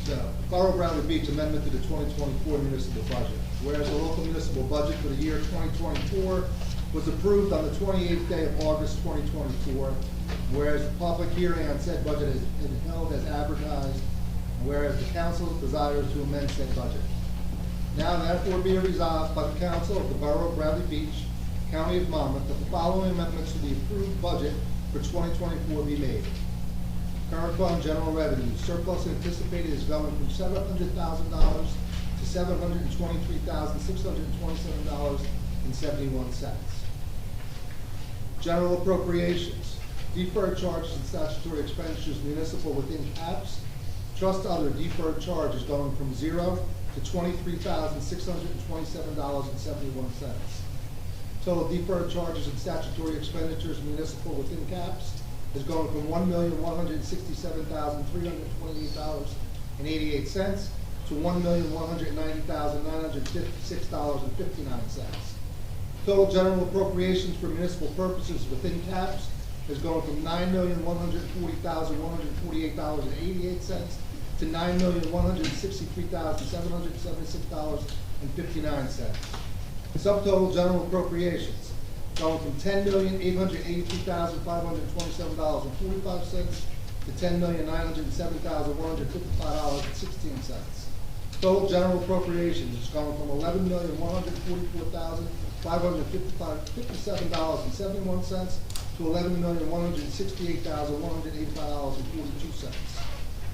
So, Borough Bradley Beach amendment to the 2024 municipal budget. Whereas the local municipal budget for the year 2024 was approved on the 28th day of August 2024, whereas the public hearing on said budget has been held as advertised, and whereas the council desires to amend said budget. Now therefore be it resolved by the council of the Borough of Bradley Beach, County of Monmouth, that the following amendments to the approved budget for 2024 be made. Current fund general revenue surplus anticipated is going from $700,000 to $723,627.71. General appropriations, deferred charges and statutory expenditures municipal within caps, trust other deferred charges going from 0 to $23,627.71. Total deferred charges and statutory expenditures municipal within caps is going from $1,167,328.88 to $1,190,956.59. Total general appropriations for municipal purposes within caps is going from $9,140,148.88 to $9,163,776.59. Subtotal general appropriations going from $10,883,527.45 to $10,907,155.16. Total general appropriations is going from $11,144,557.71 to $11,168,185.42.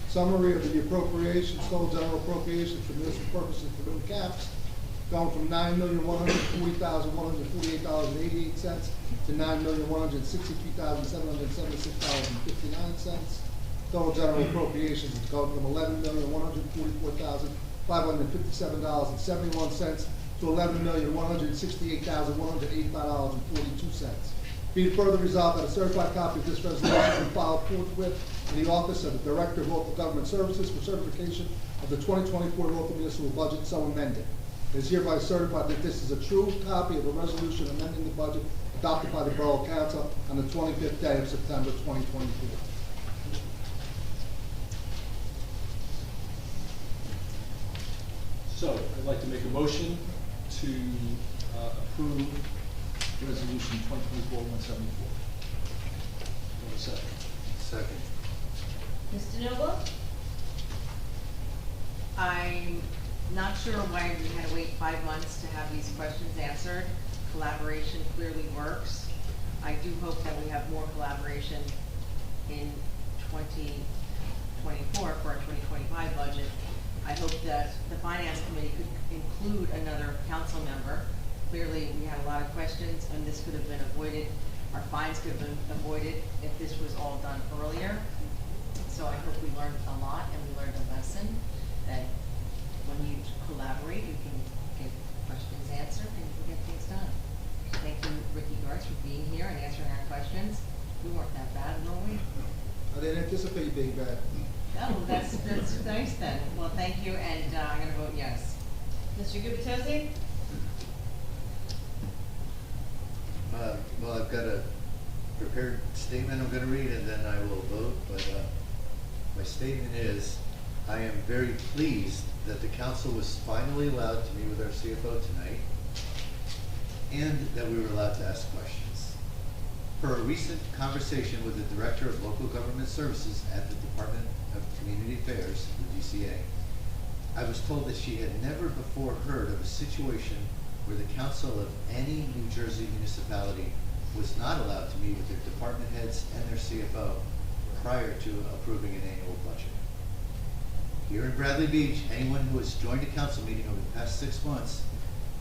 Summary of the appropriations, total general appropriations for municipal purposes for new caps, going from $9,140,148.88 to $9,163,776.59. Total general appropriations is going from $11,144,557.71 to $11,168,185.42. Be it further resolved that a certified copy of this resolution be filed forthwith in the office of the Director of Local Government Services for certification of the 2024 local municipal budget so amended. It is hereby certified that this is a true copy of a resolution amending the budget adopted by the Borough Council on the 25th day of September 2024. So, I'd like to make a motion to approve resolution 2024-174. Second. Second. Mr. Noble? I'm not sure why we had to wait 5 months to have these questions answered. Collaboration clearly works. I do hope that we have more collaboration in 2024 for our 2025 budget. I hope that the Finance Committee could include another council member. Clearly, we had a lot of questions, and this could have been avoided. Our fines could have been avoided if this was all done earlier. So I hope we learned a lot, and we learned a lesson that when you collaborate, you can get questions answered and you can get things done. Thank you, Ricky Gartz, for being here and answering our questions. We weren't that bad, were we? I didn't anticipate you being bad. Oh, that's nice then. Well, thank you, and I'm gonna vote yes. Mr. Gubatose? Well, I've got a prepared statement I'm gonna read, and then I will vote, but my statement is, I am very pleased that the council was finally allowed to meet with our CFO tonight, and that we were allowed to ask questions. Per a recent conversation with the Director of Local Government Services at the Department of Community Affairs, the DCA, I was told that she had never before heard of a situation where the council of any New Jersey municipality was not allowed to meet with their department heads and their CFO prior to approving an annual budget. Here in Bradley Beach, anyone who has joined a council meeting over the past 6 months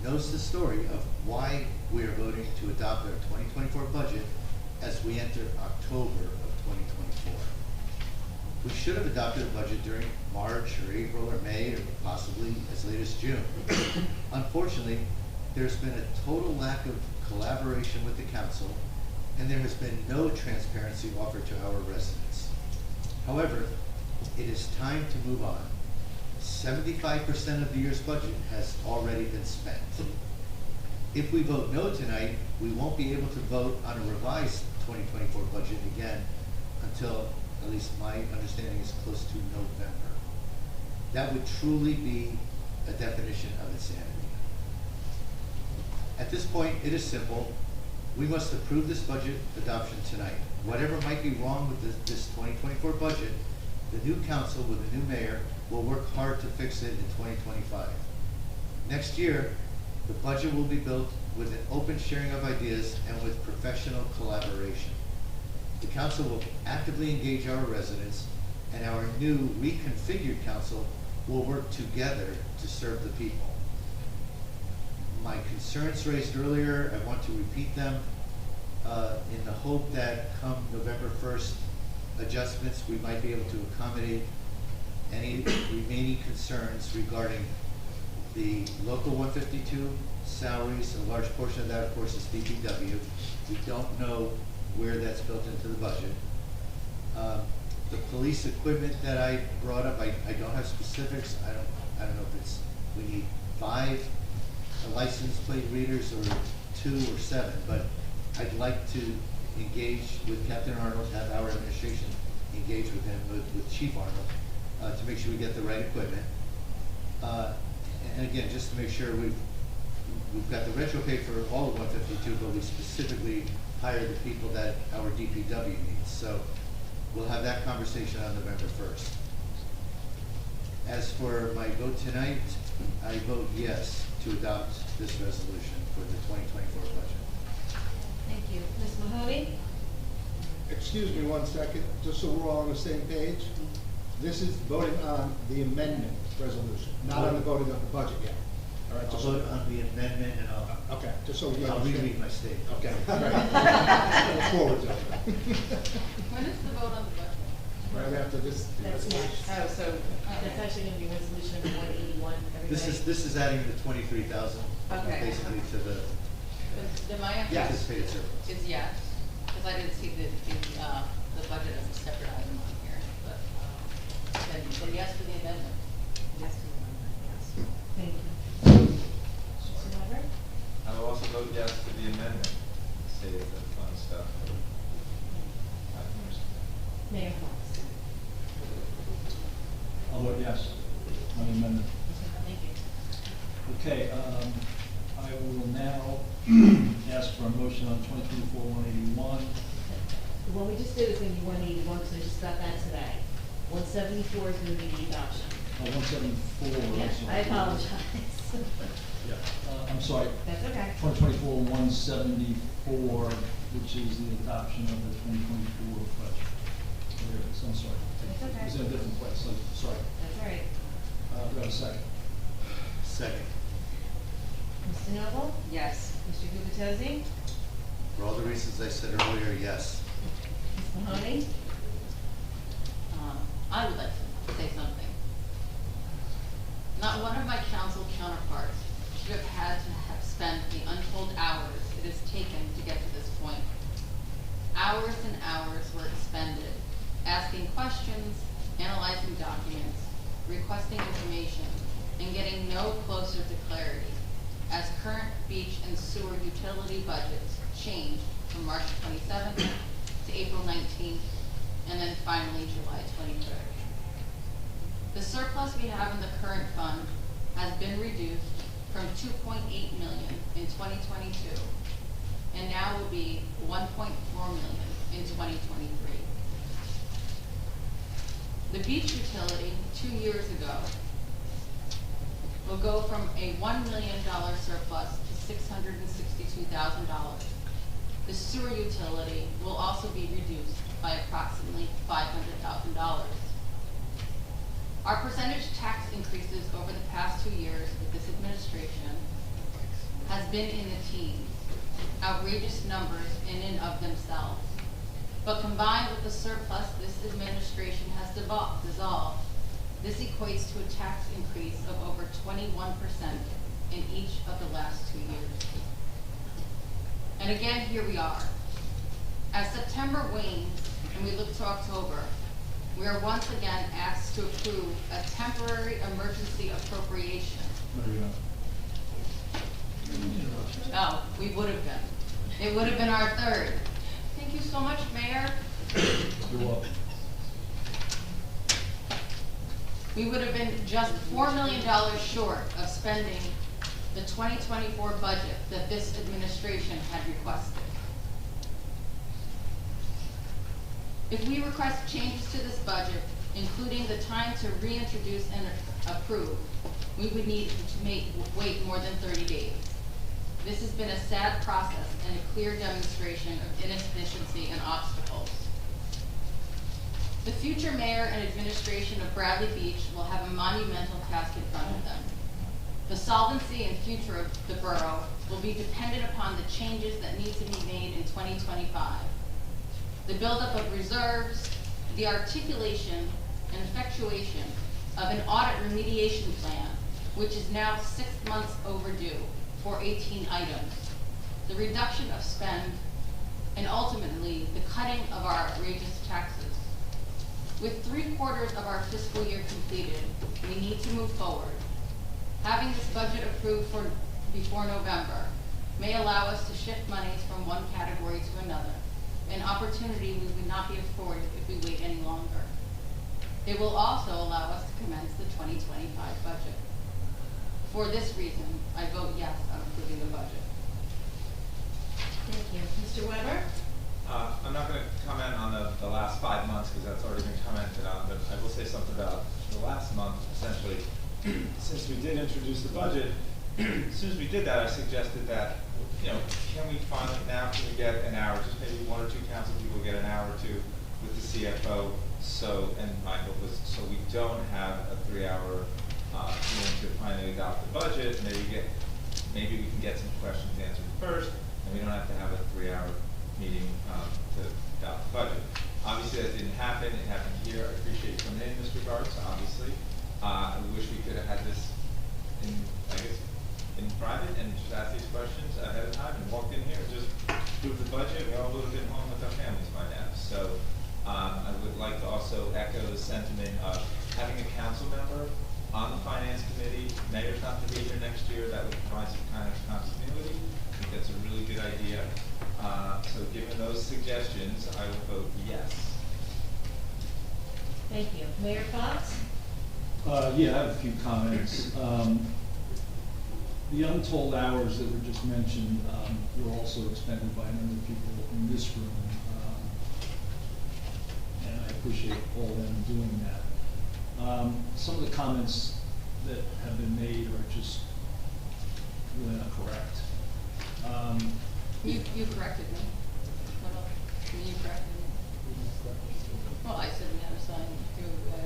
knows the story of why we are voting to adopt our 2024 budget as we enter October of 2024. We should have adopted a budget during March or April or May or possibly as late as June. Unfortunately, there's been a total lack of collaboration with the council, and there has been no transparency offered to our residents. However, it is time to move on. 75% of the year's budget has already been spent. If we vote no tonight, we won't be able to vote on a revised 2024 budget again until, at least my understanding, is close to November. That would truly be a definition of insanity. At this point, it is simple. We must approve this budget adoption tonight. Whatever might be wrong with this 2024 budget, the new council with the new mayor will work hard to fix it in 2025. Next year, the budget will be built with an open sharing of ideas and with professional collaboration. The council will actively engage our residents, and our new reconfigured council will work together to serve the people. My concerns raised earlier, I want to repeat them in the hope that come November 1st adjustments, we might be able to accommodate any remaining concerns regarding the local 152 salaries. A large portion of that, of course, is DPW. We don't know where that's built into the budget. The police equipment that I brought up, I don't have specifics. I don't know if it's, we need 5 license plate readers or 2 or 7, but I'd like to engage with Captain Arnold, have our administration engage with him, with Chief Arnold, to make sure we get the right equipment. And again, just to make sure we've got the retro pay for all of 152, but we specifically hire the people that our DPW needs. So we'll have that conversation on November 1st. As for my vote tonight, I vote yes to adopt this resolution for the 2024 budget. Thank you. Ms. Mahoney? Excuse me 1 second, just so we're all on the same page. This is voting on the amendment resolution, not on the voting on the budget yet. All right, I'll just vote on the amendment and okay, just so we I'll understand. reread my statement. Okay, all right. Look forward to it. When is the vote on the budget? Right after this. That's next. Oh, so that's actually gonna be resolution number 181, everybody. This is adding the 23,000 Okay. basically to the Then my answer Yes. anticipated surplus. is yes, because I didn't see the budget as a separate item on here, but, then yes for the amendment. Yes, to the amendment, yes. Thank you. Mr. Weber? I will also vote yes to the amendment, save the fun stuff. Mayor Fox? I'll vote yes on the amendment. Thank you. Okay, I will now ask for a motion on 2024-181. The one we just did is gonna be 181, because I just got that today. 174 is gonna be the adoption. 174. I'm Yes, sorry. I apologize. Yeah, I'm sorry. That's okay. 2024-174, which is the adoption of the 2024 budget. There it is, I'm sorry. That's okay. It's in a different place, so, sorry. That's all right. Do I have a second? Second. Mr. Noble? Yes. Mr. Gubatose? For all the reasons I said earlier, yes. Ms. Mahoney? I would like to say something. Not one of my council counterparts should have had to have spent the untold hours it has taken to get to this point. Hours and hours were expended asking questions, analyzing documents, requesting information, and getting no closer to clarity as current beach and sewer utility budgets changed from March 27th to April 19th, and then finally July 23rd. The surplus we have in the current fund has been reduced from 2.8 million in 2022, and now will be 1.4 million in 2023. The beach utility 2 years ago will go from a $1 million surplus to $662,000. The sewer utility will also be reduced by approximately $500,000. Our percentage tax increases over the past 2 years with this administration has been in the teens, outrageous numbers in and of themselves. But combined with the surplus this administration has dissolved, this equates to a tax increase of over 21% in each of the last 2 years. And again, here we are. As September wanes and we look to October, we are once again asked to approve a temporary emergency appropriation. Oh, we would have been. It would have been our third. Thank you so much, Mayor. You're welcome. We would have been just $4 million short of spending the 2024 budget that this administration had requested. If we request changes to this budget, including the time to reintroduce and approve, we would need to wait more than 30 days. This has been a sad process and a clear demonstration of inefficiency and obstacles. The future mayor and administration of Bradley Beach will have a monumental task in front of them. The solvency and future of the borough will be dependent upon the changes that need to be made in 2025. The buildup of reserves, the articulation and effectuation of an audit remediation plan, which is now 6 months overdue for 18 items, the reduction of spend, and ultimately the cutting of our outrageous taxes. With 3/4 of our fiscal year completed, we need to move forward. Having this budget approved before November may allow us to shift monies from one category to another, an opportunity we would not be afforded if we wait any longer. It will also allow us to commence the 2025 budget. For this reason, I vote yes on approving the budget. Thank you. Mr. Weber? I'm not going to comment on the last 5 months because that's already been commented on, but I will say something about the last month, essentially. Since we did introduce the budget, as soon as we did that, I suggested that, can we finally, now can we get an hour, just maybe 1 or 2 council people get an hour or 2 with the CFO, and my hope was, so we don't have a 3-hour meeting to finally adopt the budget, maybe we can get some questions answered first, and we don't have to have a 3-hour meeting to adopt the budget. Obviously, that didn't happen. It happened here. I appreciate you coming in, Mr. Gartz, obviously. I wish we could have had this in private and just ask these questions ahead of time and walked in here and just approved the budget. We all would have been home with our families by now. So I would like to also echo the sentiment of having a council member on the finance committee. Mayor's not to be here next year. That would provide some kind of continuity. I think that's a really good idea. So given those suggestions, I will vote yes. Thank you. Mayor Fox? Yeah, I have a few comments. The untold hours that were just mentioned were also expended by a number of people in this room. And I appreciate all of them doing that. Some of the comments that have been made are just really not correct. You corrected me. What else? You corrected me. Well, I said we had to sign through an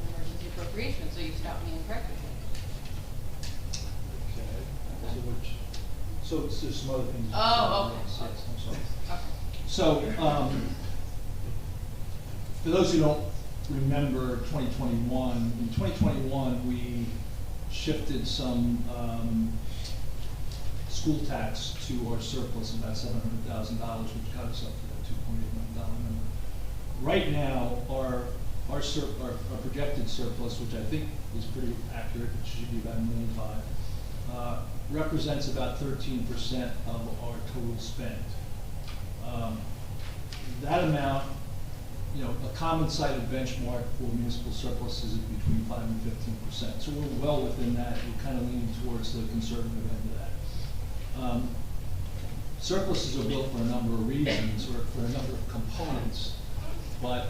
emergency appropriation, so you stopped me and corrected me. So there's some other things. Oh, okay. Yes, I'm sorry. Okay. So, for those who don't remember 2021, in 2021, we shifted some school tax to our surplus, about $700,000, which got us up to that $2.8 million number. Right now, our projected surplus, which I think is pretty accurate, it should be about $1.5 million, represents about 13% of our total spend. That amount you know, a common cited benchmark for municipal surpluses is between 5 and 15%. So we're well within that. We're kind of leaning towards the conservative end of that. Surpluses are built for a number of reasons, or for a number of components, but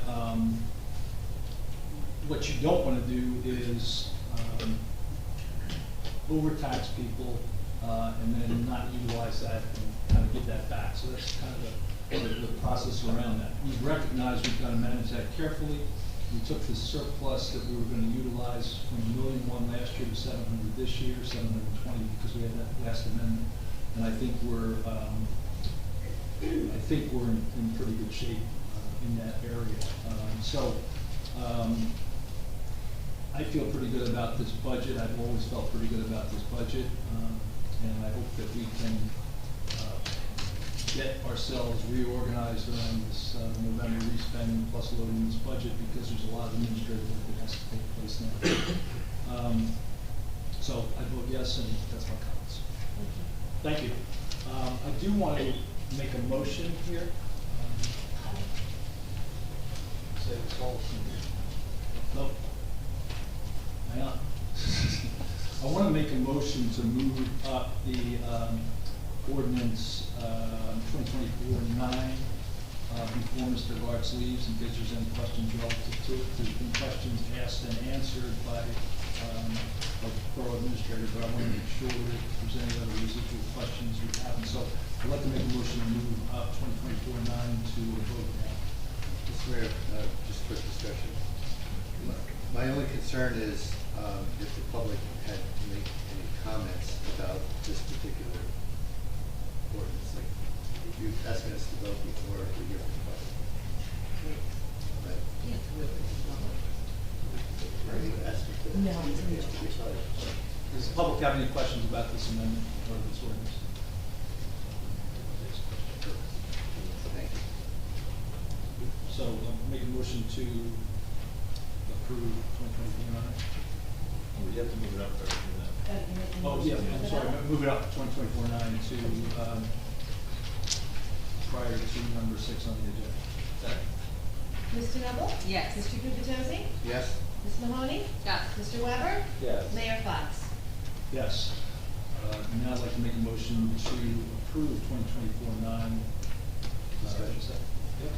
what you don't want to do is overtax people and then not utilize that and kind of give that back. So that's kind of the process around that. We've recognized we've got to manage that carefully. We took the surplus that we were going to utilize from $1.1 million last year to 700 this year, 720 because we had that last amendment. And I think we're in pretty good shape in that area. I feel pretty good about this budget. I've always felt pretty good about this budget, and I hope that we can get ourselves reorganized around this November respend plus loading this budget, because there's a lot of administrative work that has to take place now. So I vote yes, and that's my comments. Thank you. I do want to make a motion here. Say it's all. Nope. Hang on. I want to make a motion to move up the ordinance 2024-9 before Mr. Gartz leaves, in case there's any questions relative to it. There's been questions asked and answered by the Borough Administrator, but I want to make sure that if there's any other residual questions we haven't. So I'd like to make a motion to move up 2024-9 to a vote now. Mr. Mayor, just a quick discussion. My only concern is if the public had to make any comments about this particular ordinance. Like, if you're asking us to vote before we hear from the public. But, are you asking to? No. Does the public have any questions about this amendment or this ordinance? Thank you. So make a motion to approve 2024-9. We have to move it up first. Oh, yeah, I'm sorry, move it up to 2024-9 to prior to number 6 on the agenda. Mr. Noble? Yes. Mr. Gubatose? Yes? Ms. Mahoney? Yes. Mr. Weber? Yes. Mayor Fox? Yes. Now I'd like to make a motion to approve 2024-9. Discussion. Yep.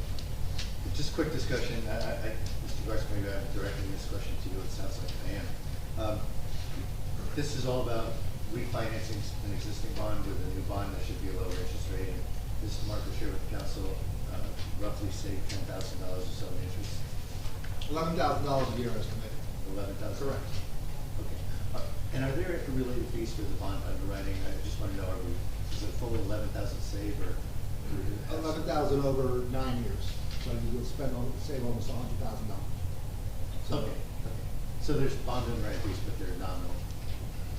Just a quick discussion. Mr. Gartz, maybe I'm directing this question to you. It sounds like I am. This is all about refinancing an existing bond with a new bond that should be a lower interest rate. And Mr. Marco shared with the council roughly save $10,000 or so in interest. $11,000 a year estimated. 11,000. Correct. Okay. And are there related fees for the bond underwriting? I just want to know, is it fully 11,000 save or? 11,000 over 9 years, so you will save almost $100,000. So Okay. So there's bond underwriting fees, but they're nominal.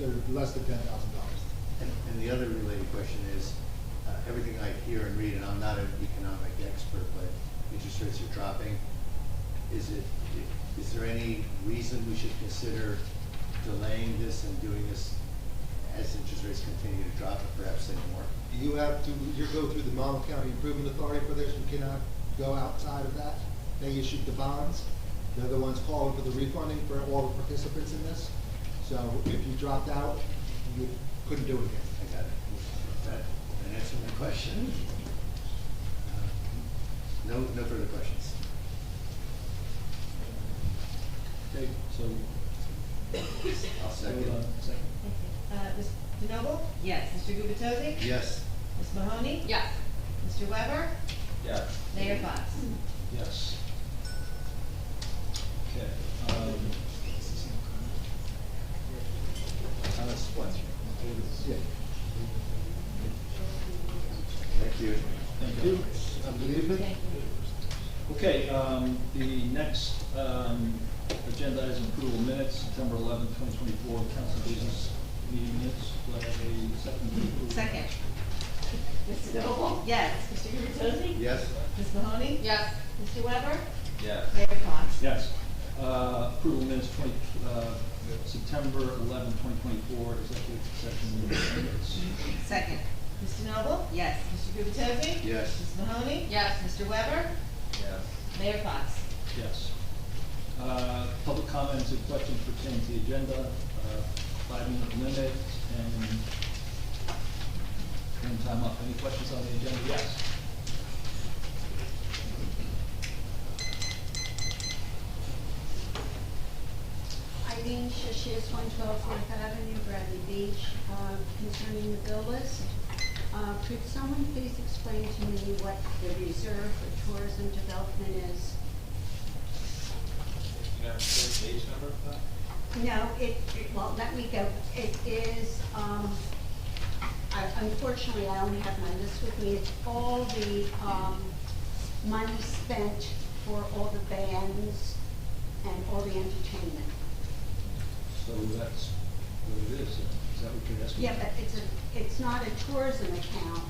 they're less than $10,000. And the other related question is, everything I hear and read, and I'm not an economic expert, but interest rates are dropping. Is there any reason we should consider delaying this and doing this as interest rates continue to drop, or perhaps say more? You go through the Monmouth County Improvement Authority for this. We cannot go outside of that. They issued the bonds. They're the ones calling for the refunding for all the participants in this. So if you dropped out, you couldn't do it again. I got it. That answered my question. No further questions. Okay, so. I'll second. Hold on a second. Mr. Noble? Yes. Mr. Gubatose? Yes. Ms. Mahoney? Yes. Mr. Weber? Yes. Mayor Fox? Yes. Okay. Thank you. Thank you. Good evening. Okay, the next agenda is approval of minutes, September 11th, 2024, council business meeting minutes. Do I have a second to approve? Second. Mr. Noble? Yes. Mr. Gubatose? Yes. Ms. Mahoney? Yes. Mr. Weber? Yes. Mayor Fox? Yes. Approval of minutes, September 11th, 2024, executive session minutes. Second. Mr. Noble? Yes. Mr. Gubatose? Yes. Ms. Mahoney? Yes. Mr. Weber? Yes. Mayor Fox. Yes. Public comments and questions pertaining to the agenda, 5-minute limit, and one time up. Any questions on the agenda? Yes. Eileen Shishias, 112 Fourth Avenue, Bradley Beach, concerning the bill list. Could someone please explain to me what the reserve for tourism development is? You have the page number for that? No, well, let me go. It is, unfortunately, I only have my list with me. It's all the, money spent for all the bands and all the entertainment. So that's what it is. Is that what you're asking? Yeah, but it's not a tourism account.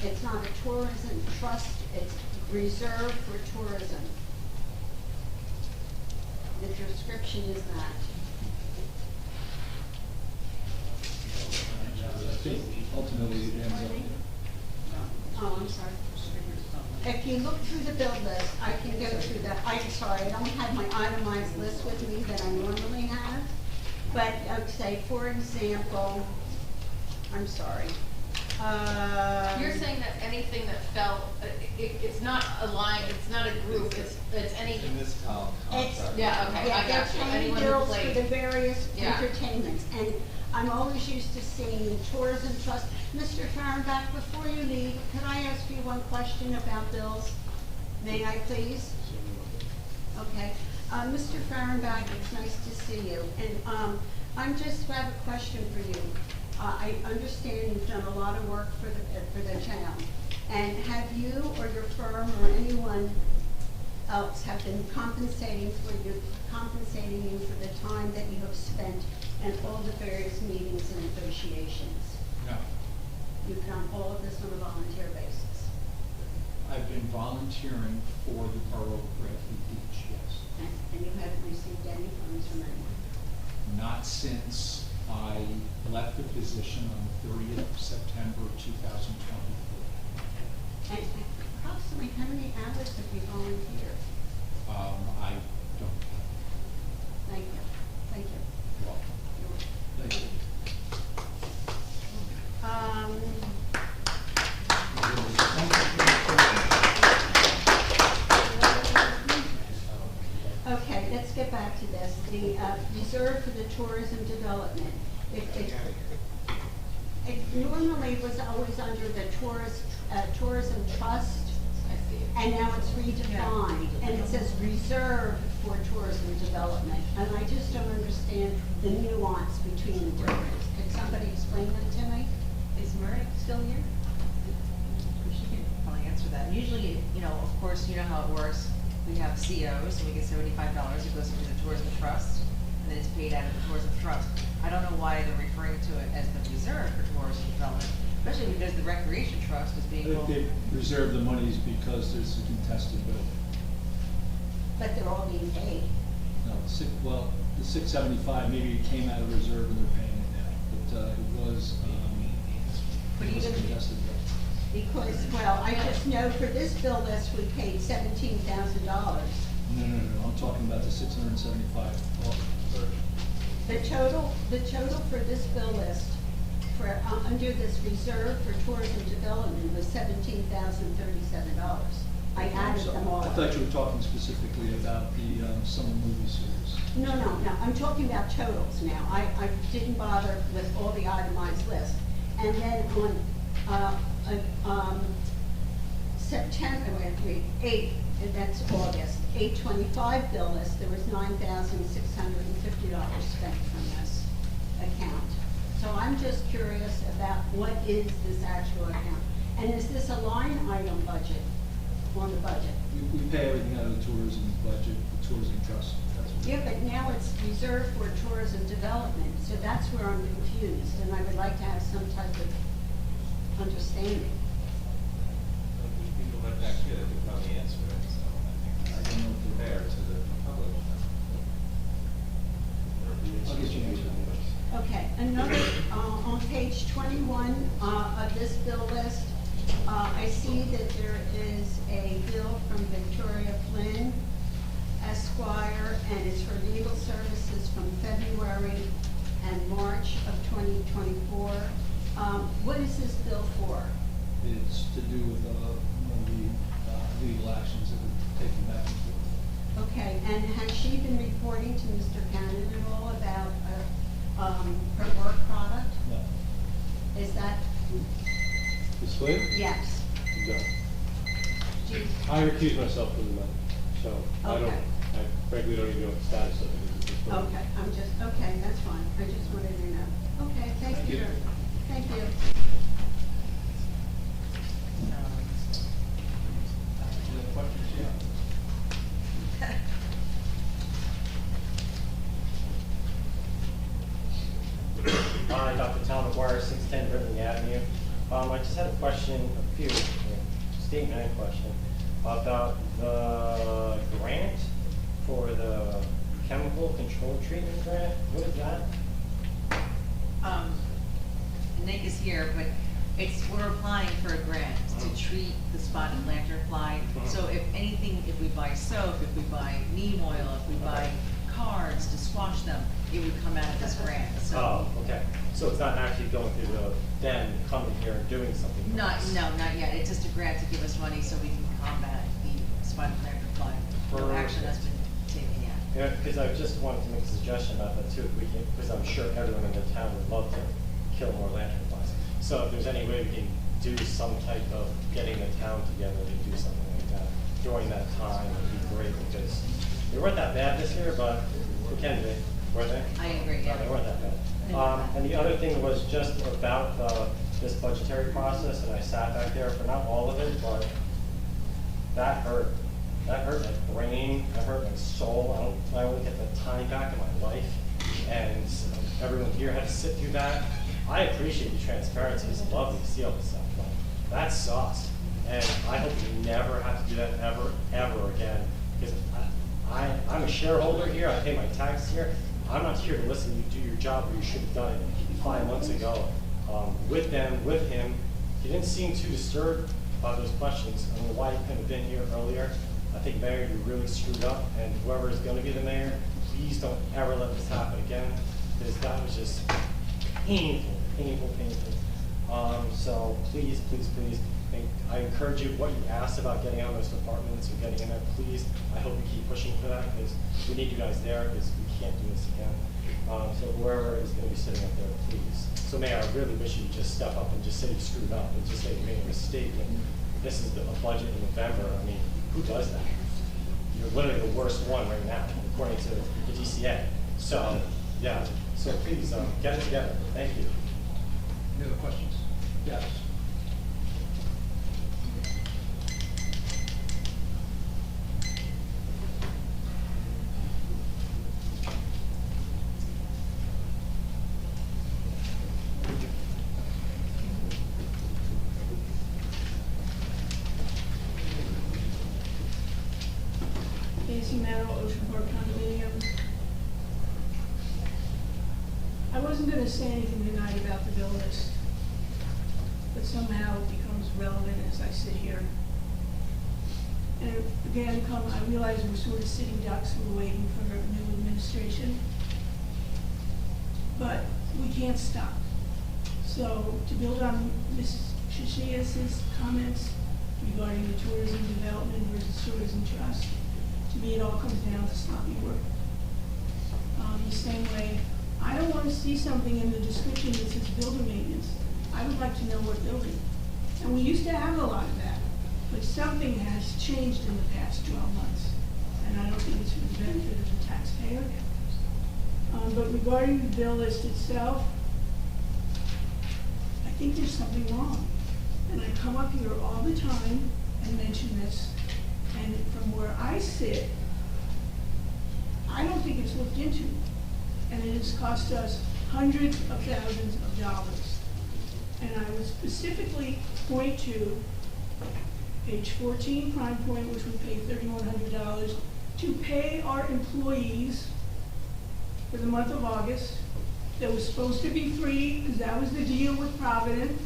It's not a tourism trust. It's reserved for tourism. The description is that. I think ultimately it ends up. Oh, I'm sorry. If you look through the bill list, I can go through that. I'm sorry, I don't have my itemized list with me that I normally have. But I would say, for example, I'm sorry. You're saying that anything that fell, it's not a line, it's not a group, it's any. In this column. It's, Yeah, okay, yeah, I they're got you. paying Anyone who bills for played. the various Yeah. entertainments. And I'm always used to seeing tourism trust. Mr. Fahrenbach, before you leave, could I ask you one question about bills? May I please? Okay. Mr. Fahrenbach, it's nice to see you. And I just have a question for you. I understand you've done a lot of work for the town. And have you or your firm or anyone else have been compensating you for the time that you have spent and all the various meetings and negotiations? No. You've done all of this on a volunteer basis? I've been volunteering for the borough of Bradley Beach, yes. And you haven't received any funds from anyone? Not since I left the position on the 30th of September 2024. And approximately how many hours have you volunteered? I don't know. Thank you. Thank you. You're welcome. Thank you. Okay, let's get back to this. The reserve for the tourism development. It normally was always under the tourism trust, and now it's redefined, and it says reserve for tourism development. And I just don't understand the nuance between the difference. Could somebody explain that to me? Is Murray still here? She can probably answer that. Usually, of course, you know how it works. We have COs, and we get $75, it goes into the tourism trust, and then it's paid out of the tourism trust. I don't know why they're referring to it as the reserve for tourism development, especially because the recreation trust is I being. think they reserve the monies because there's a contested bill. But they're all being paid. No, the 675, maybe it came out of reserve and they're paying it now, but it was But a even- contested bill. Because, well, I just know for this bill list, we paid $17,000. No, I'm talking about the 675. The total for this bill list, for, under this reserve for tourism development was $17,037. I added them all. I thought you were talking specifically about the summer movie series. No, I'm talking about totals now. I didn't bother with all the itemized list. And then on, September, 8th, and that's August, 8/25 bill list, there was $9,650 spent from this account. So I'm just curious about what is this actual account? And is this a line item budget on the budget? We pay everything out of the tourism budget, the tourism trust. That's what- Yeah, but now it's reserved for tourism development, so that's where I'm confused, and I would like to have some type of understanding. If people like that kid, they could probably answer it, so I think it's fair to the public. I'll get you an answer. Okay, another, on page 21 of this bill list, I see that there is a bill from Victoria Flynn Esquire, and it's for legal services from February and March of 2024. What is this bill for? It's to do with one of the legal actions that we're taking back and forth. Okay, and has she been reporting to Mr. Cannon at all about her work product? No. Is that, Ms. Flynn? yes. No. She- I recuse myself from the matter, so I don't, Okay. I frankly don't even know what the status of it is at this point. Okay, okay, that's fine. I just wanted to know. Okay, thank Thank you. you. Thank you. Any other questions? Yeah. Hi, Dr. Tom McGuire, 610 Riverling Avenue. I just had a question, statement and question, about the grant for the chemical control treatment grant. What is that? Nick is here, but we're applying for a grant to treat the spotted lanternfly. So if anything, if we buy soap, if we buy neem oil, if we buy cards to squash them, it would come out of this grant, so. Oh, okay. So it's not actually going through them coming here and doing something for us? No, not yet. It's just a grant to give us money so we can combat the spotted lanternfly. No action has been taken yet. Yeah, because I just wanted to make a suggestion about that too, if we can, because I'm sure everyone in the town would love to kill more lanternflies. So if there's any way we can do some type of getting the town together to do something like that during that time, would be great, because they weren't that bad this year, but we can be, were they? I agree, yeah. No, they weren't that bad. And the other thing was just about this budgetary process, and I sat back there for not all of it, but that hurt. That hurt my brain, that hurt my soul. I don't get the time back in my life, and everyone here had to sit through that. I appreciate the transparency. It's lovely to see all this stuff, but that sucks. And I hope we never have to do that ever again, because I'm a shareholder here. I pay my taxes here. I'm not here to listen to you do your job, where you should have done it 5 months ago with them, with him. He didn't seem too disturbed about those questions. I don't know why he couldn't have been here earlier. I think, Mayor, you really screwed up, and whoever is going to be the mayor, please don't ever let this happen again, because that was just painful. So please, I encourage you, what you asked about getting out of those departments and getting in there, please, I hope you keep pushing for that, because we need you guys there, because we can't do this again. So whoever is going to be sitting up there, please. So Mayor, I really wish you would just step up and just say you screwed up, and just say you made a mistake, and this is a budget in November. I mean, who does that? You're literally the worst one right now, according to the DCA. So, yeah, so please, get it together. Thank you. Any other questions? Yes. Nancy Merrill, Ocean Park Condominium. I wasn't going to say anything tonight about the bill list, but somehow it becomes relevant as I sit here. And again, I realize we're sort of sitting ducks, we're waiting for a new administration, but we can't stop. So to build on Ms. Shishias's comments regarding the tourism development versus tourism trust, to me, it all comes down to sloppy work. The same way, I don't want to see something in the description that says builder maintenance. I would like to know what building. And we used to have a lot of that, but something has changed in the past 12 months. And I don't think it's for the benefit of the taxpayer. But regarding the bill list itself, I think there's something wrong. And I come up here all the time and mention this. And from where I sit, I don't think it's looked into. And it has cost us hundreds of thousands of dollars. And I would specifically point to page 14, Prime Point, which we paid $3,100 to pay our employees for the month of August. That was supposed to be free, because that was the deal with Provident.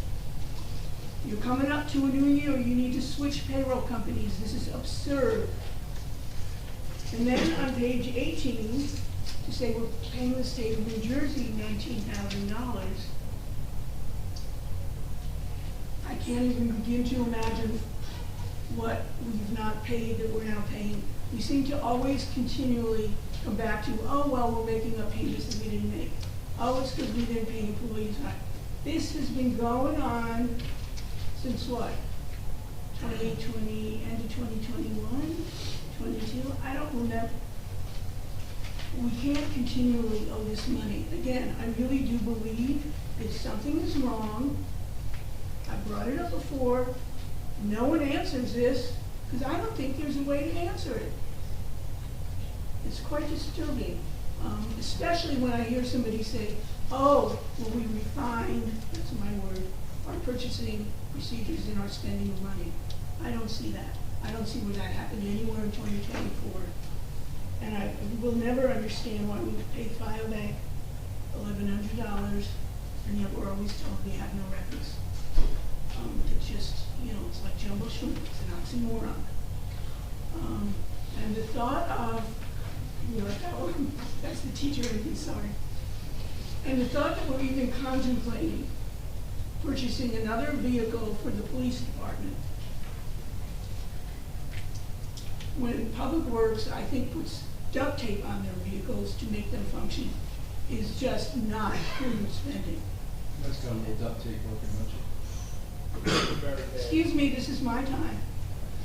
You're coming up to a new year, you need to switch payroll companies, this is absurd. And then on page 18, to say we're paying the state of New Jersey $19,000, I can't even begin to imagine what we've not paid that we're now paying. We seem to always continually come back to, oh, well, we're making up payments that we didn't make. Oh, it's because we didn't pay employees. This has been going on since what? 2020, end of 2021, 22? I don't remember. We can't continually owe this money. Again, I really do believe that something is wrong. I brought it up before. No one answers this, because I don't think there's a way to answer it. It's quite disturbing, especially when I hear somebody say, oh, well, we refined, that's my word, our purchasing procedures and our spending of money. I don't see that. I don't see where that happened anywhere in 2024. And I will never understand why we pay Biobank $1,100, and yet we're always told we have no records. It's just, it's like jumbo shrimp, it's an oxymoron. And the thought of, that's the teacher in me, sorry. And the thought that we're even contemplating purchasing another vehicle for the police department, when Public Works, I think, puts duct tape on their vehicles to make them function, is just not prudent spending. That's got a little duct tape working, don't you? Excuse me, this is my time.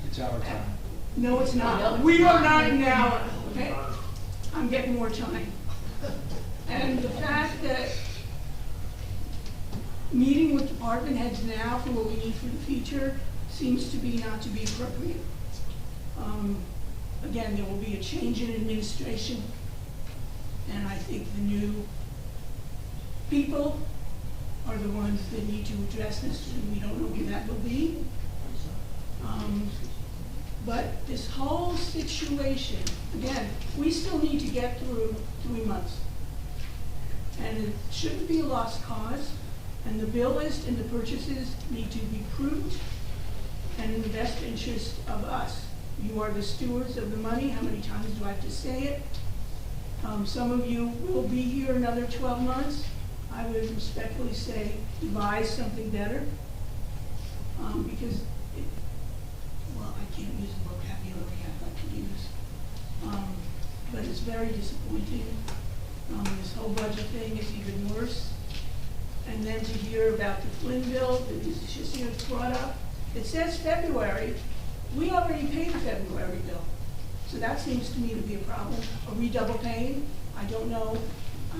It's our time. No, it's not. We are not now, okay? I'm getting more time. And the fact that meeting with department heads now for what we need for the future seems to be not to be appropriate. Again, there will be a change in administration, and I think the new people are the ones that need to address this, and we don't know who that will be. But this whole situation, again, we still need to get through 3 months. And it shouldn't be a lost cause, and the bill list and the purchases need to be prudent and in the best interest of us. You are the stewards of the money. How many times do I have to say it? Some of you will be here another 12 months. I would respectfully say devise something better, because, I can't use the vocabulary I'd like to use, but it's very disappointing. This whole budget thing is even worse. And then to hear about the Flynn bill that Mr. Shishir brought up, it says February. We already paid the February bill. So that seems to me to be a problem. Are we double paying? I don't know.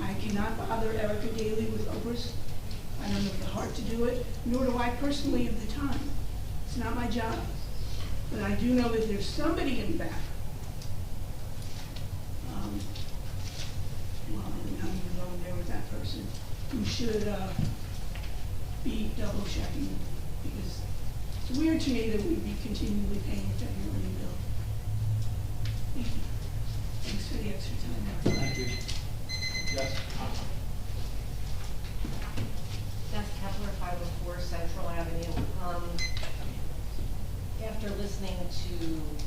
I cannot bother Erica Daly with Oprah's. I don't have the heart to do it, nor do I personally have the time. It's not my job. But I do know that there's somebody in the back. I'm not even going there with that person, who should be double checking, because it's weird to me that we'd be continually paying a February bill. Thank you. Thanks for the extra time. Thank you. Yes? Beth Kepler, 504 Central Avenue. After listening to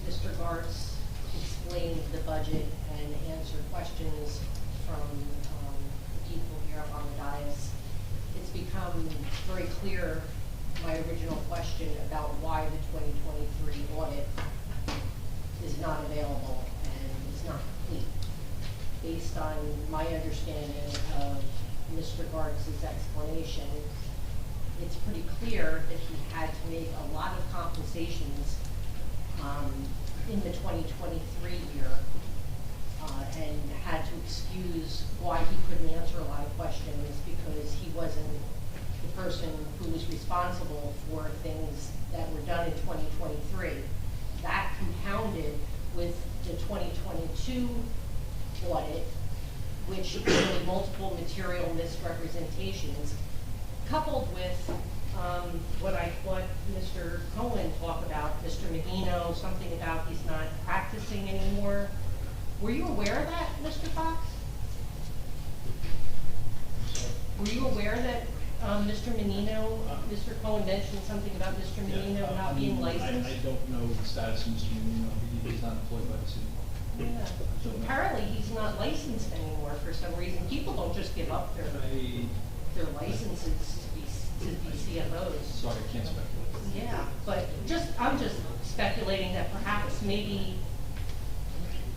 Mr. Gartz explain the budget and answer questions from the people here up on the dais, it's become very clear my original question about why the 2023 audit is not available and is not complete. Based on my understanding of Mr. Gartz's explanation, it's pretty clear that he had to make a lot of compensations in the 2023 year and had to excuse why he couldn't answer a lot of questions because he wasn't the person who was responsible for things that were done in 2023. That compounded with the 2022 audit, which showed multiple material misrepresentations, coupled with what Mr. Cohen talked about, Mr. Magino, something about he's not practicing anymore. Were you aware of that, Mr. Fox? Were you aware that Mr. Menino, Mr. Cohen mentioned something about Mr. Menino not being licensed. I don't know the status of Mr. Menino, he's not employed by the city. Yeah. Apparently, he's not licensed anymore for some reason. People don't just give up their licenses to be CFOs. Sorry, I can't speculate. Yeah, but I'm just speculating that perhaps maybe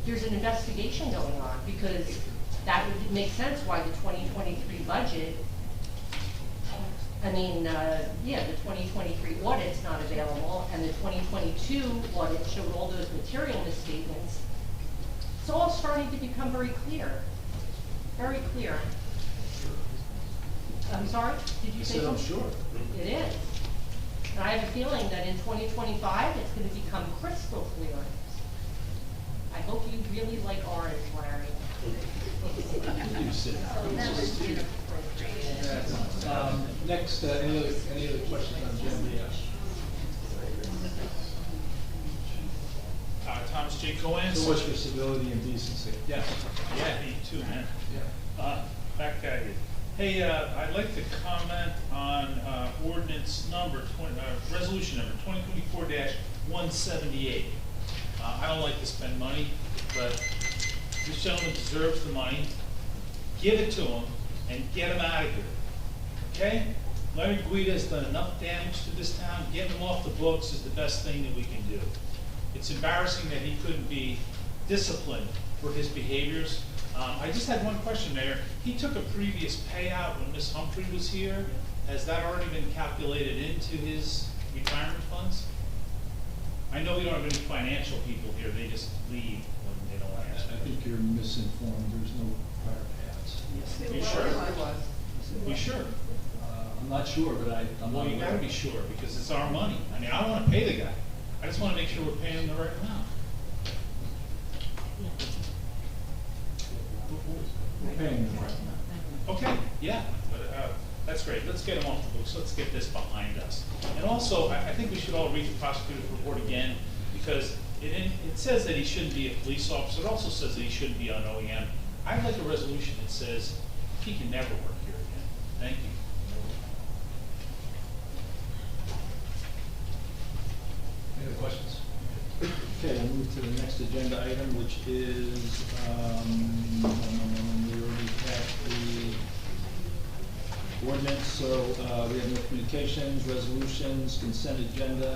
there's an investigation going on, because that would make sense why the 2023 budget, the 2023 audit's not available, and the 2022 audit showed all those material misstatements. It's all starting to become very clear. Very clear. I'm sorry, did you say something? I'm sure. It is. And I have a feeling that in 2025, it's going to become crystal clear. I hope you really like orange, Larry. You sit. Next, any other questions on Jim? Thomas J. Cohen. So much for civility and decency. Yes. Yeah, me too, man. Back at you. Hey, I'd like to comment on ordinance number, resolution number 2024-178. I don't like to spend money, but this gentleman deserves the money. Give it to him and get him out of here, okay? Larry Guida has done enough damage to this town. Getting him off the books is the best thing that we can do. It's embarrassing that he couldn't be disciplined for his behaviors. I just had one question, Mayor. He took a previous payout when Ms. Humphrey was here. Has that already been calculated into his retirement funds? I know we don't have any financial people here. They just leave when they don't want to ask. I think you're misinformed. There's no prior payouts. You sure? You sure? I'm not sure, but I'm not. Well, you gotta be sure, because it's our money. I mean, I don't wanna pay the guy. I just wanna make sure we're paying him the right amount. We're paying the right amount. Okay, yeah, but, that's great. Let's get him off the books. Let's get this behind us. And also, I think we should all read the prosecutor's report again, because it says that he shouldn't be a police officer. It also says that he shouldn't be on OEM. I'd like a resolution that says he can never work here again. Thank you. Any other questions? Okay, we'll move to the next agenda item, which is, we already have the ordinance, so we have no communications, resolutions, consent agenda.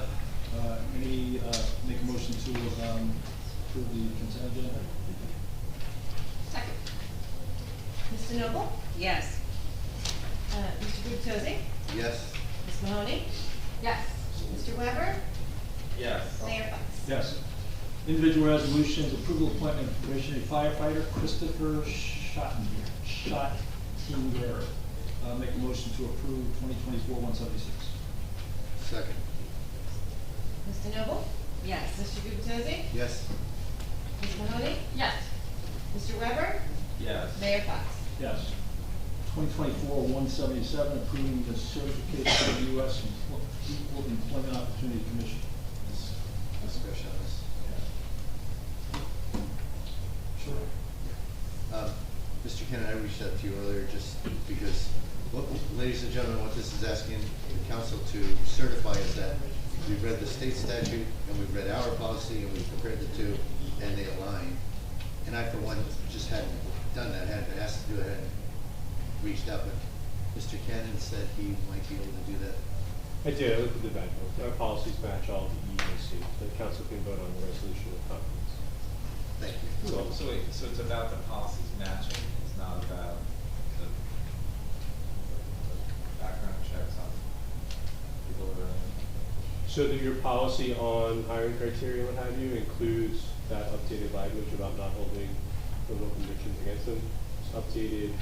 Make a motion to approve the consent agenda? Second. Mr. Noble? Yes. Mr. Guttosi? Yes. Ms. Mahoney? Yes. Mr. Weber? Yes. Mayor Fox? Yes. Individual resolutions, approval appointment of probationary firefighter Christopher Schottinger. Make a motion to approve 2024-176. Second. Mr. Noble? Yes. Mr. Guttosi? Yes. Ms. Mahoney? Yes. Mr. Weber? Yes. Mayor Fox? Yes. 2024-177, approving the certification of the U.S. Equal Employment Opportunity Commission. Let's go, Shamus. Sure. Mr. Kennan, I reached out to you earlier just because, ladies and gentlemen, what this is asking the council to certify is that we've read the state statute and we've read our policy and we've compared the two and they align. And I, for one, just hadn't done that, hadn't been asked to do it, hadn't reached out, but Mr. Cannon said he might be able to do that. I did, I looked at the background. Our policies match all the EEOC. The council can vote on the resolution with confidence. Thank you. So wait, so it's about the policies matching, it's not about the background checks on people that are in? So that your policy on hiring criteria, what have you, includes that updated language about not holding criminal convictions against them. It's updated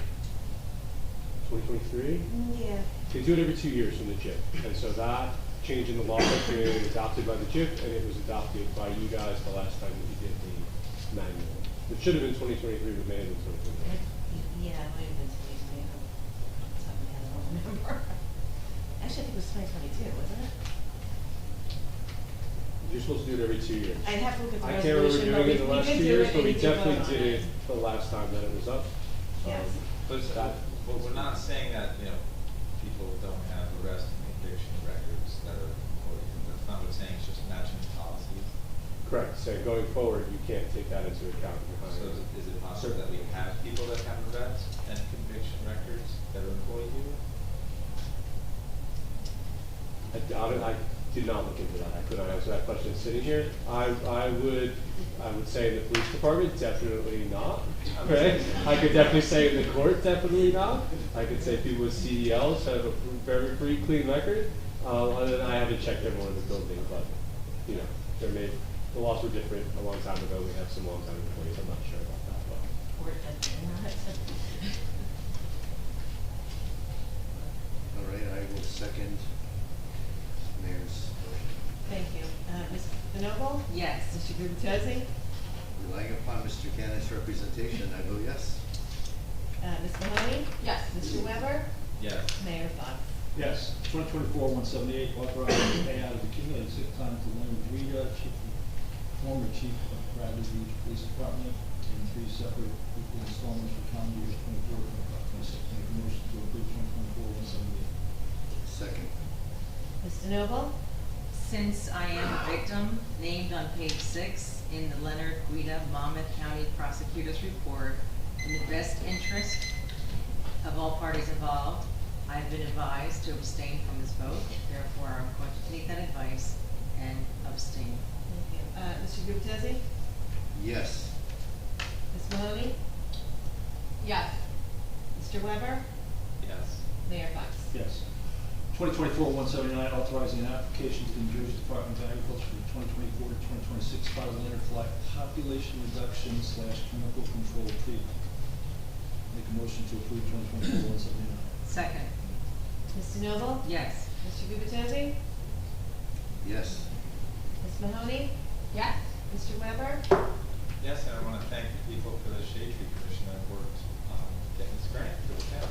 2023? Yeah. They do it every 2 years from the JIP. And so that change in the law has been adopted by the JIP, and it was adopted by you guys the last time that you did the manual. It should have been 2023, but may have been 2023. Yeah, it might have been 2020. Something I don't remember. Actually, I think it was 2022, wasn't it? You're supposed to do it every 2 years. I'd have to look at the I can't remember resolution, doing but it the we last did 2 do years, it but and we we did vote definitely on did it. it the last time that it was up. Yes. But we're not saying that, people don't have arrest and conviction records that are employed. That's not what it's saying, it's just matching policies. Correct, so going forward, you can't take that into account when you're So hiring. is it possible that we have people that have arrest and conviction records that are employed here? I did not look into that. I could not answer that question sitting here. I would say in the police department, definitely not. Right? I could definitely say in the court, definitely not. I could say people with CDLs have a very pretty clean record. Other than I haven't checked everyone in the building, but you know, the laws were different a long time ago. We have some long-time employees. I'm not sure about that, but. All right, I will second Mayor's motion. Thank you. Ms. DeNoble? Yes. Mr. Gubatose? Relying upon Mr. Cannon's representation, I vote yes. Ms. Mahoney? Yes. Mr. Weber? Yes. Mayor Fox? Yes, 2024-178, authorizing payout of accumulated sick time to Leonard Rita, former chief of Bradley Beach Police Department, in 3 separate equal installments for calendar years 24, 25, 26. Make a motion to approve 2024-178. Second. Ms. DeNoble? Since I am a victim named on page 6 in the Leonard Guida Monmouth County Prosecutor's Report, in the best interest of all parties involved, I've been advised to abstain from this vote. Therefore, I'm going to take that advice and abstain. Thank you. Mr. Gubatose? Yes. Ms. Mahoney? Yes. Mr. Weber? Yes. Mayor Fox? Yes. 2024-179, authorizing an application to the New Jersey Department of Agriculture for the 2024 to 2026 fire Leonard Fly population reduction / chemical control treatment. Make a motion to approve 2024-179. Second. Ms. DeNoble? Yes. Mr. Gubatose? Yes. Ms. Mahoney? Yes. Mr. Weber? Yes, and I want to thank the people for the Shade Tree Commission that worked on getting this grant for the town.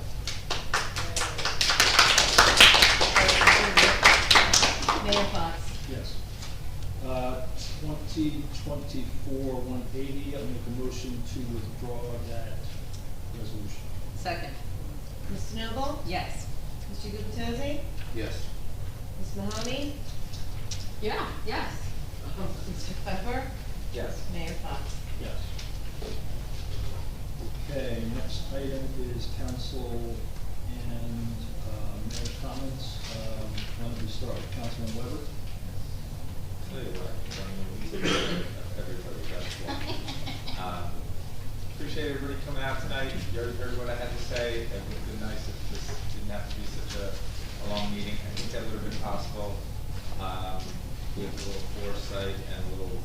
Mayor Fox? Yes. 2024-180, I'll make a motion to withdraw that resolution. Second. Ms. DeNoble? Yes. Mr. Gubatose? Yes. Ms. Mahoney? Yeah, yes. Mr. Weber? Yes. Mayor Fox? Yes. Okay, next item is council and mayor's comments. Why don't we start with Councilman Weber? Tell you what, everybody got one. Appreciate everybody coming out tonight. You already heard what I had to say. It would have been nice if this didn't have to be such a long meeting. I think that would have been possible with a little foresight and a little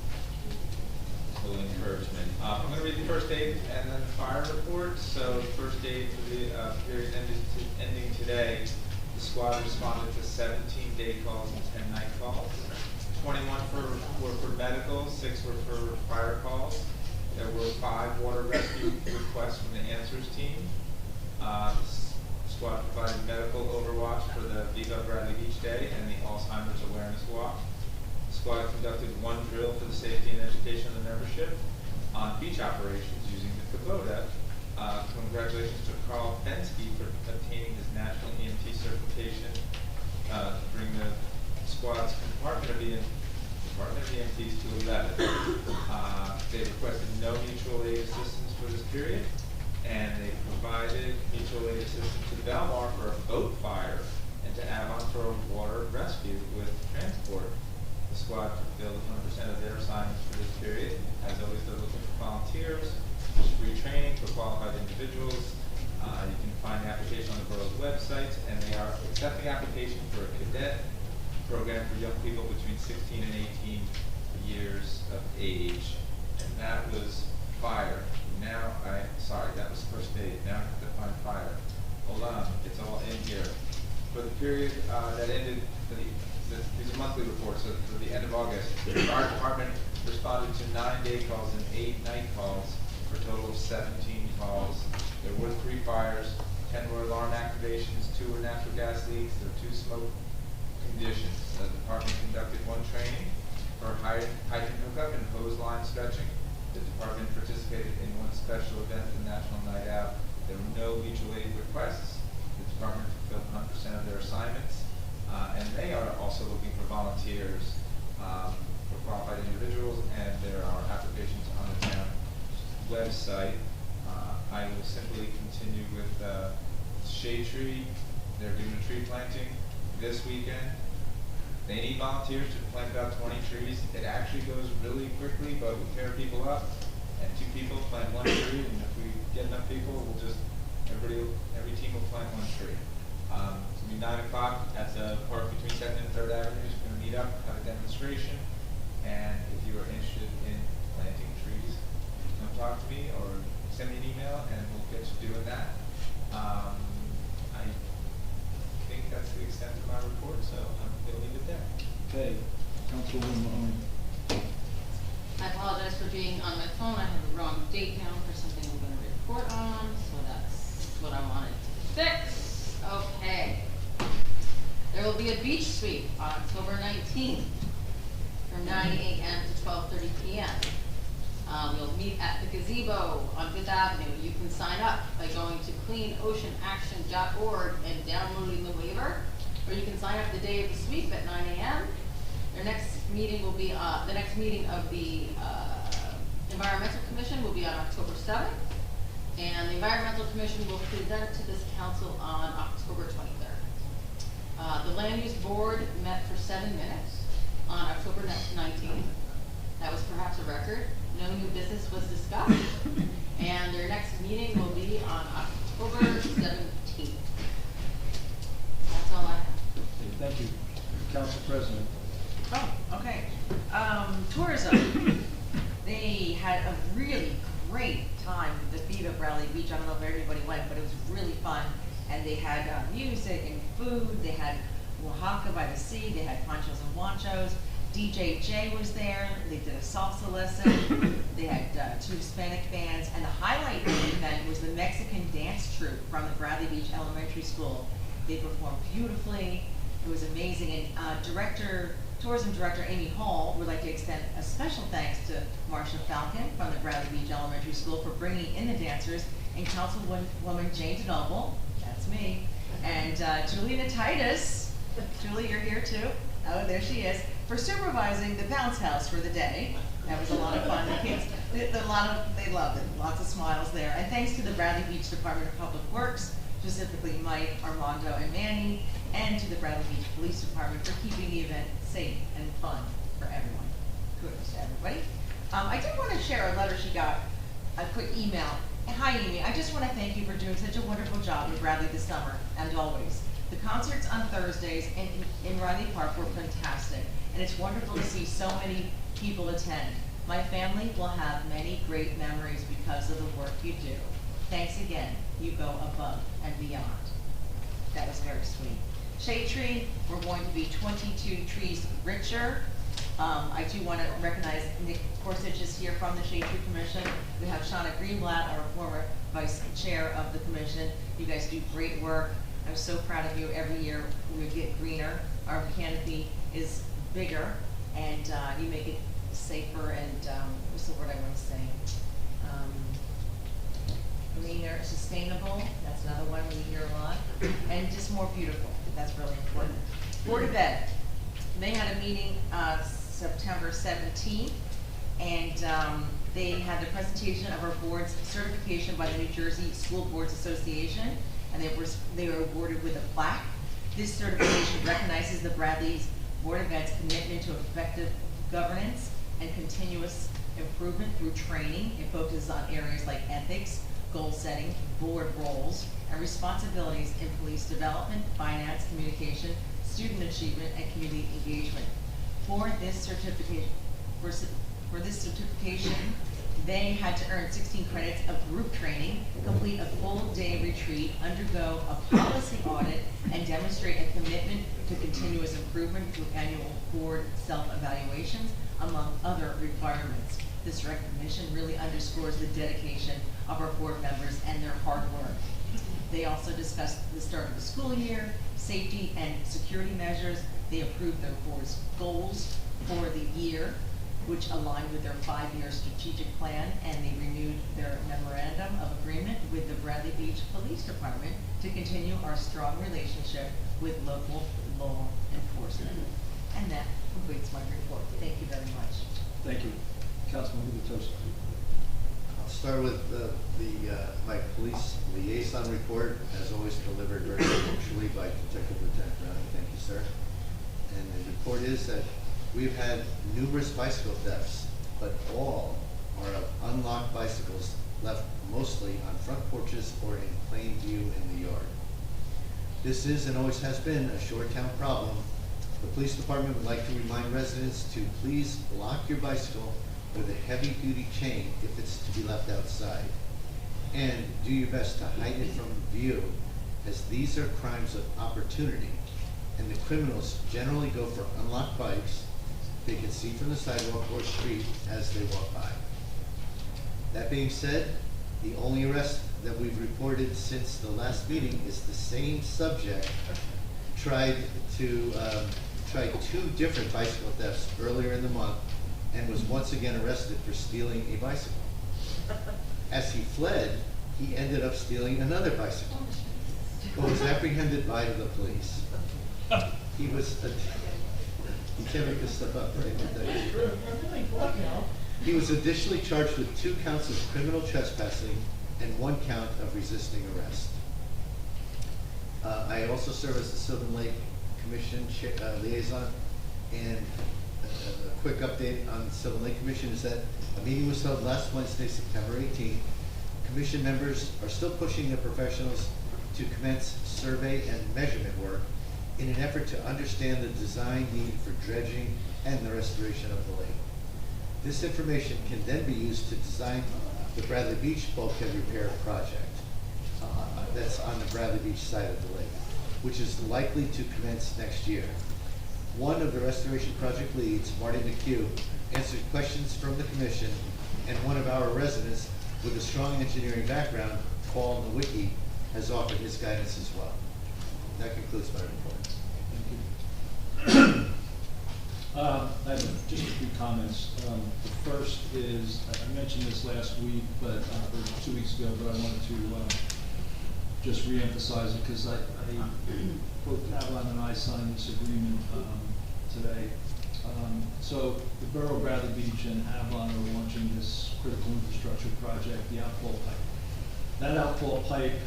encouragement. I'm going to read the first aid and then the fire report. So first aid for the period ending today, the squad responded to 17 day calls and 10 night calls. 21 were for medical, 6 were for fire calls. There were 5 water rescue requests from the Answers team. The squad provided medical overwatch for the VDOT Bradley Beach Day and the Alzheimer's Awareness Walk. The squad conducted 1 drill for the safety and education of the membership on beach operations using the Kubota. Congratulations to Carl Fensky for obtaining his national EMT certification to bring the squad's Department of EMTs to 11. They requested no mutual aid assistance for this period, and they provided mutual aid assistance to Valmar for a boat fire and to Avon for a water rescue with transport. The squad fulfilled 100% of their assignments for this period. As always, they're looking for volunteers. There's free training for qualified individuals. You can find the application on the borough's website, and they are accepting application for a cadet program for young people between 16 and 18 years of age. And that was fire. Now that was first aid. Now I have to find fire. Hold on, it's all in here. For the period that ended, these are monthly reports, so for the end of August, the fire department responded to 9 day calls and 8 night calls for a total of 17 calls. There were 3 fires, 10 were alarm activations, 2 were natural gas leaks, there were 2 smoke conditions. The department conducted 1 training for hydrant hookup and hose line stretching. The department participated in 1 special event, the National Night Out. There were no mutual aid requests. The department fulfilled 100% of their assignments. And they are also looking for volunteers, for qualified individuals, and there are applications on the town website. I will simply continue with Shade Tree. They're doing a tree planting this weekend. They need volunteers to plant about 20 trees. It actually goes really quickly, but we pair people up, and 2 people plant 1 tree, and if we get enough people, we'll just, every team will plant 1 tree. It's gonna be 9 o'clock at the park between 2nd and 3rd Avenues. We're gonna meet up, have a demonstration, and if you are interested in planting trees, come talk to me or send me an email, and we'll get to doing that. I think that's the extent of my report, so I'm gonna leave it there. Okay, Councilwoman Mahoney. I apologize for being on my phone. I have the wrong date down for something I'm going to report on, so that's what I wanted to fix. Okay. There will be a beach sweep on October 19th from 9 a.m. to 12:30 p.m. We'll meet at the gazebo on Fifth Avenue. You can sign up by going to cleanoceanaction.org and downloading the waiver, or you can sign up the day of the sweep at 9 a.m. Their next meeting will be, the next meeting of the Environmental Commission will be on October 7th, and the Environmental Commission will present to this council on October 23rd. The Land Use Board met for 7 minutes on October 19th. That was perhaps a record. No new business was discussed, and their next meeting will be on October 17th. That's all I have. Okay, thank you. Council President. Oh, okay. Tourism. They had a really great time with the Viva Bradley Beach. I don't know if everybody went, but it was really fun. And they had music and food. They had Oaxaca by the sea. They had ponchos and wanchos. DJ J was there. They did a salsa lesson. They had 2 Hispanic bands. And the highlight of the event was the Mexican dance troupe from the Bradley Beach Elementary School. They performed beautifully. It was amazing. And Tourism Director Amy Hall would like to extend a special thanks to Marcia Falcon from the Bradley Beach Elementary School for bringing in the dancers, and Councilwoman Jane DeNoble, that's me, and Juliana Titus. Julie, you're here too. Oh, there she is. For supervising the bounce house for the day. That was a lot of fun. The kids, they loved it. Lots of smiles there. And thanks to the Bradley Beach Department of Public Works, specifically Mike, Armando, and Manny, and to the Bradley Beach Police Department for keeping the event safe and fun for everyone. Kudos to everybody. I did want to share a letter she got, a quick email. Hi, Amy. I just want to thank you for doing such a wonderful job in Bradley this summer, and always. The concerts on Thursdays in Riley Park were fantastic, and it's wonderful to see so many people attend. My family will have many great memories because of the work you do. Thanks again. You go above and beyond. That was very sweet. Shade Tree, we're going to be 22 trees richer. I do want to recognize Nick Korsich is here from the Shade Tree Commission. We have Shauna Greenblatt, our former vice chair of the commission. You guys do great work. I'm so proud of you. Every year we get greener. Our canopy is bigger, and you make it safer and, what's the word I want to say? Greener, sustainable. That's another one we hear a lot. And just more beautiful. That's really important. Board of Ed. They had a meeting September 17th, and they had the presentation of our board's certification by the New Jersey School Boards Association, and they were awarded with a plaque. This certification recognizes the Bradley's Board of Ed's commitment to effective governance and continuous improvement through training. It focuses on areas like ethics, goal setting, board roles, and responsibilities in police development, finance, communication, student achievement, and community engagement. For this certification, they had to earn 16 credits of group training, complete a full day retreat, undergo a policy audit, and demonstrate a commitment to continuous improvement through annual board self-evaluations, among other requirements. This recognition really underscores the dedication of our board members and their hard work. They also discussed the start of the school year, safety and security measures. They approved their board's goals for the year. which aligned with their 5-year strategic plan, and they renewed their memorandum of agreement with the Bradley Beach Police Department to continue our strong relationship with local law enforcement. And that completes my report. Thank you very much. Thank you. Councilman Gubitosa. I'll start with my police liaison report, as always delivered very punctually by Detective Lieutenant Browning. Thank you, sir. And the report is that we've had numerous bicycle thefts, but all are of unlocked bicycles left mostly on front porches or in plain view in the yard. This is and always has been a Shoretown problem. The police department would like to remind residents to please lock your bicycle with a heavy-duty chain if it's to be left outside. And do your best to hide it from view, as these are crimes of opportunity, and the criminals generally go for unlocked bikes they can see from the sidewalk or street as they walk by. That being said, the only arrest that we've reported since the last meeting is the same subject tried 2 different bicycle thefts earlier in the month and was once again arrested for stealing a bicycle. As he fled, he ended up stealing another bicycle, but was apprehended by the police. He was, you can't make this stuff up, right? He was additionally charged with 2 counts of criminal trespassing and 1 count of resisting arrest. I also serve as the Sylvan Lake Commission liaison, and a quick update on the Sylvan Lake Commission is that a meeting was held last Wednesday, September 18th. Commission members are still pushing their professionals to commence survey and measurement work in an effort to understand the design need for dredging and the restoration of the lake. This information can then be used to design the Bradley Beach bulkhead repair project that's on the Bradley Beach side of the lake, which is likely to commence next year. One of the restoration project leads, Marty McHugh, answered questions from the commission, and one of our residents with a strong engineering background, Paul Nowicki, has offered his guidance as well. That concludes my report. I have just a few comments. The first is, I mentioned this last week, but or 2 weeks ago, but I wanted to just reemphasize it because both Avalon and I signed this agreement today. So the Borough of Bradley Beach and Avalon are launching this critical infrastructure project, the outfall pipe. That outfall pipe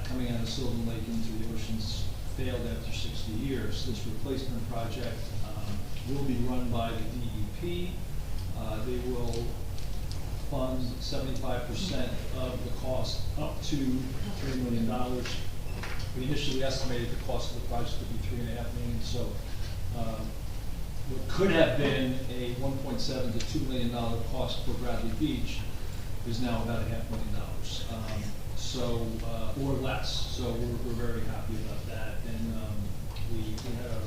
coming out of Sylvan Lake into the oceans failed after 60 years. This replacement project will be run by the DEP. They will fund 75% of the cost up to $3 million. We initially estimated the cost of the project to be $3.5 million. So what could have been a $1.7 to $2 million cost for Bradley Beach is now about $500,000. So or less. So we're very happy about that. And we had a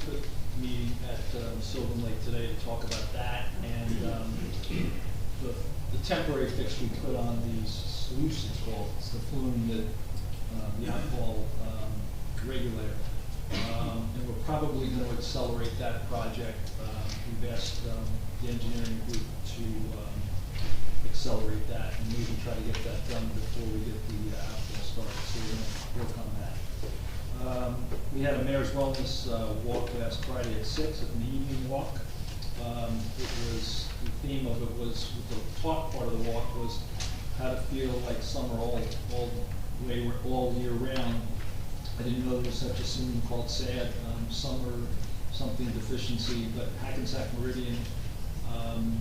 quick meeting at Sylvan Lake today to talk about that and the temporary fix we put on these solutions called, it's the flume, the outfall regulator. And we're probably going to accelerate that project. We've asked the engineering group to accelerate that and maybe try to get that done before we get the outfall started. So we're going to work on that. We had a Mayor's Wellness walk last Friday at 6, an evening walk. The theme of it was, the top part of the walk was how to feel like summer all year round. I didn't know there was such a syndrome called SAD, summer something deficiency, but Hackensack Meridian,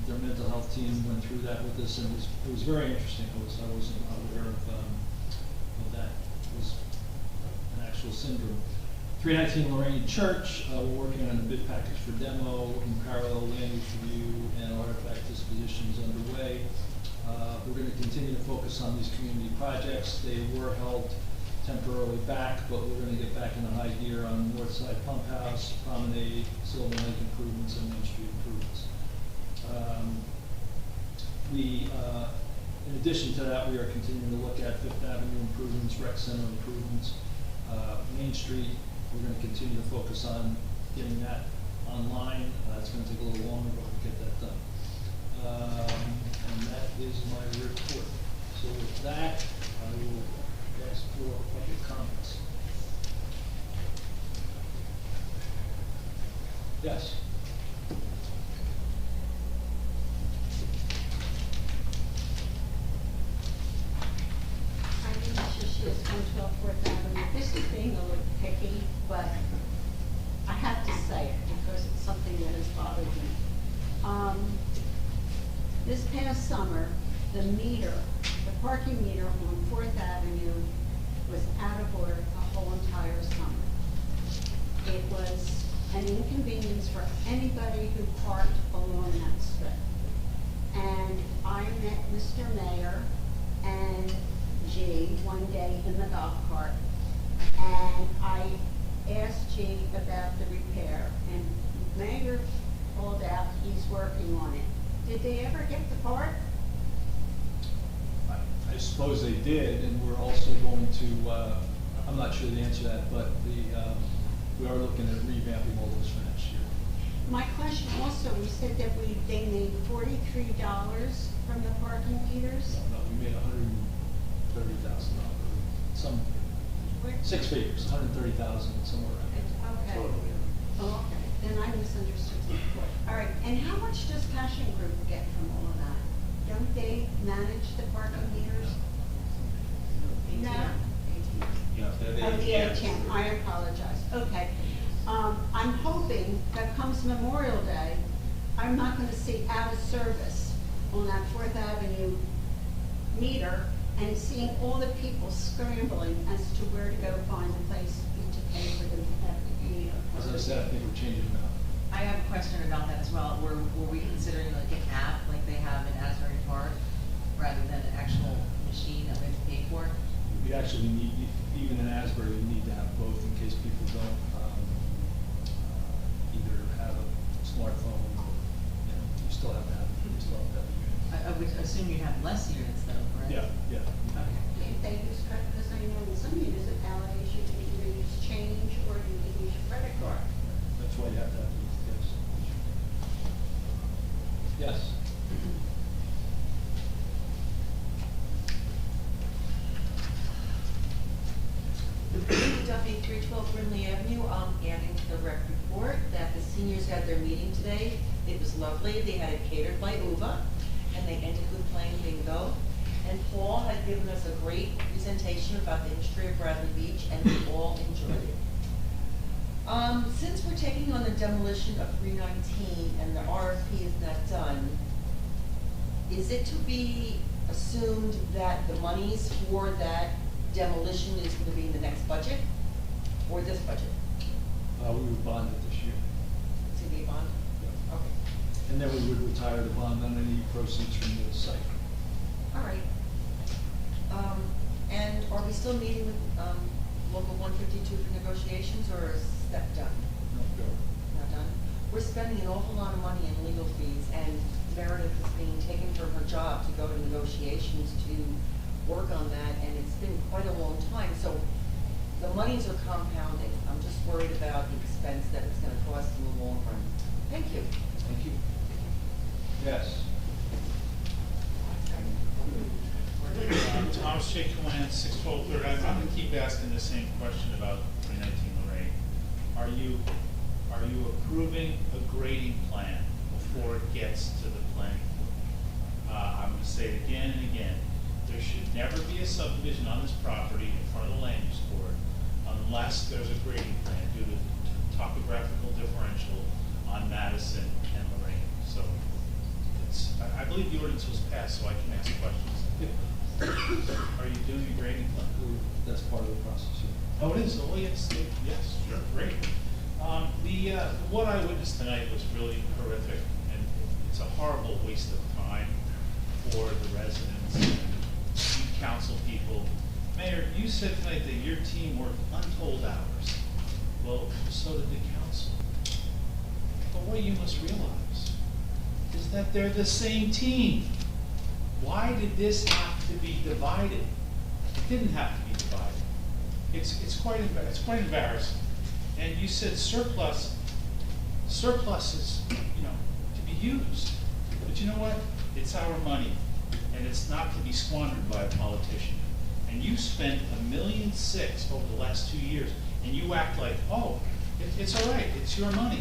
their mental health team went through that with us, and it was very interesting. I wasn't aware of that. It was an actual syndrome. 319 Lorraine Church, we're working on the bid package for demo, in parallel land use review and artifact disposition is underway. We're going to continue to focus on these community projects. They were held temporarily back, but we're going to get back in the high gear on North Side Pump House, Promenade, Sylvan Lake improvements, and Main Street improvements. In addition to that, we are continuing to look at Fifth Avenue improvements, Rec Center improvements, Main Street. We're going to continue to focus on getting that online. It's gonna take a little longer, but we'll get that done. And that is my report. So with that, I will ask for public comments. Yes? I mean, she is 112 Fourth Avenue. This is being a little picky, but I have to say it because it's something that has bothered me. This past summer, the parking meter on Fourth Avenue was out of order the whole entire summer. It was an inconvenience for anybody who parked along that strip. And I met Mr. Mayor and G one day in the golf cart, and I asked G about the repair, and Mayor called out he's working on it. Did they ever get the part? I suppose they did, and we're also going to, I'm not sure the answer to that, but we are looking at revamping all those for next year. My question also, we said that they made $43 from the parking meters. No, we made $130,000, some, 6 figures, 130,000, somewhere around there. Okay. Oh, okay, then I misunderstood the report. All right, and how much does Passion Group get from all of that? Don't they manage the parking meters? No? Yeah, Oh, the ATM, I apologize, okay. I'm hoping that comes Memorial Day, I'm not gonna see out of service on that Fourth Avenue meter and seeing all the people scrambling as to where to go find a place to pay for the meter. As I said, I think we're changing it now. I have a question about that as well. Were we considering like an app like they have in Asbury Park rather than an actual machine that we have to pay for? We actually need, even in Asbury, we need to have both in case people don't either have a smartphone or, you still have to have the unit. I would assume you'd have less units though, correct? Yeah. If they use credit, because I know in some municipalities you can either use change or you can use your credit card. That's why you have to have these, yes. Yes. Duffy, 312 Brimley Avenue. Adding to the rec report that the seniors had their meeting today. It was lovely. They had it catered by UVA, and they ended with playing bingo. And Paul had given us a great presentation about the history of Bradley Beach, and we all enjoyed it. Since we're taking on the demolition of 319 and the RFP is not done, is it to be assumed that the monies for that demolition is going to be in the next budget or this budget? We would bond it this year. CD bond? Yeah. Okay. And then we would retire the bond on any proceeds from the site. All right. And are we still meeting with Local 152 for negotiations, or is that done? No, go. Not done? We're spending an awful lot of money in legal fees, and Meredith is being taken from her job to go to negotiations to work on that, and it's been quite a long time. So the monies are compounding. I'm just worried about the expense that it's going to cost in the long run. Thank you. Thank you. Yes. Thomas J. Cowan, 612 Third Avenue. I'm gonna keep asking the same question about 319 Lorraine. Are you approving a grading plan before it gets to the planning board? I'm gonna say it again and again. There should never be a subdivision on this property in front of the land use board unless there's a grading plan due to topographical differential on Madison and Lorraine. So I believe the ordinance was passed, so I can ask questions. Are you doing a grading plan? That's part of the process, yeah. Oh, it is? Oh, yes, yes, sure, great. What I witnessed tonight was really horrific, and it's a horrible waste of time for the residents, you council people. Mayor, you said tonight that your team worked untold hours. Well, so did the council. But what you must realize is that they're the same team. Why did this have to be divided? It didn't have to be divided. It's quite embarrassing. And you said surplus surplus is, to be used. But you know what? It's our money, and it's not to be squandered by a politician. And you spent $1.6 million over the last 2 years, and you act like, oh, it's all right, it's your money.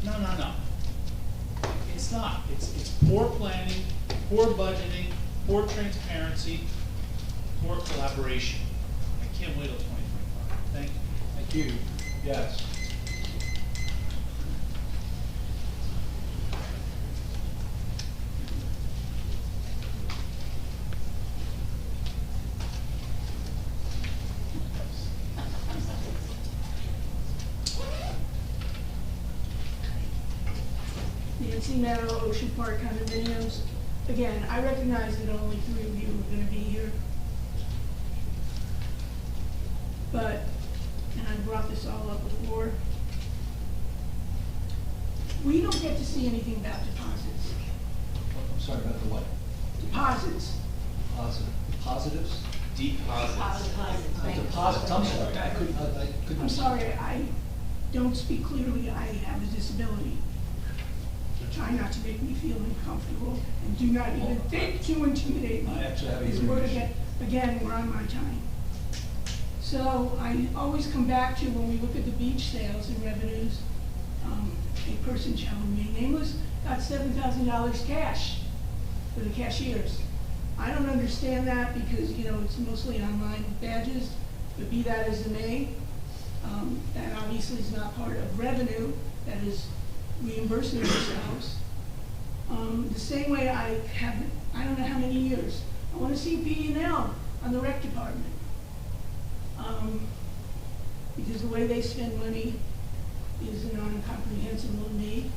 No. It's not. It's poor planning, poor budgeting, poor transparency, poor collaboration. I can't wait till 2025. Thank you. Thank you. Yes. Nancy Meadow, Ocean Park condominiums. Again, I recognize that only 3 of you are gonna be here. But, and I brought this all up before, we don't get to see anything about deposits. I'm sorry, about the what? Deposits. Positives? Deposits. Deposits, I'm sorry, I couldn't. I'm sorry, I don't speak clearly, I have a disability. So try not to make me feel uncomfortable, and do not even think to intimidate me. I actually have a Because hearing we're issue. again, we're on my time. So I always come back to when we look at the beach sales and revenues, a person shall remain nameless, got $7,000 cash for the cashiers. I don't understand that because, it's mostly online badges, but be that as it may, that obviously is not part of revenue, that is reimbursing themselves. The same way I don't know how many years, I wanna see P&L on the rec department. Because the way they spend money is incomprehensible to me.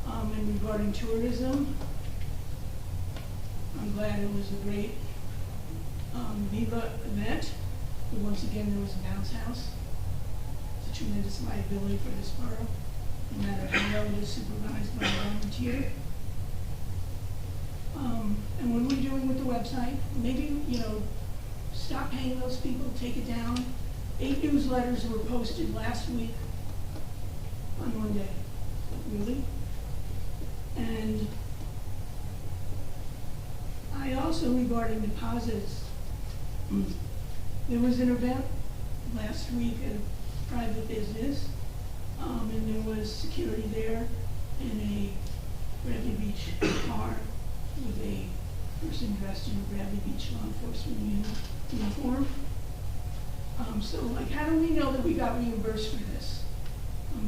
And regarding tourism, I'm glad it was a great Viva event. But once again, there was a bounce house. It's a tremendous liability for this borough, no matter how well it is supervised by a volunteer. And what are we doing with the website? Maybe, stop paying those people, take it down. 8 newsletters were posted last week on one day. Really? And I also, regarding deposits, there was an event last week at a private business, and there was security there in a Bradley Beach car with a person dressed in a Bradley Beach law enforcement uniform. So how do we know that we got reimbursed for this?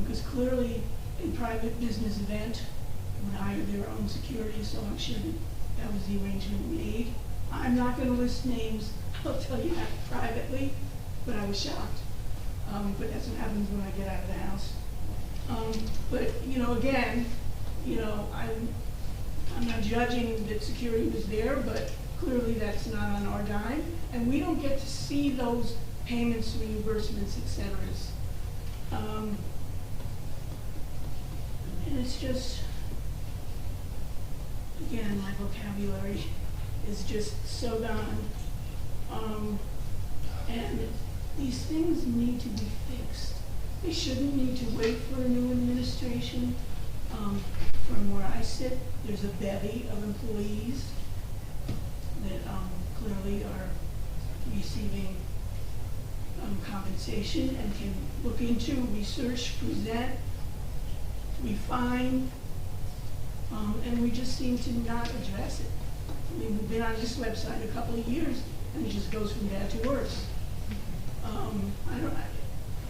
Because clearly a private business event would hire their own security, so I'm sure that was the arrangement made. I'm not gonna list names, I'll tell you that privately, but I was shocked. But that's what happens when I get out of the house. But, again, I'm not judging that security was there, but clearly that's not on our dime. And we don't get to see those payments, reimbursements, et cetera. And it's just, again, my vocabulary is just so gone. And these things need to be fixed. They shouldn't need to wait for a new administration. From where I sit, there's a bevy of employees that clearly are receiving compensation and can look into, research, present, refine, and we just seem to not address it. I mean, we've been on this website a couple of years, and it just goes from bad to worse.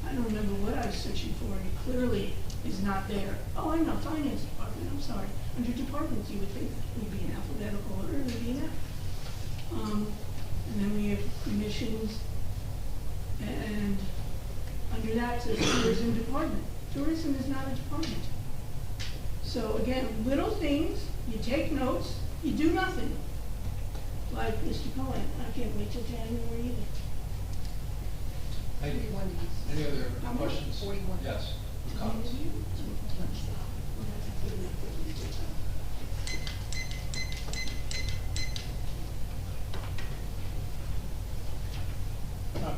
I don't remember what I was searching for, and it clearly is not there. Oh, I know, finance department, I'm sorry. Under departments, you would think we'd be in alphabetical order, there'd be an F. And then we have commissions, and under that says tourism department. Tourism is not a department. So again, little things, you take notes, you do nothing. Like Mr. Cohen, I can't wait till January either. Thank you. Any other questions? 41. Yes, comments?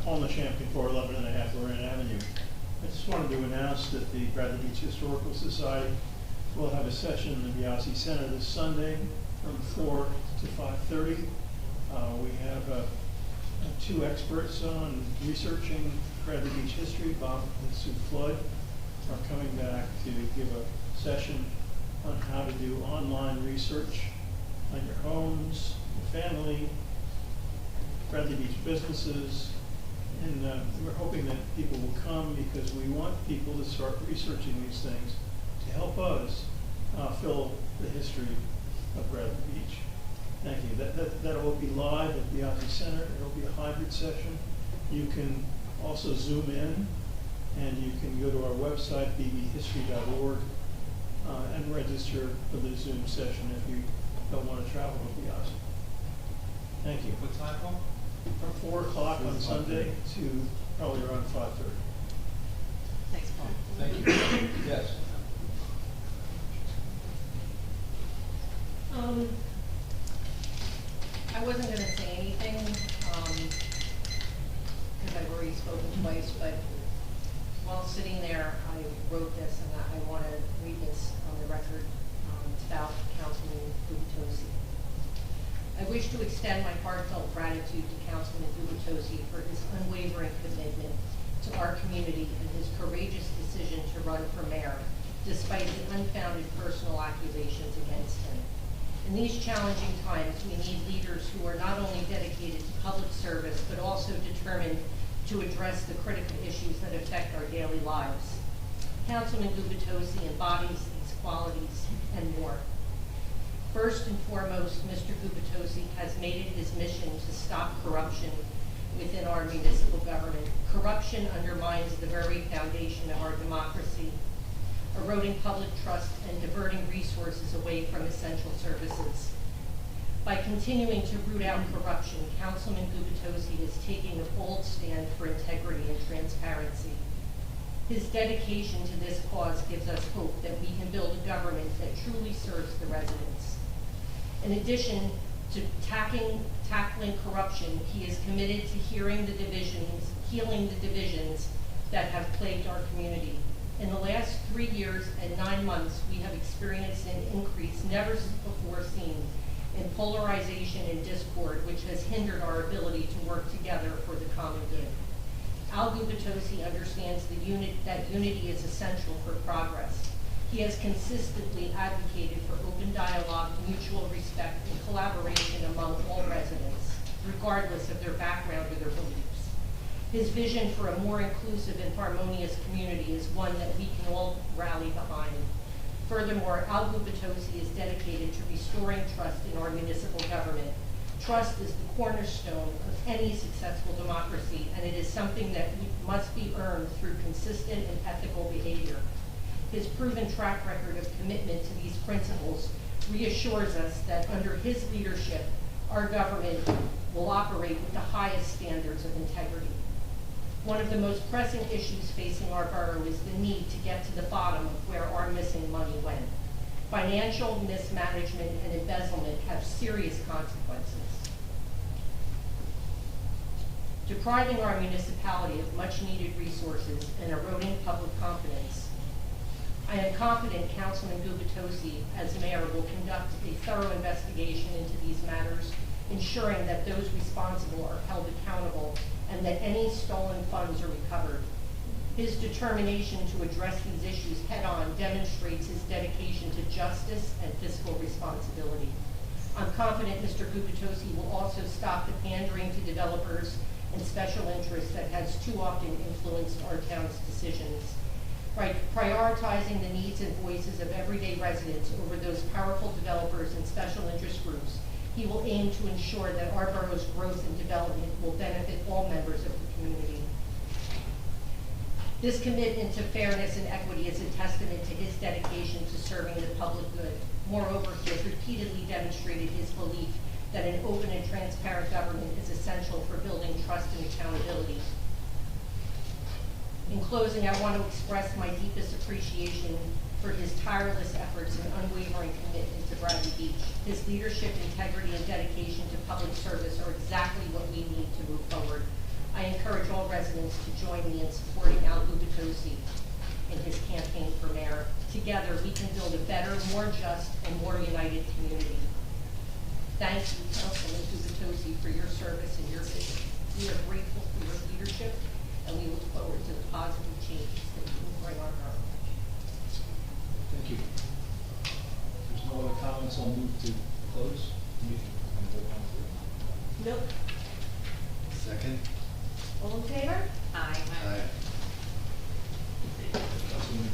Paul Champion, 411 and a half Lorraine Avenue. It's just wanted to announce that the Bradley Beach Historical Society will have a session in the Biasi Center this Sunday from 4 to 5:30. We have two experts on researching Bradley Beach history. Bob and Sue Flood are coming back to give a session on how to do online research on your homes, your family, Bradley Beach businesses. And we're hoping that people will come because we want people to start researching these things to help us fill the history of Bradley Beach. Thank you. That will be live at the Biasi Center. It'll be a hybrid session. You can also Zoom in, and you can go to our website, bbhistory.org, and register for the Zoom session if you don't want to travel to Biasi. Thank you. What time, Paul? From 4 o'clock on Sunday to probably around 5:30. Thanks, Paul. Thank you. Yes. I wasn't gonna say anything, because I've already spoken twice, but while sitting there, I wrote this, and I wanna read this on the record. It's about Councilman Gubitosi. I wish to extend my heartfelt gratitude to Councilman Gubitosi for his unwavering commitment to our community and his courageous decision to run for mayor, despite the unfounded personal accusations against him. In these challenging times, we need leaders who are not only dedicated to public service, but also determined to address the critical issues that affect our daily lives. Councilman Gubitosi embodies these qualities and more. First and foremost, Mr. Gubitosi has made it his mission to stop corruption within our municipal government. Corruption undermines the very foundation of our democracy, eroding public trust and diverting resources away from essential services. By continuing to root out corruption, Councilman Gubitosi is taking a bold stand for integrity and transparency. His dedication to this cause gives us hope that we can build a government that truly serves the residents. In addition to tackling corruption, he is committed to healing the divisions that have plagued our community. In the last 3 years and 9 months, we have experienced an increase never before seen in polarization and discord, which has hindered our ability to work together for the common good. Al Gubitosi understands that unity is essential for progress. He has consistently advocated for open dialogue, mutual respect, and collaboration among all residents, regardless of their background or their beliefs. His vision for a more inclusive and harmonious community is one that we can all rally behind. Furthermore, Al Gubitosi is dedicated to restoring trust in our municipal government. Trust is the cornerstone of any successful democracy, and it is something that must be earned through consistent and ethical behavior. His proven track record of commitment to these principles reassures us that under his leadership, our government will operate with the highest standards of integrity. One of the most pressing issues facing our borough is the need to get to the bottom of where our missing money went. Financial mismanagement and embezzlement have serious consequences. Depriving our municipality of much-needed resources and eroding public confidence. I am confident Councilman Gubitosi, as mayor, will conduct a thorough investigation into these matters, ensuring that those responsible are held accountable and that any stolen funds are recovered. His determination to address these issues head-on demonstrates his dedication to justice and fiscal responsibility. I'm confident Mr. Gubitosi will also stop the pandering to developers and special interests that has too often influenced our town's decisions. By prioritizing the needs and voices of everyday residents over those powerful developers and special interest groups, he will aim to ensure that our borough's growth and development will benefit all members of the community. This commitment to fairness and equity is a testament to his dedication to serving the public good. Moreover, he has repeatedly demonstrated his belief that an open and transparent government is essential for building trust and accountability. In closing, I want to express my deepest appreciation for his tireless efforts and unwavering commitment to Bradley Beach. His leadership, integrity, and dedication to public service are exactly what we need to move forward. I encourage all residents to join me in supporting Al Gubitosi in his campaign for mayor. Together, we can build a better, more just, and more united community. Thank you, Councilman Gubitosi, for your service and your vision. We are grateful for your leadership, and we look forward to the positive changes that you will bring our borough. Thank you. If there's no other comments, I'll move to close the meeting. Nope. Second? All in favor? Aye. Aye. Councilman.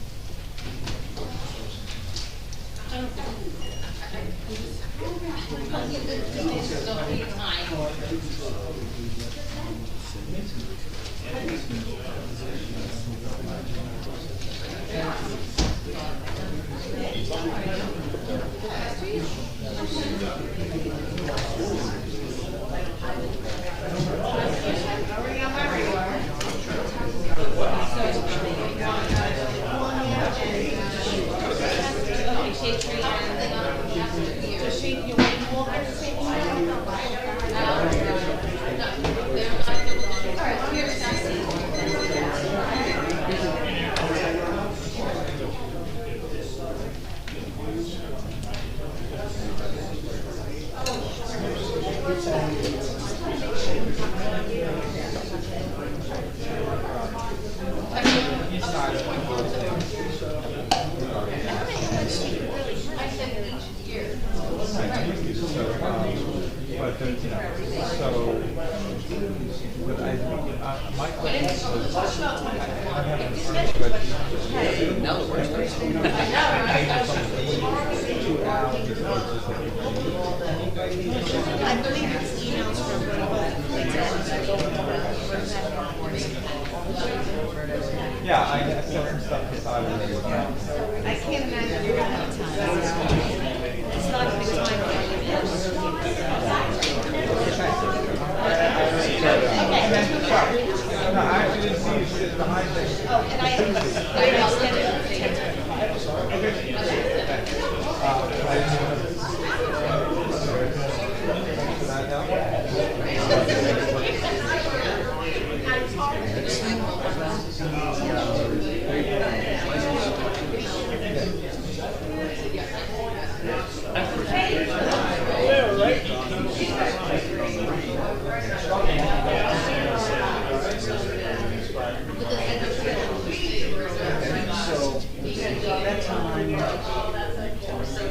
I believe it's emails from Yeah, I saw some stuff beside it. I can't imagine you're gonna have time. It's not a big time. No, I actually didn't see you sitting behind me. Oh, and I extended So, that time,